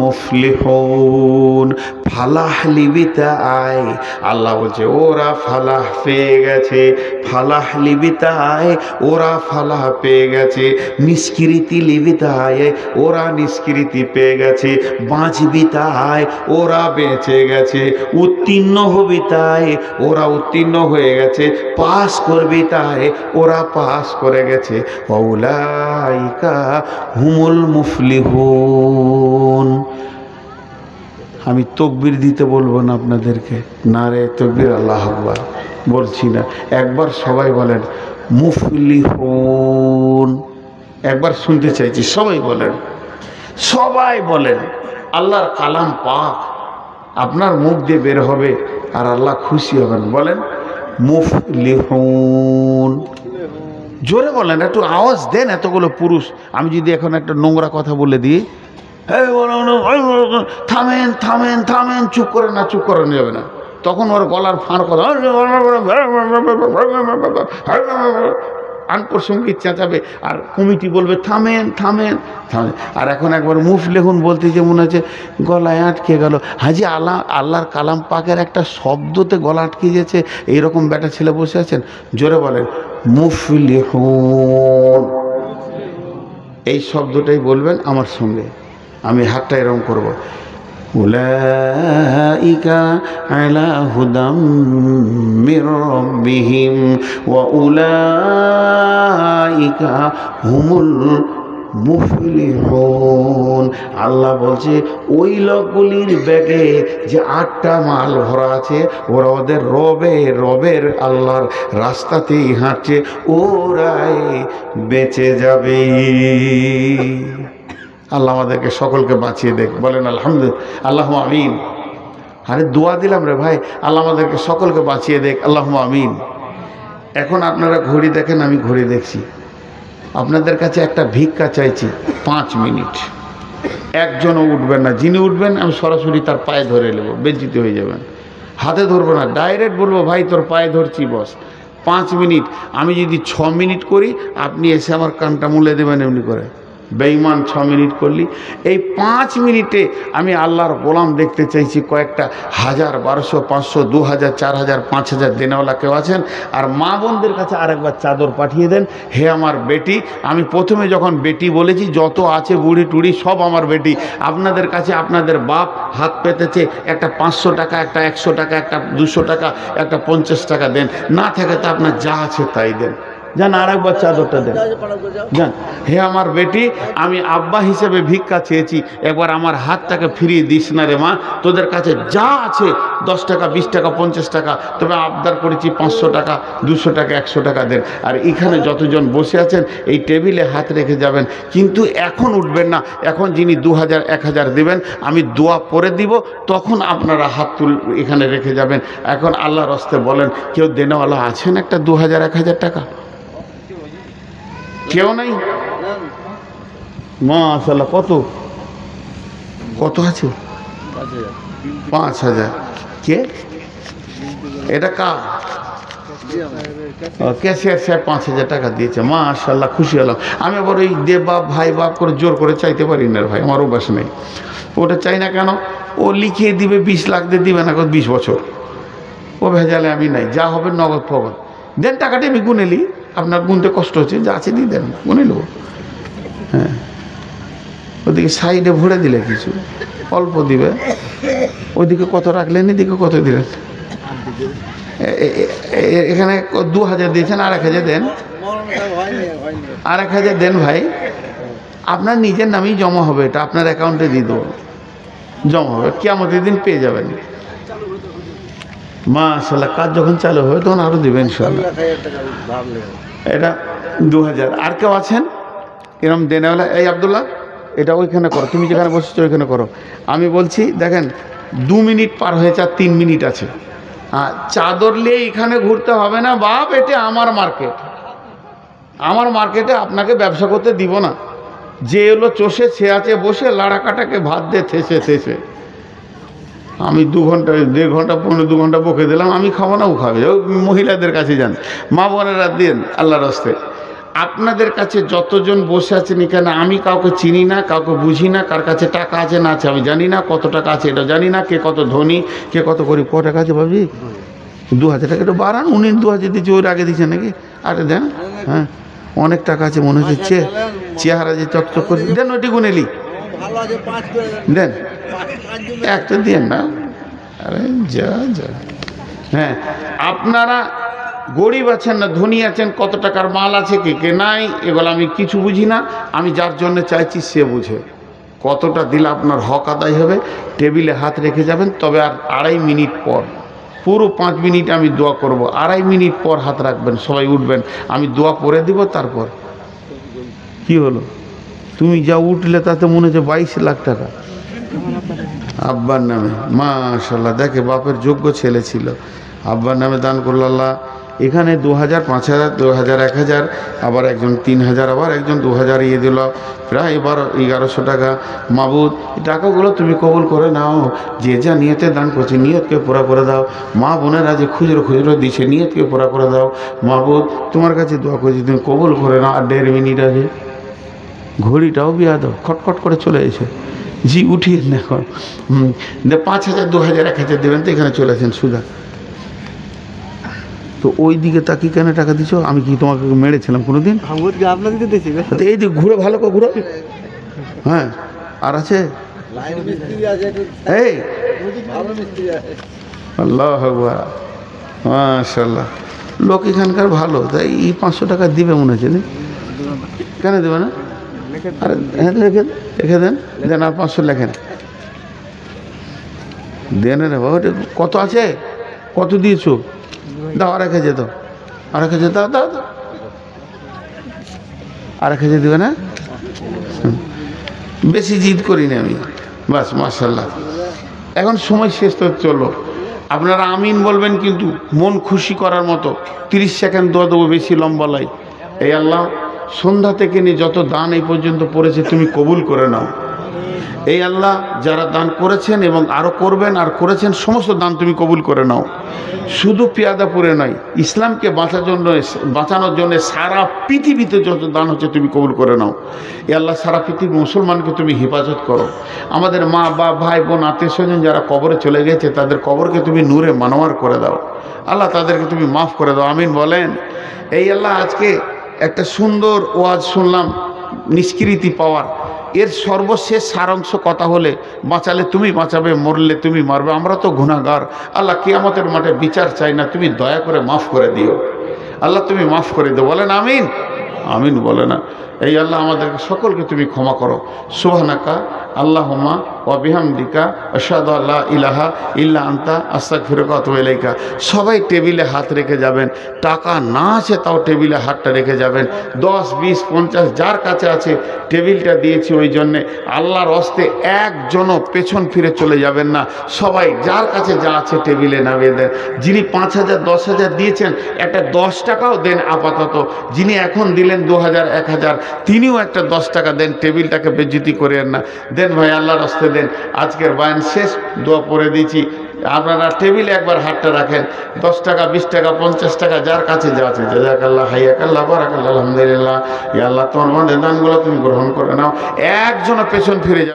মুফলিহুন। ফালাহ লিবিতা আয়, আল্লাহ বলছে ওরা ফালাহ পেয়ে গেছে। ফালাহ লিবিতা আয়, ওরা ফালাহ পেয়ে গেছে। নিষ্কৃতি লিবিতা আয়, ওরা নিষ্কৃতি পেয়ে গেছে। বাঁচবিতা আয়, ওরা বেঁচে গেছে। উত্তীর্ণ হবি তাই, ওরা উত্তীর্ণ হয়ে গেছে। পাস করবি তাই, ওরা পাস করে গেছে। উলাইকা হুমুল মুফলিহুন। আমি তকবীর দিতে বলবো না আপনাদেরকে, নারে তকবীর, আল্লাহু আকবার বলছি না। একবার সবাই বলেন মুফলিহুন, একবার শুনতে চাইছি, সবাই বলেন, সবাই বলেন। আল্লাহর কালাম পাক আপনার মুখ দিয়ে বের হবে আর আল্লাহ খুশি হবেন। বলেন মুফলিহুন, জোরে বলেন, একটু আওয়াজ দেন। এতগুলো পুরুষ, আমি যদি এখন একটা নোংরা কথা বলে দিই, থামেন থামেন থামেন, চুপ করে না, চুপ করে যাবে না, তখন ওর গলার ফাঁড় কথা আনপ্রসঙ্গিক চেঁচাবে, আর কমিটি বলবে থামেন থামেন থামেন। আর এখন একবার মুফলিহুন বলতে যে মনে হচ্ছে গলায় আটকে গেল। হাজি আল্লাহর কালাম পাকের একটা শব্দতে গলা আটকে গেছে, এইরকম বেটা ছেলে বসে আছেন, জোরে বলেন মুফলিহুন। এই শব্দটাই বলবেন আমার সঙ্গে, আমি হাতটা এরকম করবো, উলাইকা আলা হুদাম মির রাব্বিহিম ওয়া উলাইকা হুমুল মুফলিহুন। আল্লাহ বলছে ওই লোকগুলির ব্যাগে যে 8টা মাল ভরা আছে, ওরা ওদের রবের আল্লাহর রাস্তাতেই হাঁটছে, ওরাই বেঁচে যাবে। আল্লাহ আমাদেরকে সকলকে বাঁচিয়ে দেখ, বলেন আলহামদুলিল্লাহ, আল্লাহ আমিন। আরে দোয়া দিলাম রে ভাই, আল্লাহ আমাদেরকে সকলকে বাঁচিয়ে দেখ, আল্লাহ আমিন। এখন আপনারা ঘড়ি দেখেন, আমি ঘড়ি দেখছি। আপনাদের কাছে একটা ভিক্ষা চাইছি, 5 মিনিট। একজনও উঠবেন না, যিনি উঠবেন আমি সরাসরি তার পায়ে ধরে নেব, বেজ্জিত হয়ে যাবেন। হাতে ধরবো না, ডাইরেক্ট বলবো ভাই তোর পায়ে ধরছি বস। 5 মিনিট। আমি যদি 6 মিনিট করি, আপনি এসে আমার কানটা মুলে দেবেন এমনি করে। বেঈমান 6 মিনিট করলি। এই 5 মিনিটে আমি আল্লাহর গোলাম দেখতে চাইছি কয়েকটা 1000, 1200, 500, 2000, 4000, 5000 দেনেওয়ালা কেউ আছেন? আর মা বোনদের কাছে আরেকবার চাদর পাঠিয়ে দেন। হে আমার বেটি, আমি প্রথমে যখন বেটি বলেছি, যত আছে বুড়ি টুড়ি সব আমার বেটি। আপনাদের কাছে আপনাদের বাপ হাত পেতেছে, একটা 500 টাকা, একটা 100 টাকা, একটা 200 টাকা, একটা 50 টাকা দেন। না থাকে তা আপনার যা আছে তাই দেন। যান আরেকবার চাদরটা দেন, যান। হে আমার বেটি, আমি আব্বা হিসেবে ভিক্ষা চেয়েছি, একবার আমার হাতটাকে ফিরিয়ে দিস না রে মা। তোদের কাছে যা আছে 10 টাকা, 20 টাকা, 50 টাকা, তবে আবদার করেছি 500 টাকা, 200 টাকা, 100 টাকা দেন। আর এখানে যতজন বসে আছেন এই টেবিলে হাত রেখে যাবেন, কিন্তু এখন উঠবেন না। এখন যিনি 2000, 1000 দেবেন, আমি দোয়া পরে দিব, তখন আপনারা হাত এখানে রেখে যাবেন। এখন আল্লাহর রাস্তে বলেন, কেউ দেনেওয়ালা আছেন একটা 2000, 1000 টাকা? কেউ নাই? মাশাআল্লাহ। কত কত আছে? 5000। কে এটা? কার? ক্যাশিয়ার সাহেব 5000 টাকা দিয়েছে। মাশাআল্লাহ, খুশি হলাম। আমি আবার ওই দে বাপ ভাই বাপ করে জোর করে চাইতে পারি না ভাই, আমার অভ্যাস নেই। ওটা চাই না কেন? ও লিখিয়ে দিবে 20 লাখ দিয়ে, দিবে না 20 বছর। ও ভেজালে আমি নাই, যা হবে নগদ ফগদ দেন। টাকাটা আমি গুনে নিই, আপনার গুনতে কষ্ট হচ্ছে, যা আছে দিয়ে দেন, গুনে নেব। হ্যাঁ, ওদিকে সাইডে ভরে দিলে কিছু অল্প দিবে, ওইদিকে কত রাখলেন, এদিকে কত দিলেন। এখানে 2000 দিয়েছেন, আর 1000 দেন, আর 1000 দেন ভাই। আপনার নিজের নামেই জমা হবে, এটা আপনার অ্যাকাউন্টে দিয়ে দেবো, জমা হবে, কিয়ামতের দিন পেয়ে যাবেন। মাশাআল্লাহ, কাজ যখন চালু হবে তখন আরও দেবেন ইনশাআল্লাহ। এটা 2000। আর কেউ আছেন এরকম দেনেওয়ালা? এই আব্দুল্লাহ, এটা ওইখানে করো, তুমি যেখানে বসেছো ওইখানে করো। আমি বলছি দেখেন, 2 মিনিট পার হয়েছে, আর 3 মিনিট আছে। চাদর নিয়ে এখানে ঘুরতে হবে না বাপ, এটা আমার মার্কেট। আমার মার্কেটে আপনাকে ব্যবসা করতে দিব না। যে এলো চষে সে আছে বসে, লাড়া কাটাকে ভাত দিয়ে থেসে আমি 2 ঘন্টা, 1.5 ঘন্টা, 1.5-2 ঘন্টা বকে দিলাম, আমি খাবো না, ও খাবে। ওই মহিলাদের কাছে যান, মা বোনেরা দেন আল্লাহর রাস্তায়। আপনাদের কাছে যতজন বসে আছেন এখানে, আমি কাউকে চিনি না, কাউকে বুঝি না, কার কাছে টাকা আছে না আছে আমি জানি না, কত টাকা আছে এটা জানি না, কে কত ধনী, কে কত গরিব। কত টাকা আছে ভাবি? 2000 টাকা। একটু বাড়ান, উনি 2000 দিচ্ছে, ওর আগে দিচ্ছেন নাকি? আরে দেন। হ্যাঁ, অনেক টাকা আছে মনে হচ্ছে, চেহারা যে চকচক করে। দেন, ওইটি গুনেলি দেন, একটা দিয়ে না। আরে যা যা। হ্যাঁ, আপনারা গরিব আছেন না ধনী আছেন, কত টাকার মাল আছে কে কে নাই, এগুলো আমি কিছু বুঝি না। আমি যার জন্য চাইছি সে বুঝে। কতটা দিলে আপনার হক আদায় হবে, টেবিলে হাত রেখে যাবেন। তবে আর 2.5 মিনিট পর, পুরো 5 মিনিট আমি দোয়া করব, 2.5 মিনিট পর হাত রাখবেন, সবাই উঠবেন, আমি দোয়া পরে দিব। তারপর কি হলো? তুমি যা উঠলে তাতে মনে হচ্ছে 22 লাখ টাকা আব্বার নামে। মাশাআল্লাহ, দেখে বাপের যোগ্য ছেলে ছিল, আব্বার নামে দান করল আল্লাহ। এখানে 2000, 5000, 2000, 1000, আবার একজন 3000, আবার একজন 2000 ইয়ে দিল, প্রায় 1100 টাকা। মাবুদ, এই টাকাগুলো তুমি কবুল করে নাও। যে যা নিয়তে দান করছে, নিয়তকে পুরা করে দাও। মা বোনেরা যে খুচরো দিচ্ছে, নিয়তকে পুরা করে দাও। মাবুদ, তোমার কাছে দোয়া করছি, তুমি কবুল করে নাও। আর 1.5 মিনিট আছে, ঘড়িটাও বিয়া দাও, খটখট করে চলে এসে। জি, উঠিয়ে এখন 5000, 2000, 1000 দেবেন তো এখানে চলে আসেন সুদা। তো ওই দিকে তাকিয়ে কেন টাকা দিছো? আমি কি তোমাকে মেরেছিলাম কোনোদিন? এই দিকে ঘুরে, ভালো করে ঘুরো। হ্যাঁ, আর আছে এই আল্লাহু আকবার, মাশাআল্লাহ। লোক এখানকার ভালো, তাই এই 500 টাকা দিবে মনে হচ্ছে না? কেন দেবে না? আরে হ্যাঁ রেখে রেখে দেন, দেন আর 500 লেখেন, দেন রে বাবা। কত আছে, কত দিয়েছো? দাও আর 1000 দাও, আর 1000 দাও, দাও দাও, আর 1000 দিবে না? বেশি জিদ করিনি আমি, বাস মাশাআল্লাহ। এখন সময় শেষ তো, চলো আপনারা আমিন বলবেন, কিন্তু মন খুশি করার মতো 30 সেকেন্ড দোয়া দেবো, বেশি লম্বা লাই। এই আল্লাহ, সন্ধ্যা থেকে নিয়ে যত দান এই পর্যন্ত পড়েছে তুমি কবুল করে নাও। এই আল্লাহ, যারা দান করেছেন এবং আরও করবেন আর করেছেন, সমস্ত দান তুমি কবুল করে নাও। শুধু পেয়াদাপুরে নয়, ইসলামকে বাঁচানোর জন্য সারা পৃথিবীতে যত দান হচ্ছে তুমি কবুল করে নাও। এ আল্লাহ, সারা পৃথিবীর মুসলমানকে তুমি হেফাজত করো। আমাদের মা বাপ ভাই বোন আত্মীয় স্বজন যারা কবরে চলে গেছে, তাদের কবরকে তুমি নূরে মানোয়ার করে দাও। আল্লাহ, তাদেরকে তুমি মাফ করে দাও, আমিন বলেন। এই আল্লাহ, আজকে একটা সুন্দর ওয়াজ শুনলাম, নিষ্কৃতি পাওয়ার। এর সর্বশেষ সারাংশ কথা হলে, বাঁচালে তুমি বাঁচাবে, মরলে তুমি মারবে। আমরা তো গুনাহগার। আল্লাহ, কিয়ামতের মাঠে বিচার চাই না, তুমি দয়া করে মাফ করে দিও। আল্লাহ, তুমি মাফ করে দিও, বলেন আমিন। আমিন বলে না। এই আল্লাহ, আমাদেরকে সকলকে তুমি ক্ষমা করো। সুবহানাকা আল্লাহুম্মা ওয়া বিহামদিকা আশহাদু আল্লা ইলাহা ইল্লা আনতা আস্তাগফিরুকা ওয়া আতুবু ইলাইকা। সবাই টেবিলে হাত রেখে যাবেন, টাকা না আছে তাও টেবিলে হাতটা রেখে যাবেন। 10, 20, 50 যার কাছে আছে, টেবিলটা দিয়েছি ওই জন্যে, আল্লাহর হস্তে একজনও পেছন ফিরে চলে যাবেন না। সবাই যার কাছে যা আছে টেবিলে নামিয়ে দেন। যিনি 5000, 10,000 দিয়েছেন, একটা 10 টাকাও দেন আপাতত। যিনি এখন দিলেন 2000, 1000, তিনিও একটা 10 টাকা দেন, টেবিলটাকে বেজ্জতি করেন না, দেন ভাই, আল্লাহর হস্তে দেন। আজকের বয়ান শেষ, দোয়া পড়ে দিয়েছি। আপনারা টেবিলে একবার হাতটা রাখেন, 10 টাকা, 20 টাকা, 50 টাকা, যার কাছে যা আছে। জাযাকাল্লাহ, হাইয়াকাল্লাহ, বারাকাল্লাহ, আলহামদুলিল্লাহ। ইয়া আল্লাহ, তোমার মধ্যে দানগুলো তুমি গ্রহণ করে নাও। একজনও পেছন ফিরে যাবে।